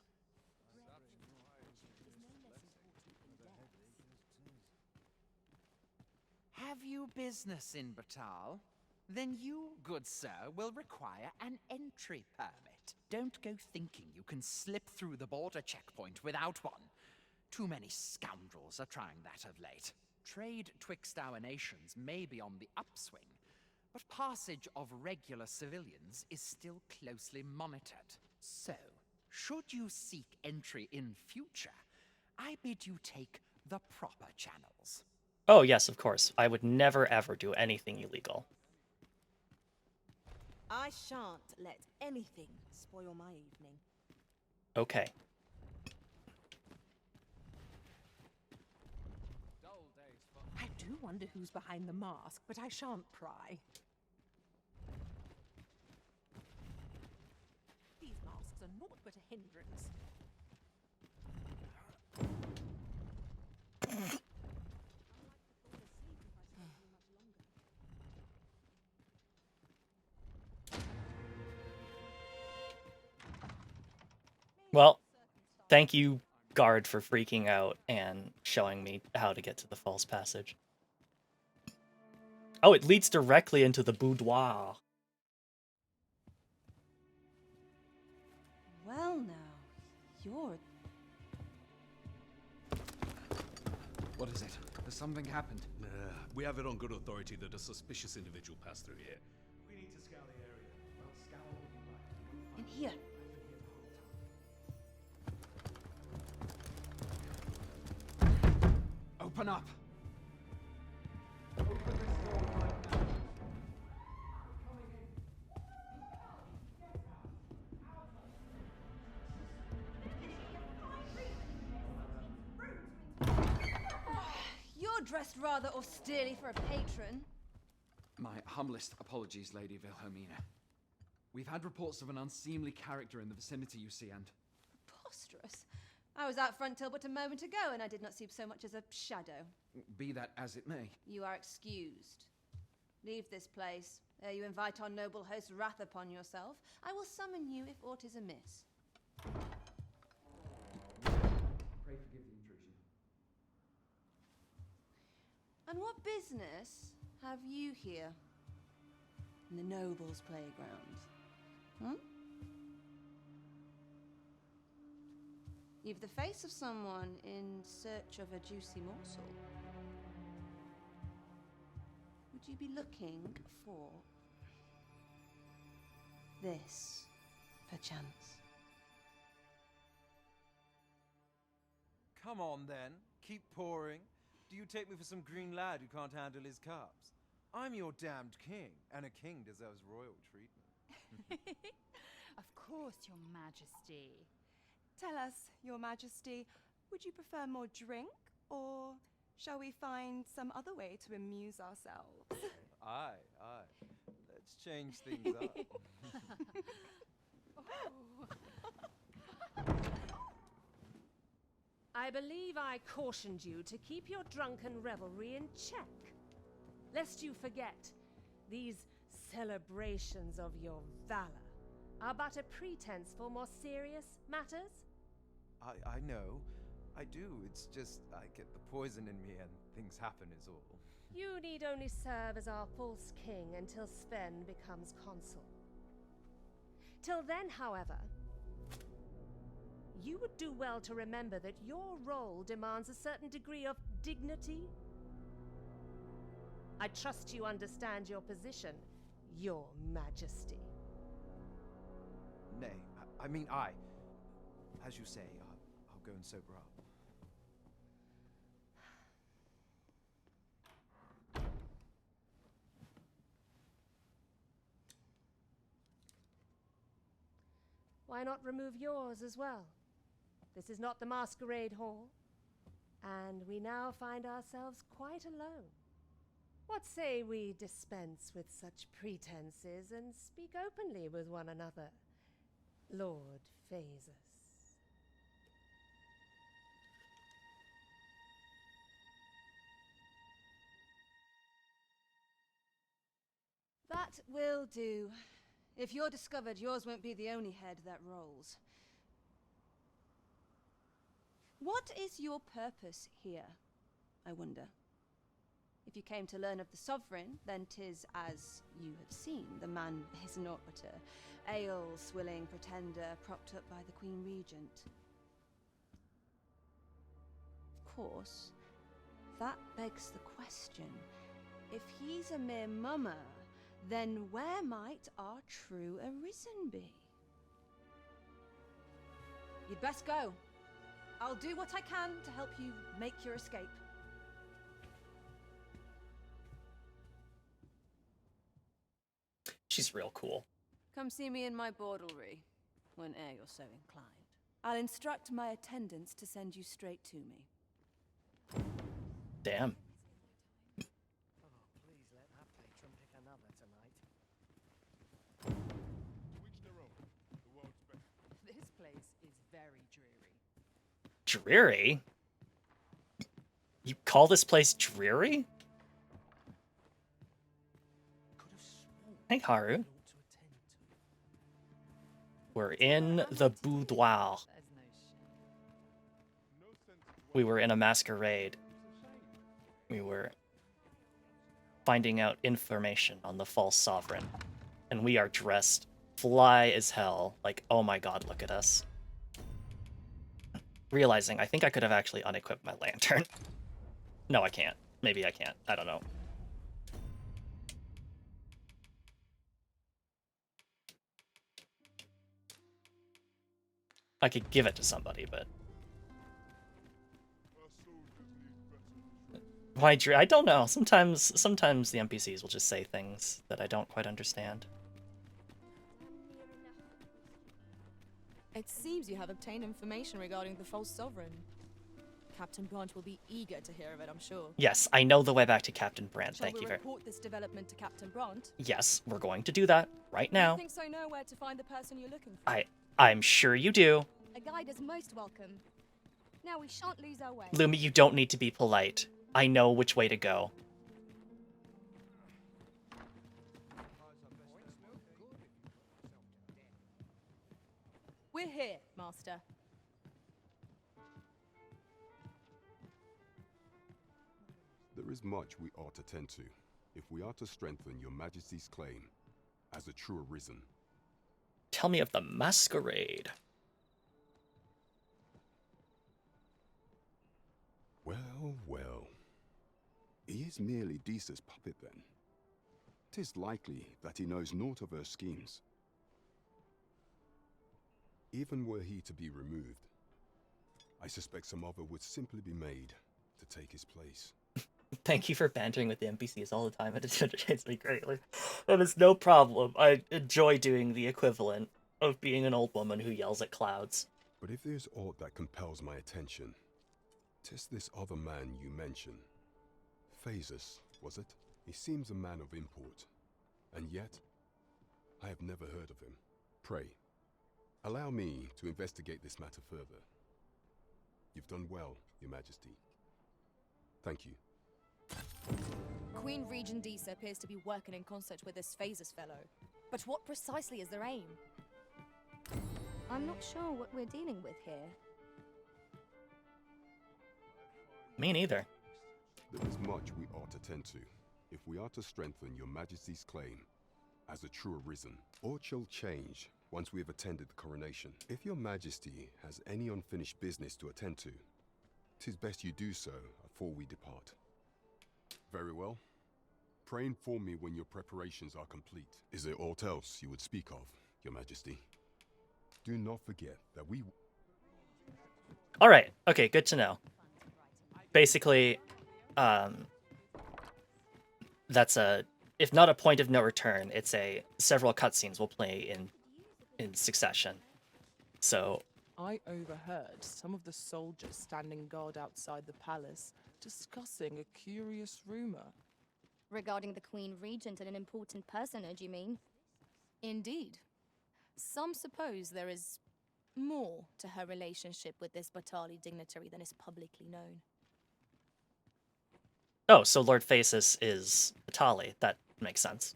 Have you business in Batal? Then you, good sir, will require an entry permit. Don't go thinking you can slip through the border checkpoint without one. Too many scoundrels are trying that of late. Trade twixt our nations may be on the upswing, but passage of regular civilians is still closely monitored. So, should you seek entry in future, I bid you take the proper channels. Oh yes, of course. I would never ever do anything illegal. I shan't let anything spoil my evening. Okay. I do wonder who's behind the mask, but I shan't pry. These masks are naught but a hindrance. Well, thank you, guard, for freaking out and showing me how to get to the false passage. Oh, it leads directly into the boudoir. Well now, you're... What is it? Has something happened? We have it on good authority that a suspicious individual passed through here. We need to scour the area. Well, scour will be right. In here. Open up! You're dressed rather austerely for a patron. My humblest apologies, Lady Wilhelmina. We've had reports of an unseemly character in the vicinity, you see, and... Preposterous. I was out front till but a moment ago, and I did not see so much as a shadow. Be that as it may. You are excused. Leave this place, ere you invite our noble host's wrath upon yourself. I will summon you if aught is amiss. Pray forgive the intrusion. And what business have you here? In the nobles' playgrounds? Hmm? You've the face of someone in search of a juicy morsel. Would you be looking for this, perchance? Come on then, keep pouring. Do you take me for some green lad who can't handle his cups? I'm your damned king, and a king deserves royal treatment. Of course, Your Majesty. Tell us, Your Majesty, would you prefer more drink, or shall we find some other way to amuse ourselves? Aye, aye. Let's change things up. I believe I cautioned you to keep your drunken revelry in check, lest you forget these celebrations of your valor are but a pretense for more serious matters. I know. I do, it's just I get the poison in me and things happen is all. You need only serve as our false king until Sven becomes consul. Till then, however, you would do well to remember that your role demands a certain degree of dignity. I trust you understand your position, Your Majesty. Nay, I mean as you say, I'll go and sober up. Why not remove yours as well? This is not the masquerade hall, and we now find ourselves quite alone. What say we dispense with such pretenses and speak openly with one another, Lord Phaesus? That will do. If you're discovered, yours won't be the only head that rolls. What is your purpose here, I wonder? If you came to learn of the Sovereign, then 'tis as you have seen. The man is naught but a ale-swilling pretender propped up by the Queen Regent. Of course, that begs the question. If he's a mere mummer, then where might our true Arisen be? You'd best go. I'll do what I can to help you make your escape. She's real cool. Come see me in my bordlery, whene'er you're so inclined. I'll instruct my attendants to send you straight to me. Damn. Please let that patron pick another tonight. To each their own. The world's best. This place is very dreary. Dreary? You call this place dreary? Hey, Haru. We're in the boudoir. We were in a masquerade. We were finding out information on the false sovereign. And we are dressed fly as hell. Like, oh my god, look at us. Realizing I think I could have actually unequipped my lantern. No, I can't. Maybe I can't. I don't know. I could give it to somebody, but... Why I don't know. Sometimes the NPCs will just say things that I don't quite understand. It seems you have obtained information regarding the false sovereign. Captain Brandt will be eager to hear of it, I'm sure. Yes, I know the way back to Captain Brandt. Shall Thank we you very report this development to Captain Brandt? Yes, we're going to do that right now. You think so know where to find the person you're looking for? I'm sure you do. A guide is most welcome. Now we shan't lose our way. Lumi, you don't need to be polite. I know which way to go. We're here, Master. There is much we ought to tend to, if we are to strengthen your Majesty's claim as a true Arisen. Tell me of the masquerade. Well, well. He is merely Disa's puppet then. 'Tis likely that he knows naught of her schemes. Even were he to be removed, I suspect some other would simply be made to take his place. Thank you for bantering with the NPCs all the time. It entertains me greatly. That is no problem. I enjoy doing the equivalent of being an old woman who yells at clouds. But if there's aught that compels my attention, 'tis this other man you mention. Phaesus, was it? He seems a man of import, and yet I have never heard of him. Pray, allow me to investigate this matter further. You've done well, Your Majesty. Thank you. Queen Regent Disa appears to be working in concert with this Phaesus fellow. But what precisely is their aim? I'm not sure what we're dealing with here. Me neither. There is much we ought to tend to, if we are to strengthen your majesty's claim as a true arisen. Aught shall change once we have attended the coronation. If your majesty has any unfinished business to attend to, 'tis best you do so afore we depart. Very well. Pray inform me when your preparations are complete. Is there aught else you would speak of, your majesty? Do not forget that we... Alright, okay, good to know. Basically, that's a... if not a point of no return, it's a... several cutscenes will play in succession. So... I overheard some of the soldiers standing guard outside the palace discussing a curious rumor. Regarding the Queen Regent and an important personage, you mean? Indeed. Some suppose there is more to her relationship with this Batali dignitary than is publicly known. Oh, so Lord Phasis is Batali. That makes sense.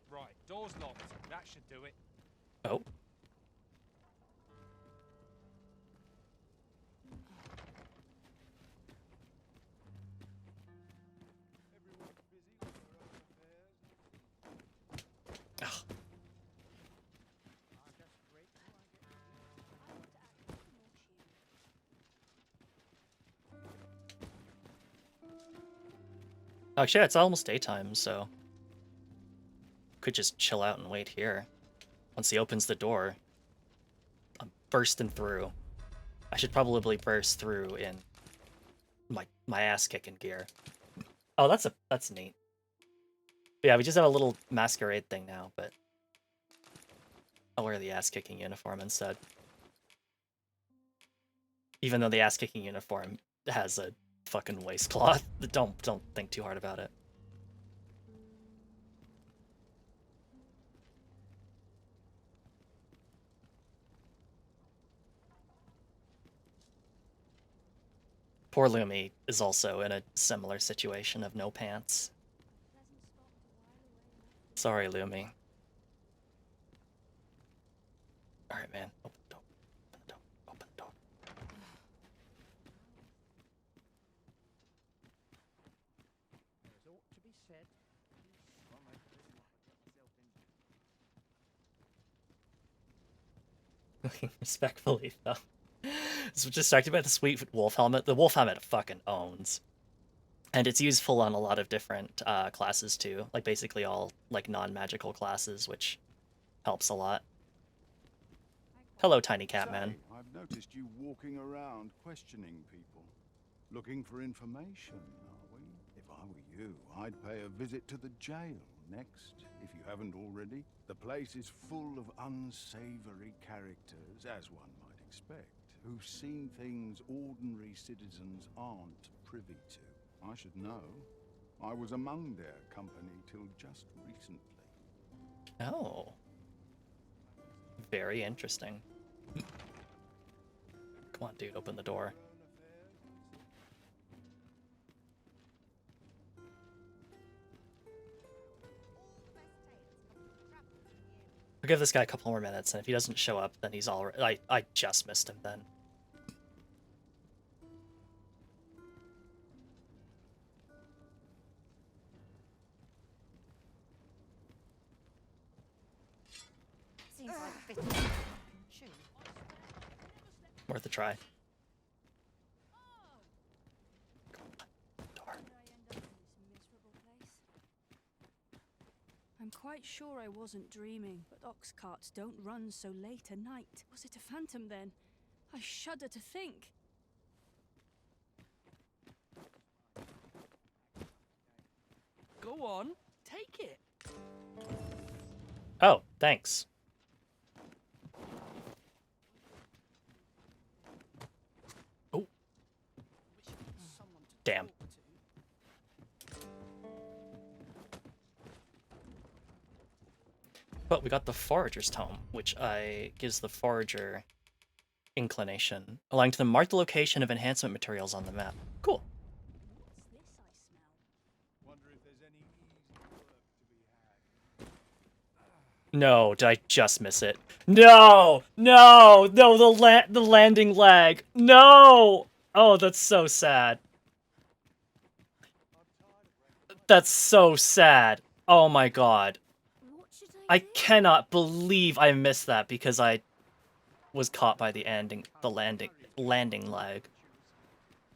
Right, door's locked. That should do it. Oh. Ugh. Actually, it's almost daytime, so could just chill out and wait here. Once he opens the door, I'm bursting through. I should probably burst through in my ass-kicking gear. Oh, that's neat. But yeah, we just have a little masquerade thing now, but I'll wear the ass-kicking uniform instead. Even though the ass-kicking uniform has a fucking waistcloth. Don't think too hard about it. Poor Lumi is also in a similar situation of no pants. Sorry, Lumi. Alright, man. Open the door. Open the door. Open the door. There's ought to be said. Respectfully, though. So distracted by the sweet wolf helmet. The wolf helmet fucking owns. And it's useful on a lot of different classes, too. Like, basically all, like, non-magical classes, which helps a lot. Hello, Tiny Catman. I've noticed you walking around questioning people. Looking for information, are we? If I were you, I'd pay a visit to the jail next, if you haven't already. The place is full of unsavory characters, as one might expect, who've seen things ordinary citizens aren't privy to. I should know. I was among their company till just recently. Oh. Very interesting. Come on, dude, open the door. I'll give this guy a couple more minutes, and if he doesn't show up, then he's all right. I just missed him then. Seems like a fitting shoe. Worth a try. I'm quite sure I wasn't dreaming, but ox carts don't run so late at night. Was it a phantom then? I shudder to think. Go on, take it. Oh, thanks. Oh. Damn. But we got the Forager's Tome, which gives the Forager inclination, allowing to them mark the location of enhancement materials on the map. Cool. No, did I just miss it? No! No! No, the landing lag. No! Oh, that's so sad. That's so sad. Oh my god. I cannot believe I missed that because I was caught by the landing lag.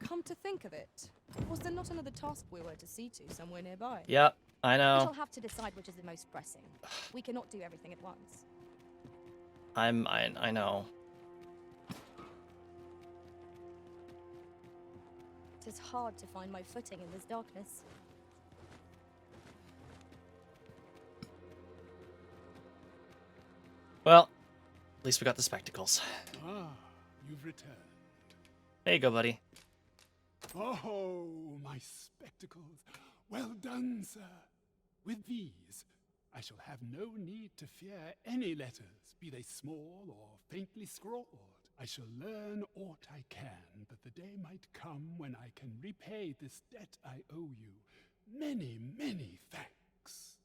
Come to think of it, was there not another task we were to see to somewhere nearby? Yep, I We know. shall have to decide which is the most pressing. We cannot do everything at once. I know. It is hard to find my footing in this darkness. Well, at least we got the spectacles. Ah, you've returned. There you go, buddy. Oh, my spectacles. Well done, sir. With these, I shall have no need to fear any letters, be they small or faintly scrawled. I shall learn aught I can, that the day might come when I can repay this debt I owe you. Many, many thanks.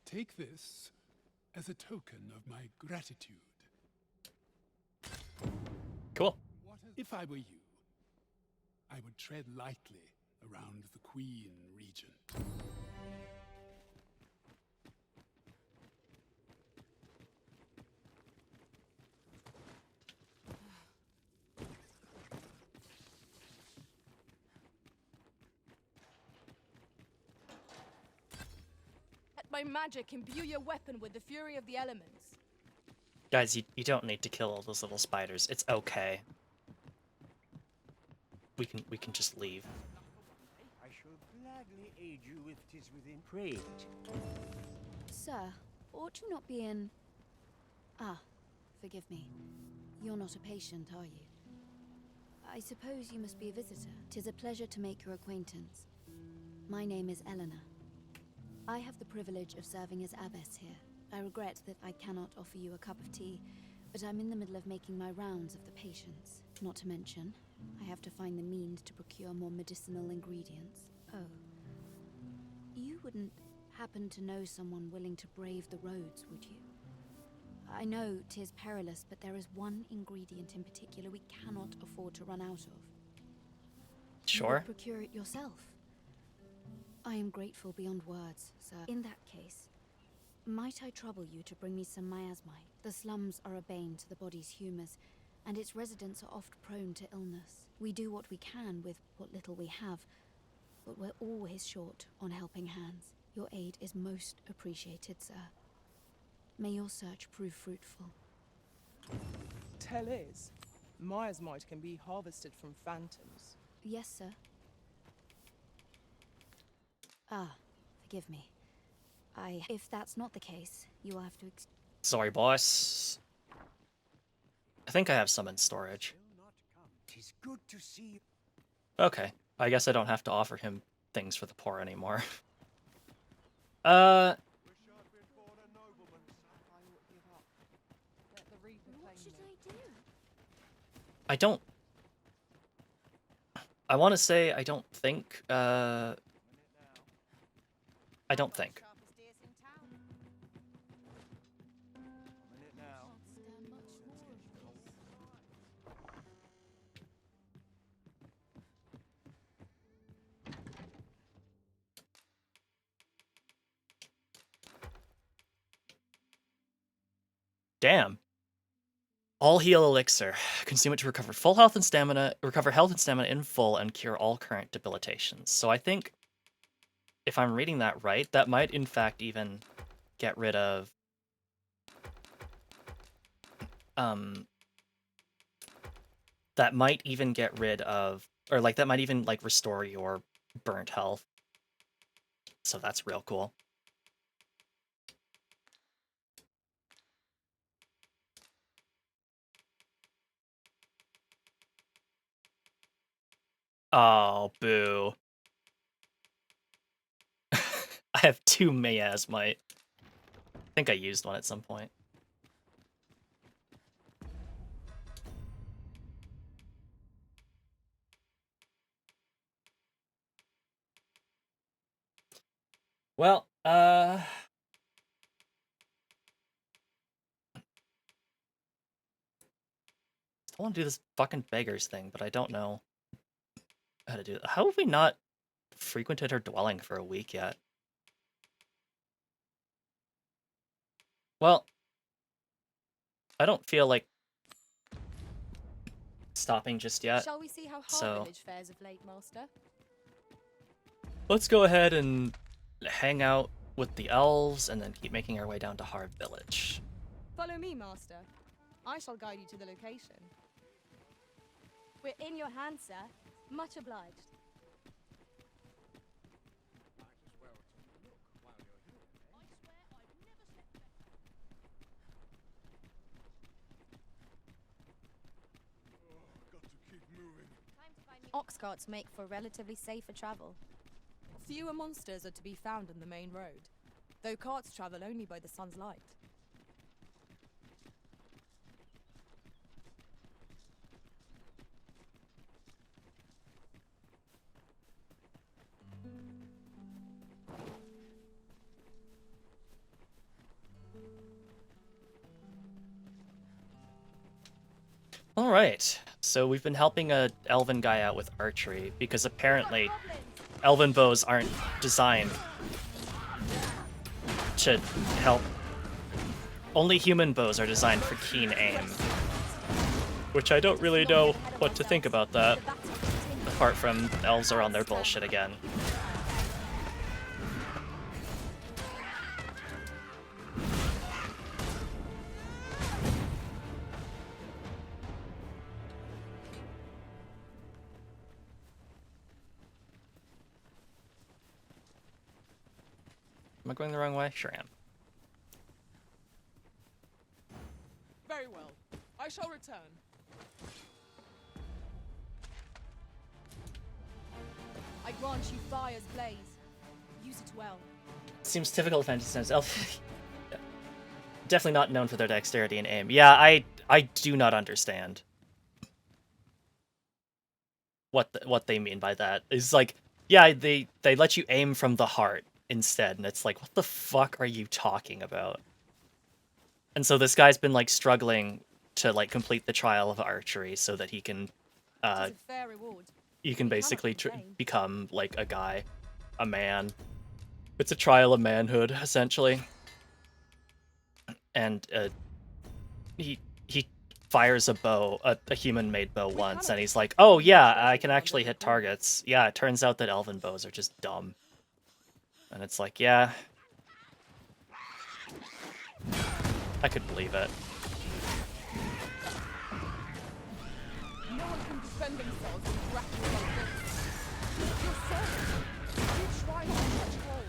Take this as a token of my gratitude. Cool. If I were you, I would tread lightly around the Queen region. Let my magic imbue your weapon with the fury of the elements. Guys, you don't need to kill all those little spiders. It's okay. We can just leave. I shall gladly aid you if 'tis within range. Sir, ought you not be in... Ah, forgive me. You're not a patient, are you? I suppose you must be a visitor. 'Tis a pleasure to make your acquaintance. My name is Eleanor. I have the privilege of serving as abbess here. I regret that I cannot offer you a cup of tea, but I'm in the middle of making my rounds of the patients. Not to mention, I have to find the means to procure more medicinal ingredients. Oh. You wouldn't happen to know someone willing to brave the roads, would you? I know 'tis perilous, but there is one ingredient in particular we cannot afford to run out of. Sure. You would procure it yourself. I am grateful beyond words, sir. In that case, might I trouble you to bring me some miasmite? The slums are a bane to the body's humors, and its residents are oft prone to illness. We do what we can with what little we have, but we're always short on helping hands. Your aid is most appreciated, sir. May your search prove fruitful. Tell is, miasmite can be harvested from phantoms. Yes, sir. Ah, forgive me. If that's not the case, you will have to Sorry, boss. I think I have some in storage. 'Tis good to see you. Okay, I guess I don't have to offer him things for the poor anymore. What should I do? I don't... I want to say I don't think, I don't think. Damn. All heal elixir. Consume it to recover full health and stamina, recover health and stamina in full, and cure all current debilitations. So I think, if I'm reading that right, that might in fact even get rid of that might even get rid of, or like that might even like restore your burnt health. So that's real cool. Oh, boo. I have 2 miasmite. I think I used one at some point. Well, I want to do this fucking beggars thing, but I don't know how to do it. How have we not frequented her dwelling for a week yet? Well, I don't feel like stopping just yet. Shall we see how so Har Village fares of late, Master? let's go ahead and hang out with the elves and then keep making our way down to Har Village. Follow me, Master. I shall guide you to the location. We're in your hands, sir. Much obliged. Ox carts make for relatively safer travel. Fewer monsters are to be found on the main road, though carts travel only by the sun's light. Alright, so we've been helping a elven guy out with archery, because apparently elven bows aren't designed to help. Only human bows are designed for keen aim. Which I don't really know what to think about that, apart from elves are on their bullshit again. Am I going the wrong way? Sure am. Very well. I shall return. I grant you fire's blaze. Use it well. Seems typical fantasy times. Elf definitely not known for their dexterity and aim. Yeah, I do not understand what they mean by that. It's like, yeah, they let you aim from the heart instead, and it's like, what the fuck are you talking about? And so this guy's been like struggling to like complete the trial of archery so that he can fair reward. you can basically become like a guy, a man. It's a trial of manhood essentially. And he fires a bow, a human-made bow once, and he's like, oh yeah, I can actually hit targets. Yeah, it turns out that elven bows are just dumb. And it's like, yeah, I could believe it. No one can defend themselves in grapple like this. Your servant, you try not to touch hold.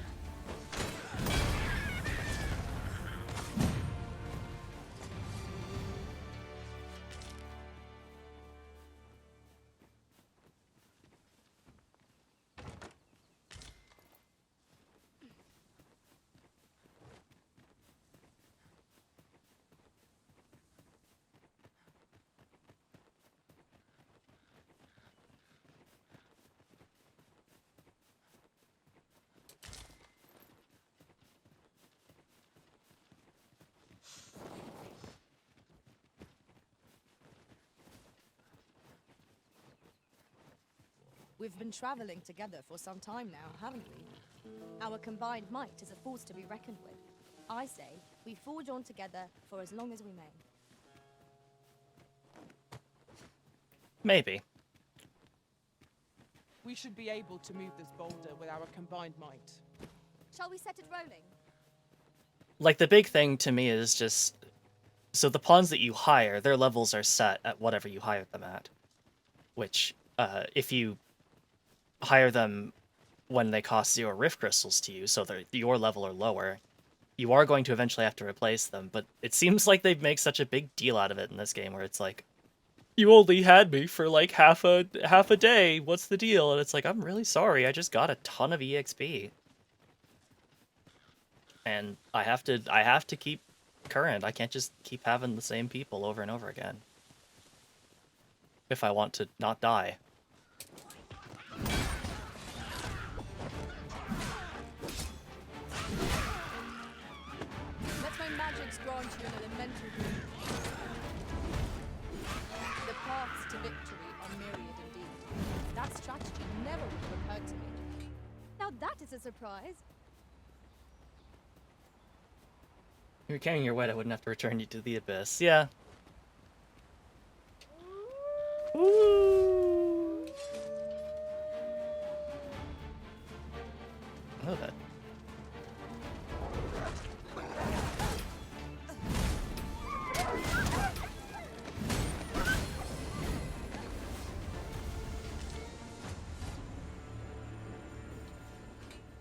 We've been traveling together for some time now, haven't we? Our combined might is a force to be reckoned with. I say we forge on together for as long as we may. Maybe. We should be able to move this boulder with our combined might. Shall we set it rolling? Like, the big thing to me is just, so the pawns that you hire, their levels are set at whatever you hire them at. Which, if you hire them when they cost 0 rift crystals to you, so they're your level or lower, you are going to eventually have to replace them. But it seems like they make such a big deal out of it in this game, where it's like, you only had me for like half a day, what's the deal? And it's like, I'm really sorry, I just got a ton of EXP. And I have to keep current. I can't just keep having the same people over and over again if I want to not die. Let my magics grant you an elemental boon. The to victory are myriad indeed. That strategy never would have occurred to me. Now that is a surprise. If you're carrying your weight, I wouldn't have to return you to the abyss. Yeah. Ooh. Oh, that.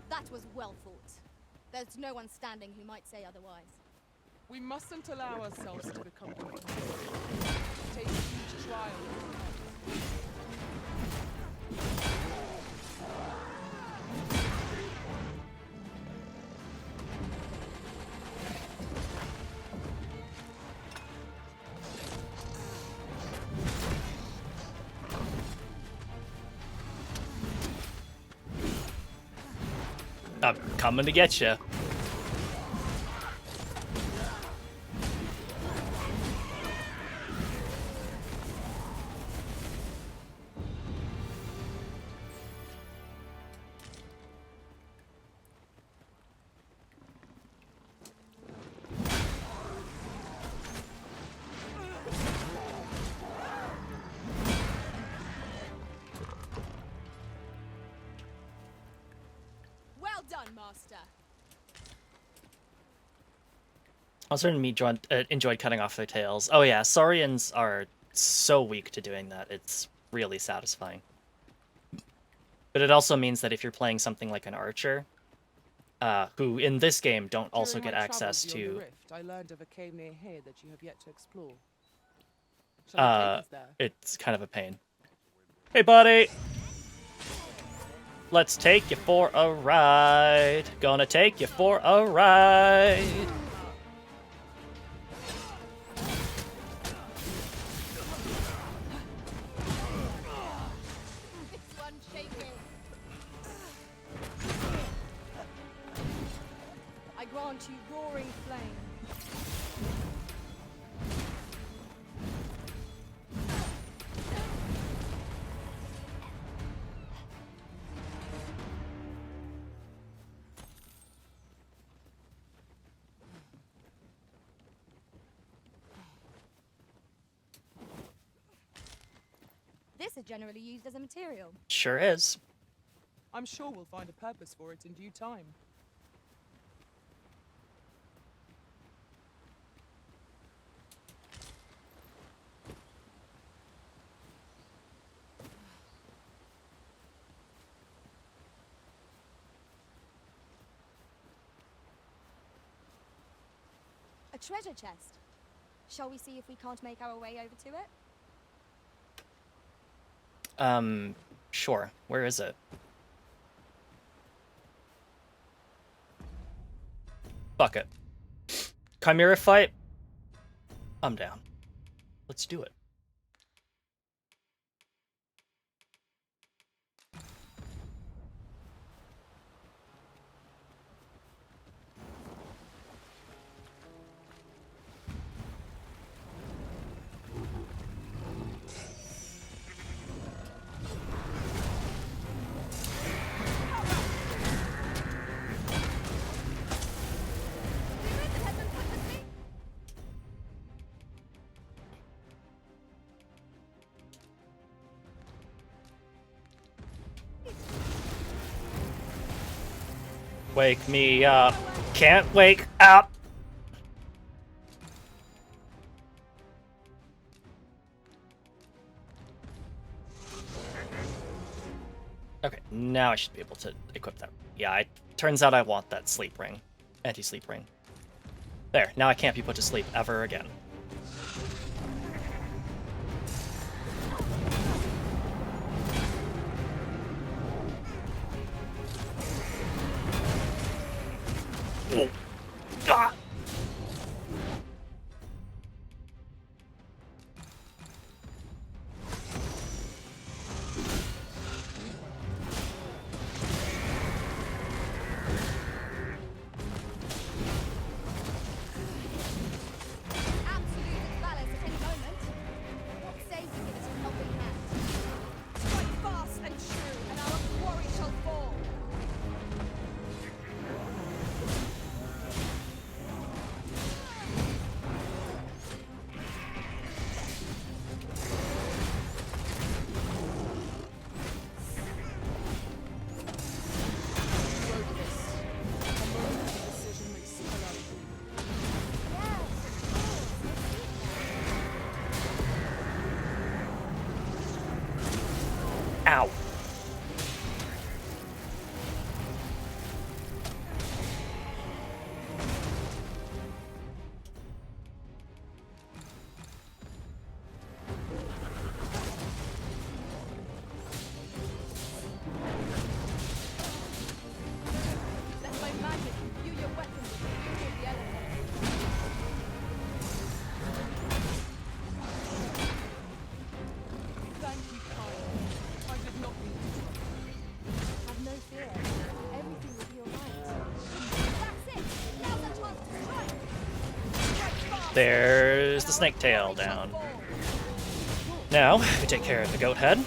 That was well fought. There's no one standing who might say otherwise. We mustn't allow ourselves to become complacent. Take each trial as it comes. I'm coming to get you. Well done, Master. I certainly enjoyed cutting off their tails. Oh yeah, Saurians are so weak to doing that. It's really satisfying. But it also means that if you're playing something like an archer, who in this game don't also During get my access travels beyond to... the rift, I learned of a cave near here that you have yet to explore. Shall you take us there? It's kind of a pain. Hey, buddy! Let's take you for a ride. Gonna take you for a ride. This one shaking. I grant you roaring flame. This is generally used as a material. Sure is. I'm sure we'll find a purpose for it in due time. A treasure chest. Shall we see if we can't make our way over to it? Sure. Where is it? Fuck it. Chimera fight? I'm down. Let's do it. Wake me up. Can't wake up. Okay, now I should be able to equip that. Yeah, it turns out I want that sleep ring. Anti-sleep ring. There, now I can't be put to sleep ever again. Oh. Ah. Absolute valors at any moment. What say you give us from helping There's the snake tail down. Now, we take care of the goat head.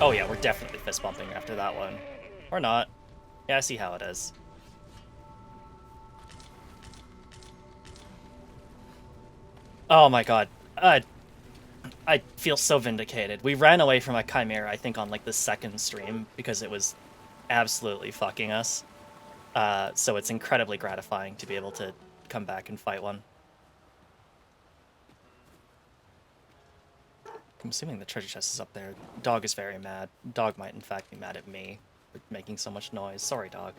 Oh yeah, we're definitely fist bumping after that one. Or not. Yeah, I see how it is. Oh my god. I feel so vindicated. We ran away from a chimera, I think, on like the second stream because it was absolutely fucking us. So it's incredibly gratifying to be able to come back and fight one. I'm assuming the treasure chest is up there. Dog is very mad. Dog might in fact be mad at me for making so much noise. Sorry, dog.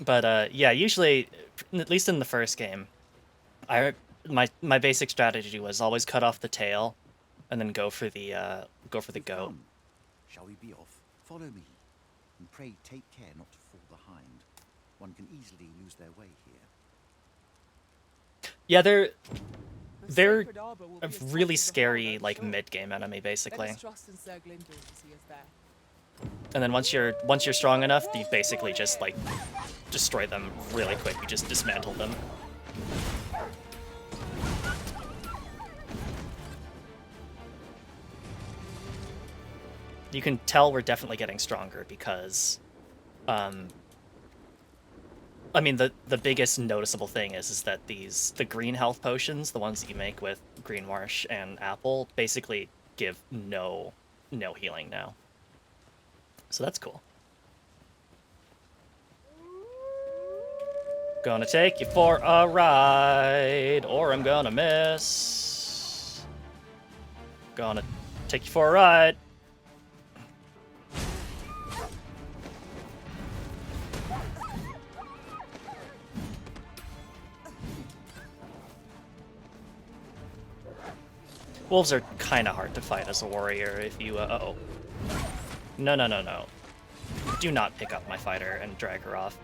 But yeah, usually, at least in the first game, my basic strategy was always cut off the tail, and then go for the goat. Shall we be off? Follow me, and pray take care not to fall behind. One can easily lose their way here. Yeah, they're a really scary like mid-game enemy basically. And then once you're strong enough, you basically just like destroy them really quick. You just dismantle them. You can tell we're definitely getting stronger because, I mean, the biggest noticeable thing is that the green health potions, the ones that you make with green marsh and apple, basically give no healing now. So that's cool. Gonna take you for a ride, or I'm gonna miss. Gonna take you for a ride. Wolves are kind of hard to fight as a warrior if you, uh-oh. No. Do not pick up my fighter and drag her off.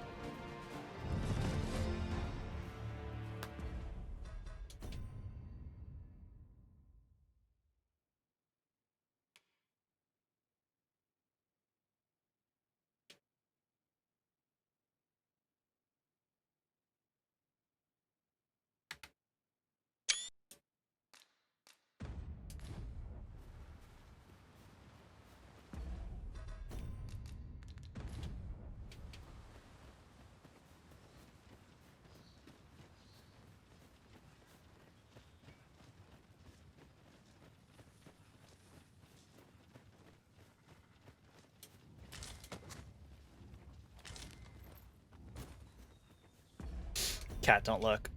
Cat, don't look.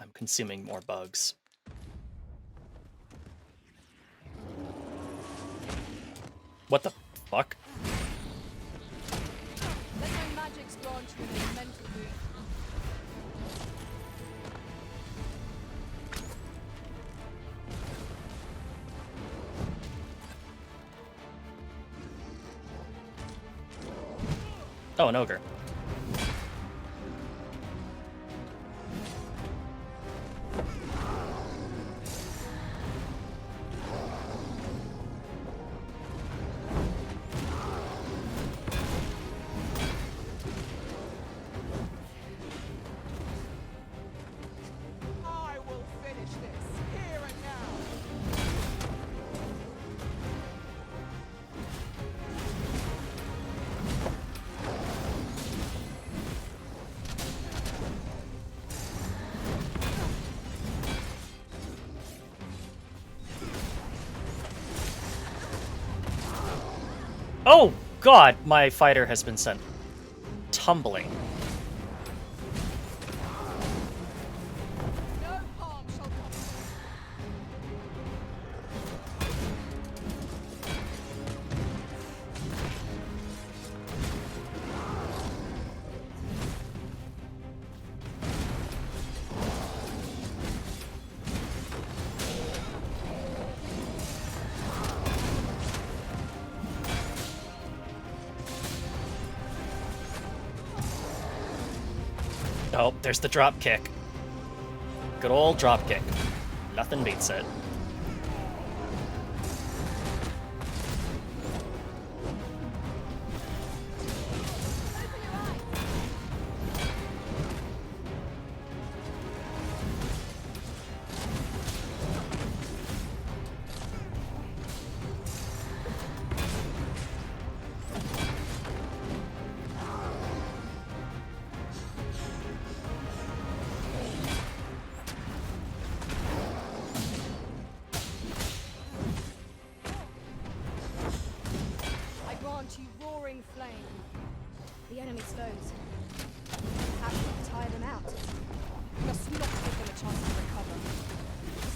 I'm consuming more bugs. What the fuck? Let my magics grant you an mental boon. Oh, an ogre. I will finish this here and now. Oh god, my fighter has been sent tumbling. No harm shall come. Oh, there's the drop kick. Good old drop kick. Nothing beats it. I grant you roaring flame. The enemy's foes. How can we tire them out? We must not give them a chance to recover.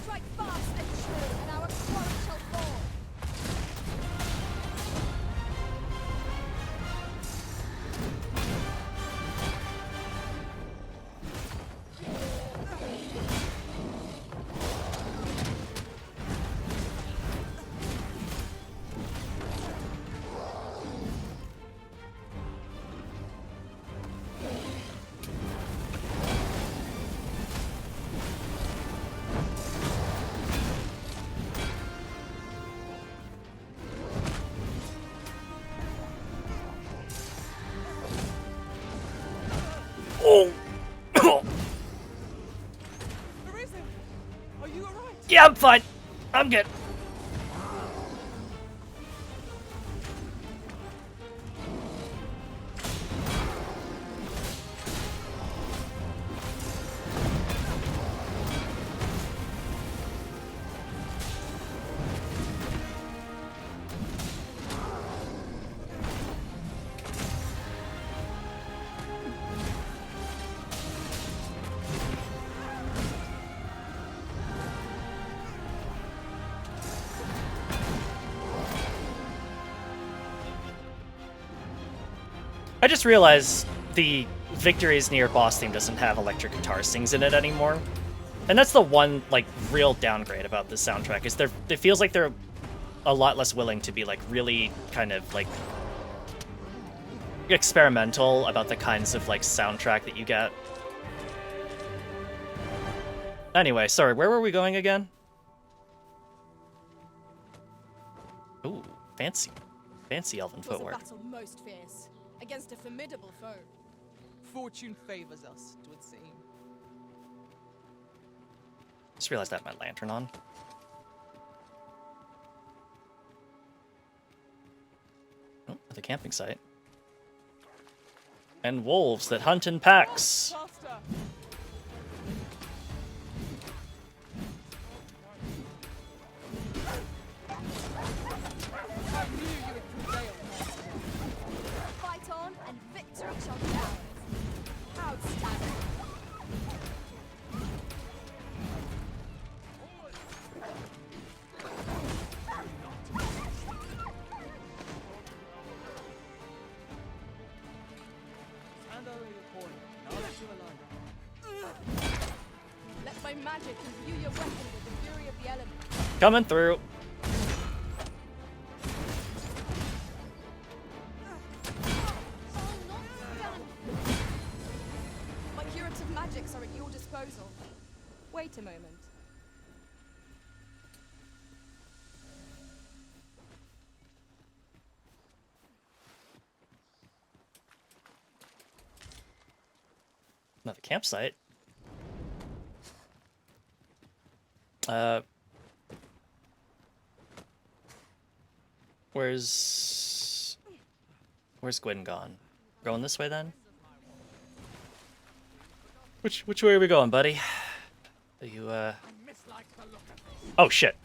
Strike fast and true, and our quarry shall fall. Oh! Arisen, are you alright? Yeah, I'm fine. I'm good. I just realized the Victories Near boss theme doesn't have electric guitar sings in it anymore. And that's the one, like, real downgrade about this soundtrack, is it feels like they're a lot less willing to be, like, really kind of, like, experimental about the kinds of, like, soundtrack that you get. Anyway, sorry, where were we going again? Ooh, fancy. Fancy elven It was a footwork. battle most fierce, against a formidable foe. Fortune favors us, 'twould seem. Just realized I have my lantern on. Oh, at the camping site. And wolves that hunt in packs. Faster! I knew you would prevail, Master. Fight on, and victory shall be ours. Proud Puritan magic imbue your weapon with the fury of the elements. Coming through. My curative magics are at your disposal. Wait a moment. Another campsite. Where's Gwyn gone? Going this way then? Which way are we going, buddy? Are you Oh shit.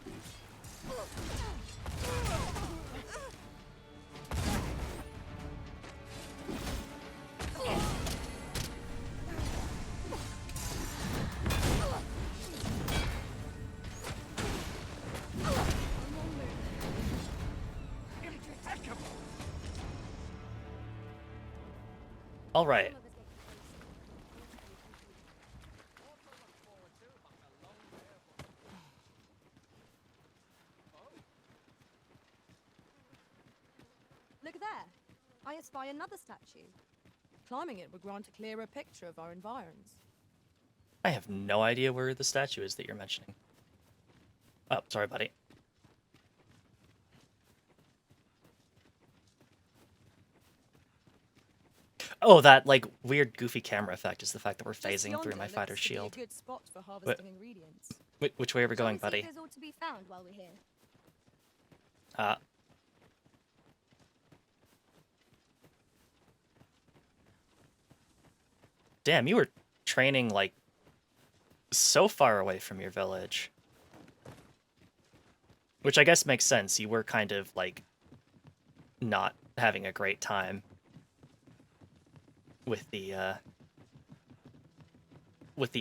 All right. Look there. I espy another statue. Climbing it would grant a clearer picture of our environs. I have no idea where the statue is that you're mentioning. Oh, sorry, buddy. Oh, that like weird goofy camera effect is the fact that we're phasing through my fighter's shield. A good spot for harvesting ingredients. Which way are we going, Shall we buddy? see if there's ought to be found while we're here? Damn, you were training like so far away from your village. Which I guess makes sense. You were kind of like not having a great time with the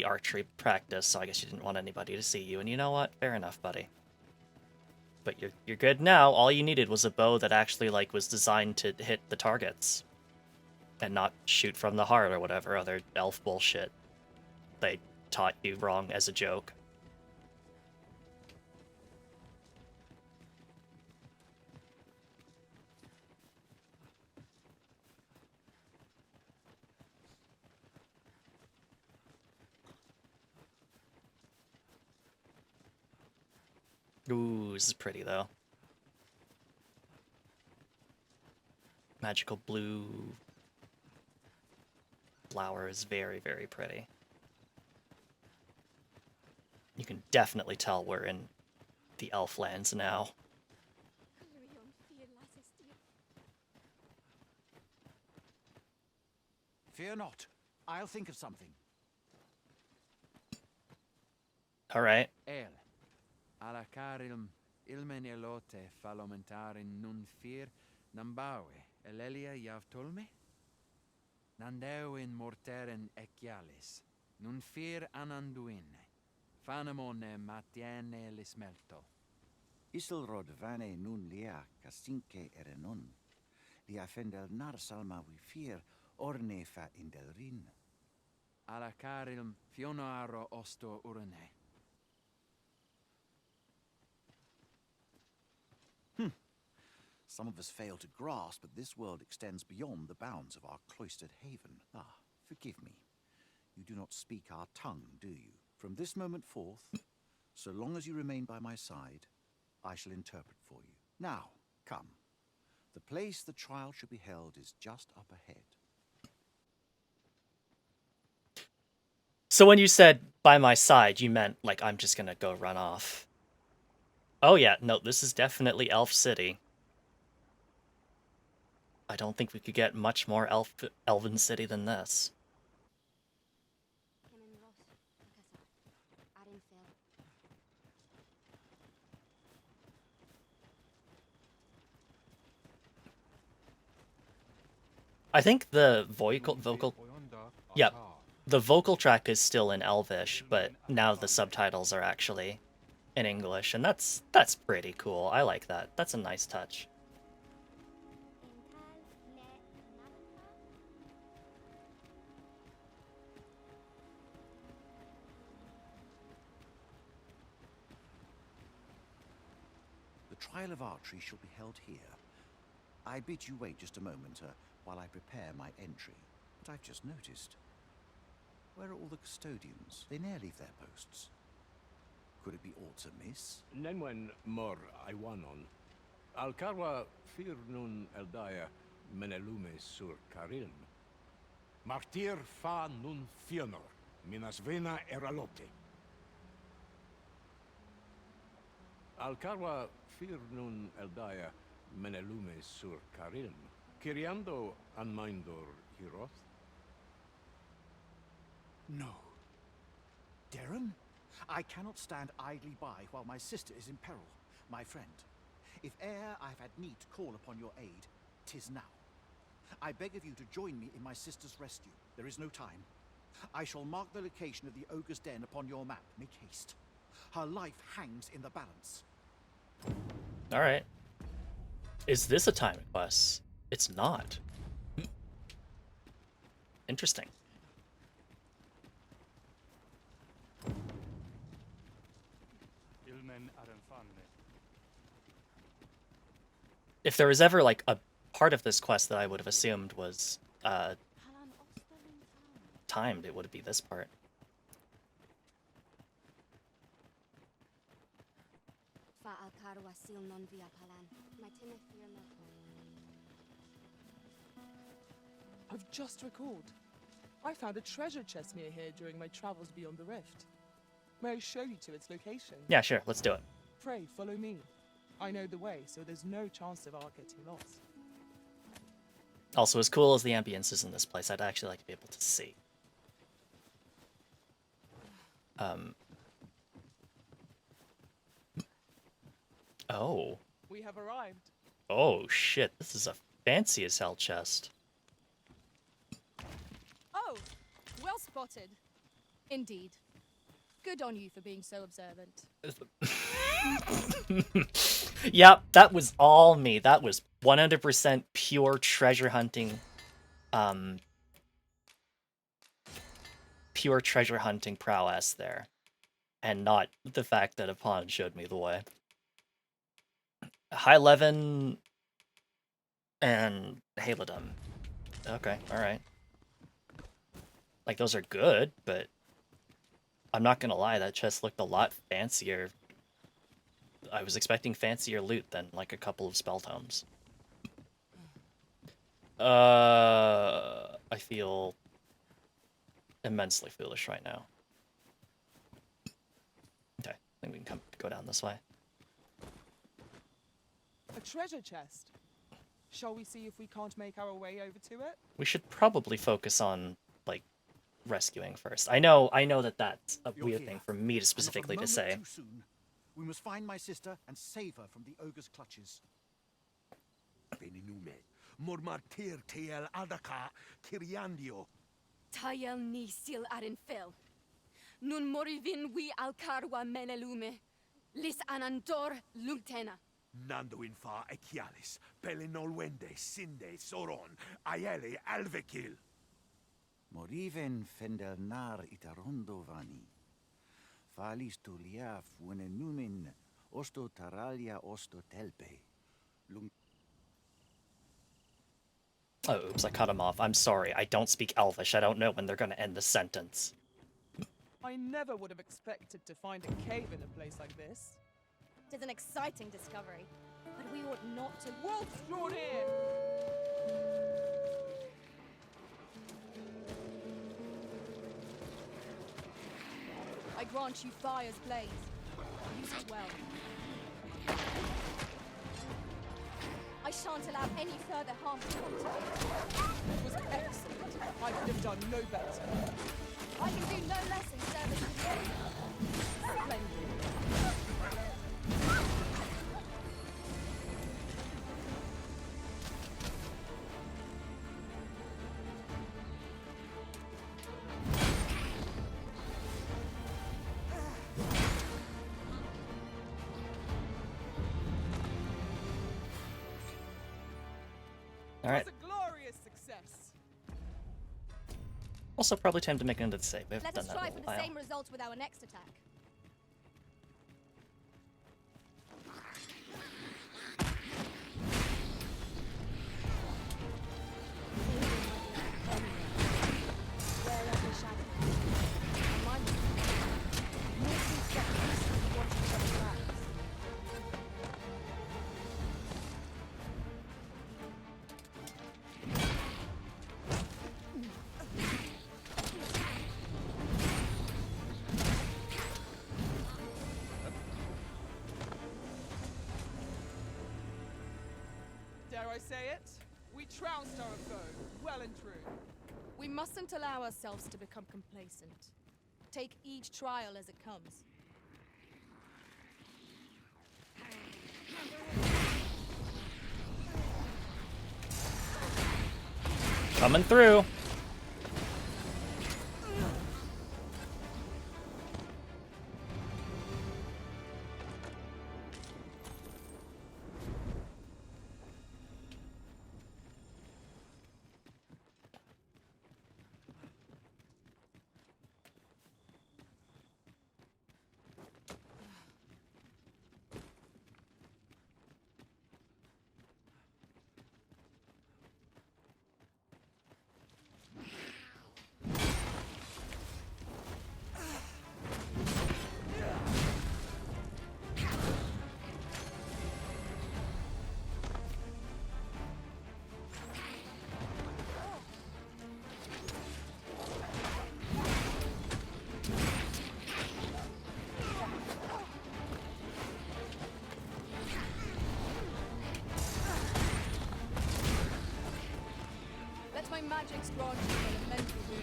archery practice, so I guess you didn't want anybody to see you. And you know what? Fair enough, buddy. But you're good now. All you needed was a bow that actually like was designed to hit the targets and not shoot from the heart or whatever other elf bullshit they taught you wrong as a joke. Ooh, this is pretty though. Magical blue flower is very, very pretty. You can definitely tell we're in the elf lands now. Fear not. I'll think of something. All right. El. Alacarilm ilmen elote falomentarin nun fear nambawe elelia yavtolme? Nandeuin morteren ecialis nun fear ananduine fanamone matiene lismelto. Isilrod vane nun lia casinque erenon. Lia fendel nar salma we fear orne fa indelrin. Alacarilm fionoaro osto urne. Some of us fail to grasp that this world extends beyond the bounds of our cloistered haven. Ah, forgive me. You do not speak our tongue, do you? From this moment forth, so long as you remain by my side, I shall interpret for you. Now, come. The place the trial should be held is just up ahead. So when you said by my side, you meant like I'm just gonna go run off. Oh yeah, no, this is definitely Elf City. I don't think we could get much more Elven City than this. I think the yeah, the vocal track is still in Elvish, but now the subtitles are actually in English, and that's pretty cool. I like that. That's a nice touch. trial of archery shall be held here. I bid you wait just a moment while I prepare my entry. But I've just noticed. Where are all the custodians? They ne'er leave their posts. Could it be aught amiss? Nenwen mor Iwanon. Alcarwa fir nun eldaya menelume sur carilm. Martir fa nun fionor, minas vena eralote. Alcarwa fir nun eldaya menelume sur carilm. Kiriando anmindor hiroth? No. Darren? I cannot stand idly by while my sister is in peril, my friend. If e'er I've had need to call upon your aid, 'tis now. I beg of you to join me in my sister's rescue. There is no time. I shall mark the location of the ogre's den upon your map. Make haste. Her life hangs in the balance. Alright. Is this a time quest? It's not. Interesting. If there was ever, like, a part of this quest that I would have assumed was, timed, it would be this part. I've just recalled. I found a treasure chest near here during my travels beyond the rift. May I show you to its location? Yeah, sure, let's do it. Pray, follow me. I know the way, so there's no chance of our getting lost. Also, as cool as the ambience is in this place, I'd actually like to be able to see. Oh. We have arrived. Oh, shit. This is a fancy as hell chest. Oh, well spotted. Indeed. Good on you for being so observant. Yep, that was all me. That was 100% pure treasure hunting. Pure treasure hunting prowess there. And not the fact that a pawn showed me the way. High Levin and Halidum. Okay, alright. Like, those are good, but I'm not gonna lie, that chest looked a lot fancier. I was expecting fancier loot than, like, a couple of spell tomes. I feel immensely foolish right now. Okay, I think we can go down this way. A treasure chest. Shall we see if we can't make our way over to it? We should probably focus on, like, rescuing first. I know that that's a weird thing for me to specifically to say. Too soon. We must find my sister and save her from the ogre's clutches. Beninume, mormartir tiel adaka kiriandio. Tayel ni sil arin fel. Nun morivin we alcarwa menelume. Lis anandor lungtena. Nando infa ekialis, pelinolwende, sinde, soron, ayele alvekil. Moriven fendelnar itarondo vani. Falis tuliaf wenenumin osto taralia osto telpe. Oh, oops, I cut him off. I'm sorry. I don't speak Elvish. I don't know when they're gonna end the sentence. I never would have expected to find a cave in a place like this. It is an exciting discovery, but we ought not to... Wolf's drawn in! I grant you fire's blaze. Use it well. I shan't allow any further harm to come to you. It was excellent. I could have done no better. I can do no less in service of you. Splendid. All right. It was a glorious success. Also, probably time to make another save. We've Let done us that try in a for the while. same result with our next attack. dare I say it? We trounced our foe, well and true. We mustn't allow ourselves to become complacent. Take each trial as it comes. Coming through. Let my magics grant you an elemental boon.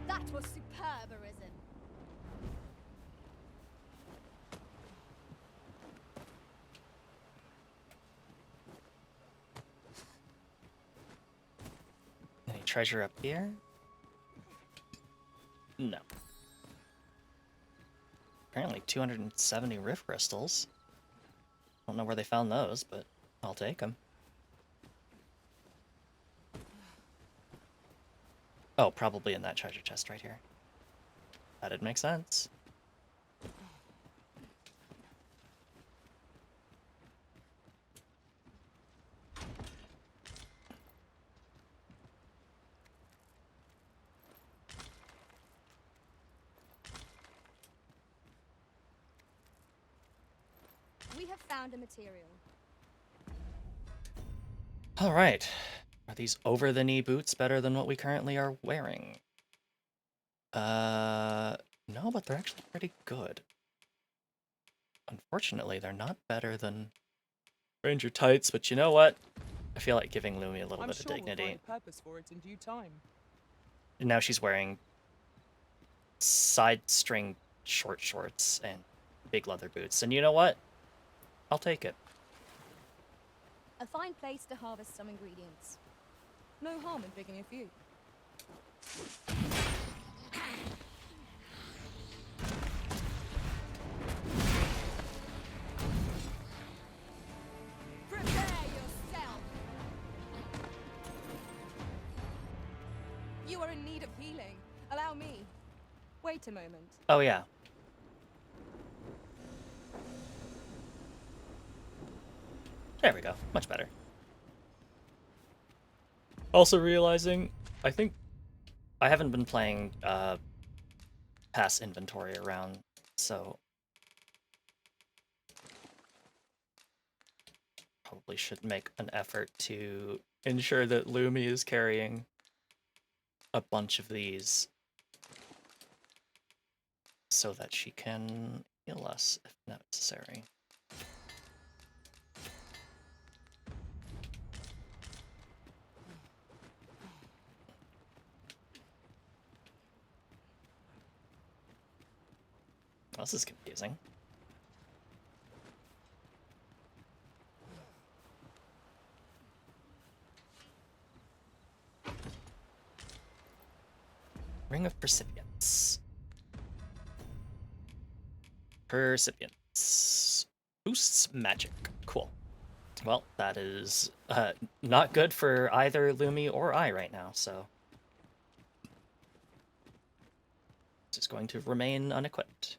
That was superb, Arisen. Any treasure up here? No. Apparently 270 rift crystals. Don't know where they found those, but I'll take them. Oh, probably in that treasure chest right here. That'd make sense. We have found a material. All right. Are these over-the-knee boots better than what we currently are wearing? No, but they're actually pretty good. Unfortunately, they're not better than Ranger tights, but you know what? I feel like giving Lumi a little I'm bit sure of dignity. we'll find a purpose for it in due time. And now she's wearing side string short shorts and big leather boots. And you know what? I'll take it. A fine place to harvest some ingredients. No harm in picking a few. Prepare yourself! You are in need of healing. Allow me. Wait a moment. Oh, yeah. There we go. Much better. Also realizing, I think I haven't been playing past inventory around, so probably should make an effort to ensure that Lumi is carrying a bunch of these so that she can heal us if necessary. This is confusing. Ring of Percipience. Percipience. Boosts magic. Cool. Well, that is not good for either Lumi or I right now, so it's just going to remain unequipped.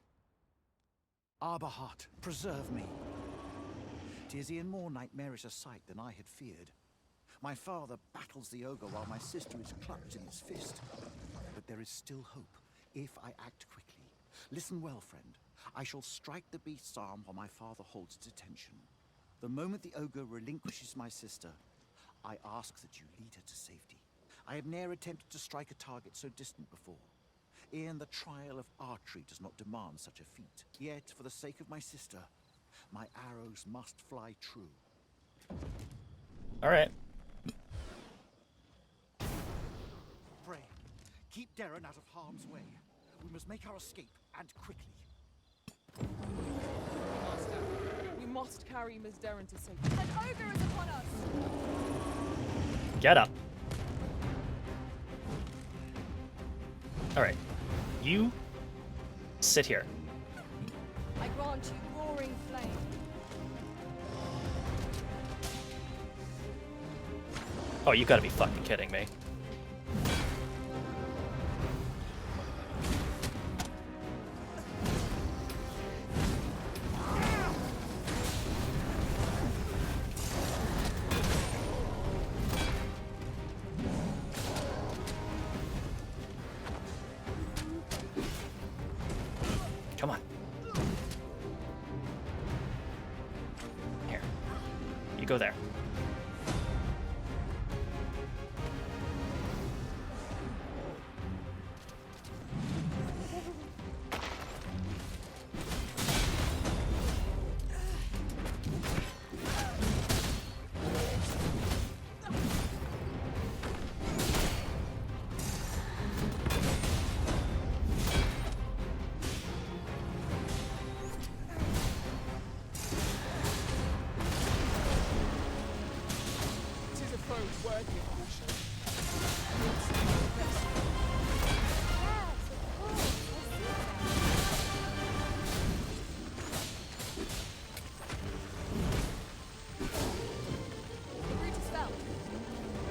Arbahat, preserve me. 'Tis e'en more nightmarish a sight than I had feared. My father battles the ogre while my sister is clutched in his fist. But there is still hope, if I act quickly. Listen well, friend. I shall strike the beast's arm while my father holds its attention. The moment the ogre relinquishes my sister, I ask that you lead her to safety. I have ne'er attempted to strike a target so distant before. E'en the trial of archery does not demand such a feat. Yet, for the sake of my sister, my arrows must fly true. All right. Pray, keep Darren out of harm's way. We must make our escape, and quickly. We must carry Miss Darren to safety. An ogre is upon us! Get up. All right. You sit here. I grant you roaring flame. Oh, you gotta be fucking kidding me. Come on. Here. You go there. Tis a foe worthy of caution. The route is felt.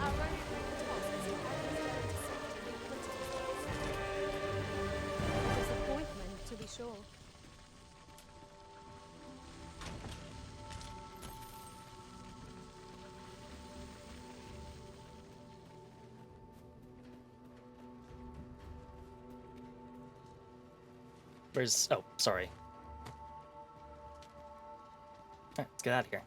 Our only task is to help Miss Darren to safety with critical. Disappointment, to be sure. Where's... Oh, sorry. Alright, let's get out of here.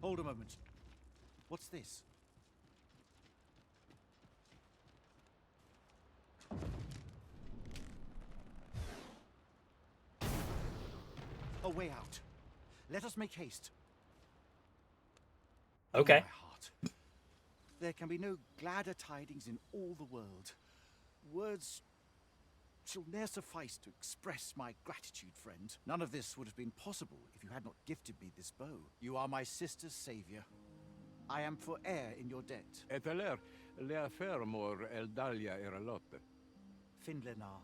Hold a moment. What's this? A way out. Let us make haste. Okay. Oh, my heart. There can be no gladder tidings in all the world. Words shall ne'er suffice to express my gratitude, friend. None of this would have been possible if you had not gifted me this bow. You are my sister's savior. I am forever in your debt. Eteler, le affermor Eldalia eralotte. Finlenar.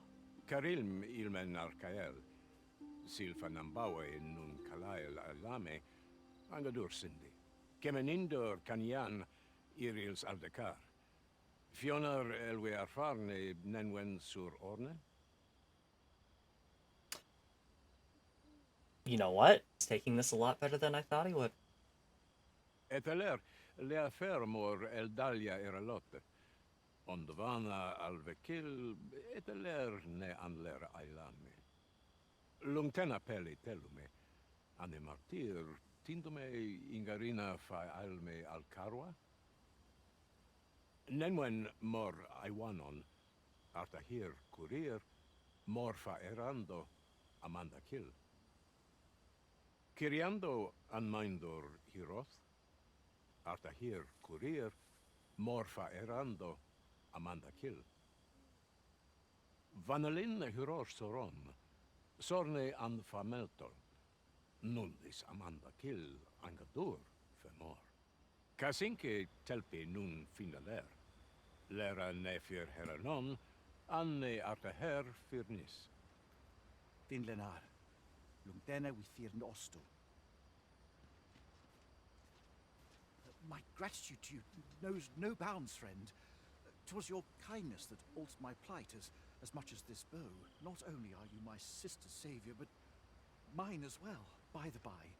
Karilm ilmen arkael. Silfa nambawe nun kalael alame. Angadur sindi. Kemenindor kanyan irils aldekar. Fionar elwe arfarne nenwen sur orne? You know what? It's taking this a lot better than I thought he would. Eteler, le affermor Eldalia eralotte. Ondvana alvekil, eteler ne anler ailame. Lungtena peli telume. Ane martir, tindume ingarina fa alme alcarwa? Nenwen mor aiwanon, artahir kurir, mor fa erando, amanda kill. Kiriando anmindor hiroth, artahir kurir, mor fa erando, amanda kill. Vanalin hirosh soron, sorne an fameltol, nundis amanda kill angadur femor. Kasinke telpe nun finaler, lera nefir heranon, anne artaher firnis. Finlenar. Lungtena we fear osto. My gratitude to you knows no bounds, friend. 'Twas your kindness that altered my plight as much as this bow. Not only are you my sister's savior, but mine as well. By the by,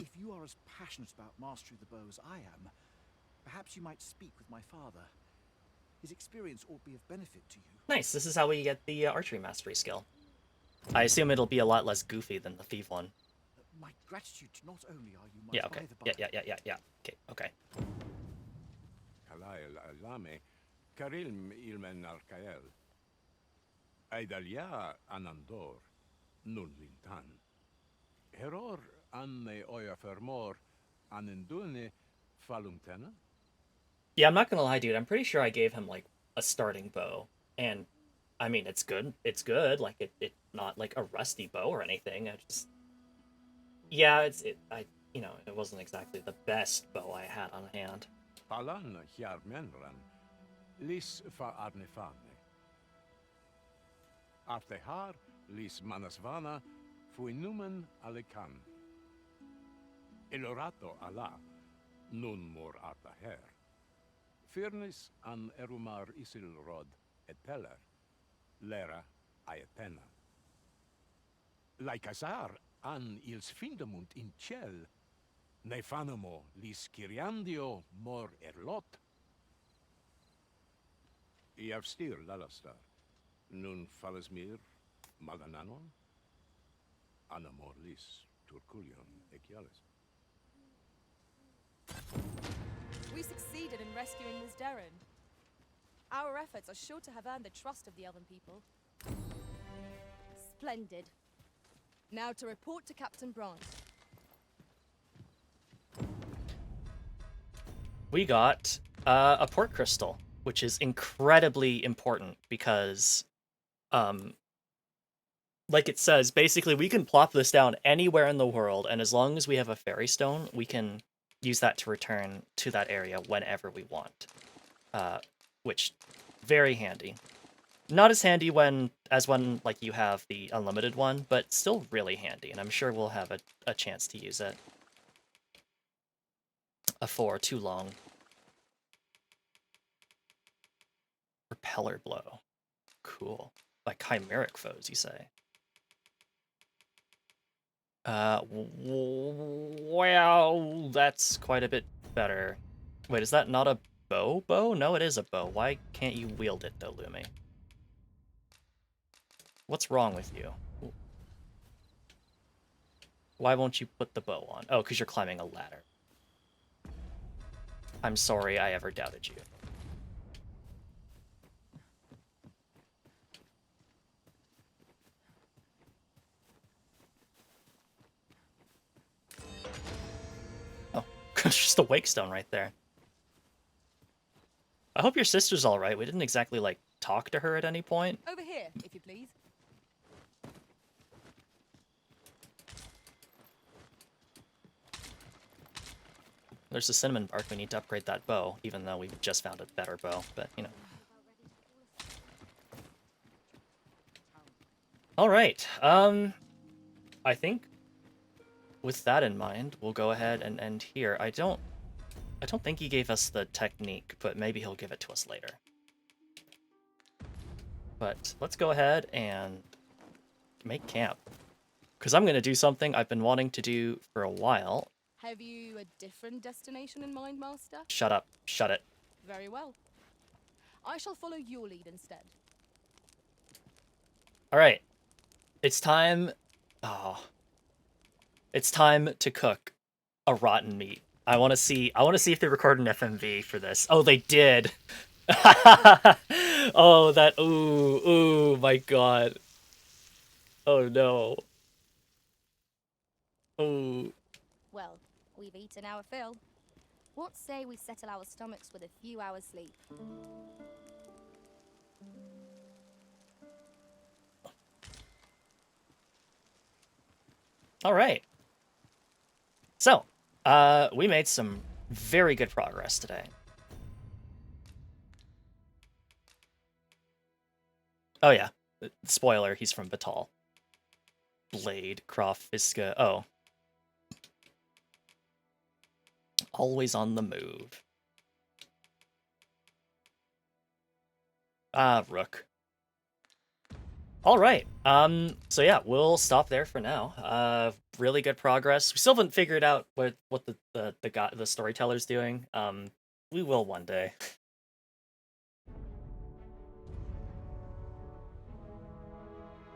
if you are as passionate about mastery of the bow as I am, perhaps you might speak with my father. His experience ought to be of benefit to you. Nice, this is how we get the archery mastery skill. I assume it'll be a lot less goofy than the thief one. My gratitude, not only are you my Yeah, okay. Yeah. Okay. Kalael alame, karilm ilmen arkael. Aidalia anandor, nun lintan. Heror anne oya fermor, anendune falumtena? Yeah, I'm not gonna lie, dude. I'm pretty sure I gave him, like, a starting bow. And, I mean, it's good. It's good. Like, it's not, like, a rusty bow or anything. I just... Yeah, you know, it wasn't exactly the best bow I had on hand. Palan hjarmenran, lis fa arnefane. Artehar lis manasvana fuinumen alekan. Elorato ala, nun mor artaher. Firnis an erumar isilrod eteller, lera aetena. Laicasar an ils findamunt in ciel, nefanamo lis Kyriandio mor erlot. Iavstir lalastar, nun falasmir magananon, anamor lis turculion equiales. We succeeded in rescuing Miss Darren. Our efforts are sure to have earned the trust of the Elven people. Splendid. Now to report to Captain Brant. We got a port crystal, which is incredibly important because, like it says, basically we can plop this down anywhere in the world, and as long as we have a fairy stone, we can use that to return to that area whenever we want. Which, very handy. Not as handy as when like you have the unlimited one, but still really handy, and I'm sure we'll have a chance to use it for too long. Repeller blow. Cool. Like chimeric foes, you say? Well, that's quite a bit better. Wait, is that not a bow? No, it is a bow. Why can't you wield it, though, Lumi? What's wrong with you? Why won't you put the bow on? Oh, because you're climbing a ladder. I'm sorry I ever doubted you. Oh, just a wake stone right there. I hope your sister's alright. We didn't exactly, like, talk to her at any point. Over here, if you please. There's the cinnamon bark. We need to upgrade that bow, even though we've just found a better bow, but, you know. Alright, I think with that in mind, we'll go ahead and end here. I don't think he gave us the technique, but maybe he'll give it to us later. But let's go ahead and make camp. Because I'm going to do something I've been wanting to do for a while. Have you a different destination in mind, Master? Shut up. Shut it. Very well. I shall follow your lead instead. Alright. It's time... Oh. It's time to cook a rotten meat. I want to see if they recorded an FMV for this. Oh, they did. Oh, that ooh, my god. Oh no. Ooh. Well, we've eaten our fill. What say we settle our stomachs with a few hours sleep? All right. So, we made some very good progress today. Oh yeah, spoiler, he's from Batal. Blade, Croft, Visca, oh. Always on the move. Ah, Rook. Alright, so yeah, we'll stop there for now. Really good progress. We still haven't figured out what the storyteller's doing. We will one day.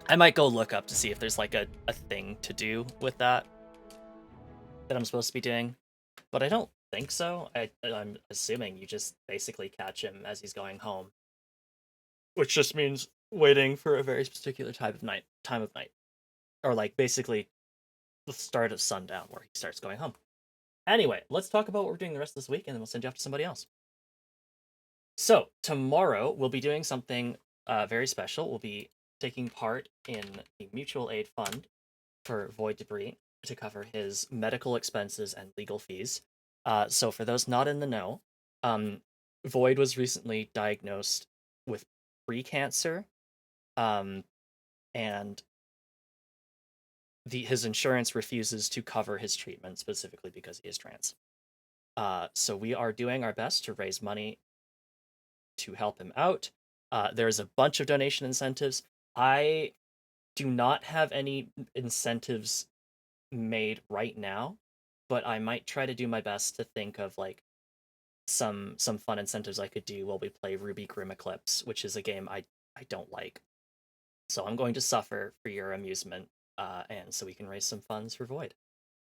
I might go look up to see if there's like a thing to do with that I'm supposed to be doing, but I don't think so. I'm assuming you just basically catch him as he's going home, which just means waiting for a very particular time of night, or like basically the start of sundown where he starts going home. Anyway, let's talk about what we're doing the rest of this week, and then we'll send you off to somebody else. So tomorrow we'll be doing something very special. We'll be taking part in the mutual aid fund for Void Debris to cover his medical expenses and legal fees. So for those not in the know, Void was recently diagnosed with pre-cancer, and his insurance refuses to cover his treatment specifically because he is trans. So we are doing our best to raise money to help him out. There's a bunch of donation incentives. I do not have any incentives made right now, but I might try to do my best to think of like some fun incentives I could do while we play Ruby Grim Eclipse, which is a game I don't like. So I'm going to suffer for your amusement, and so we can raise some funds for Void.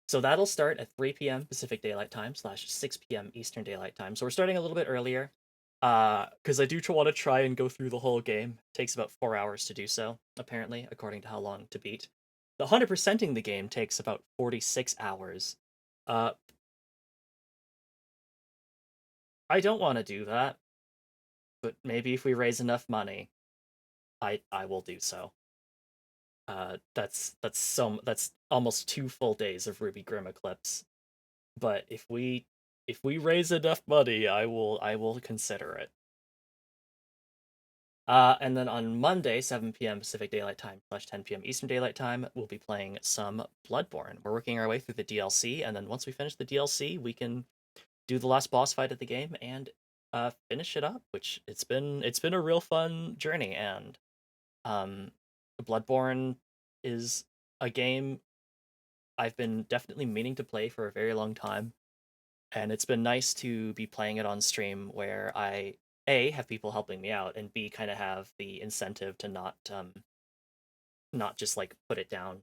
So that'll start at 3 p.m. Pacific Daylight Time / 6 p.m. Eastern Daylight Time. So we're starting a little bit earlier, because I do want to try and go through the whole game. It takes about 4 hours to do so, apparently, according to how long to beat. The 100%ing the game takes about 46 hours. I don't want to do that, but maybe if we raise enough money, I will do so. That's almost 2 full days of Ruby Grim Eclipse. But if we raise enough money, I will consider it. And then on Monday, 7 p.m. Pacific Daylight Time / 10 p.m. Eastern Daylight Time, we'll be playing some Bloodborne. We're working our way through the DLC, and then once we finish the DLC, we can do the last boss fight of the game and finish it up. Which it's been a real fun journey, and Bloodborne is a game I've been definitely meaning to play for a very long time, and it's been nice to be playing it on stream where I A, have people helping me out, and B, kind of have the incentive to not just like put it down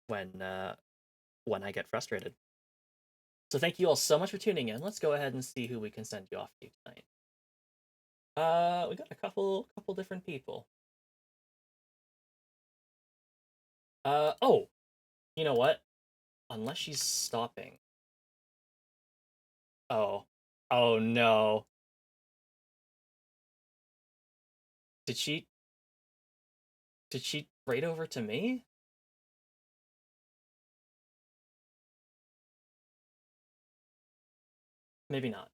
when I get frustrated. So thank you all so much for tuning in. Let's go ahead and see who we can send you off to tonight. We got a couple different people. Oh, you know what? Unless she's stopping. Oh no. Did she raid over to me? Maybe not.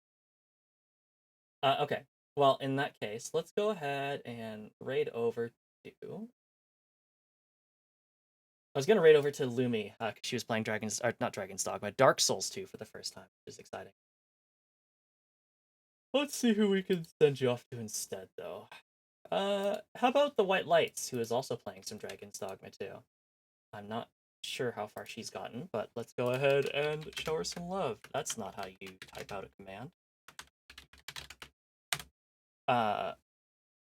Okay. Well, in that case, let's go ahead and raid over to... I was gonna raid over to Lumi, because she was playing not Dragon's Dogma, Dark Souls 2 for the first time, which is exciting. Let's see who we can send you off to instead, though. How about the White Lights, who is also playing some Dragon's Dogma 2? I'm not sure how far she's gotten, but let's go ahead and show her some love. That's not how you type out a command.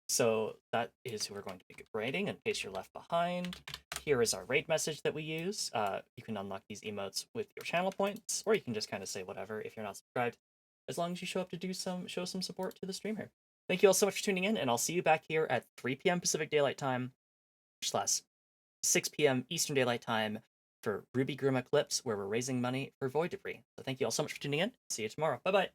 So that is who we're going to be raiding, in case you're left behind. Here is our raid message that we use. You can unlock these emotes with your channel points, or you can just kind of say whatever if you're not subscribed, as long as you show up to show some support to the stream here. Thank you all so much for tuning in, and I'll see you back here at 3 p.m. Pacific Daylight Time / 6 p.m. Eastern Daylight Time for Ruby Grim Eclipse, where we're raising money for Void Debris. So thank you all so much for tuning in. See you tomorrow. Bye-bye.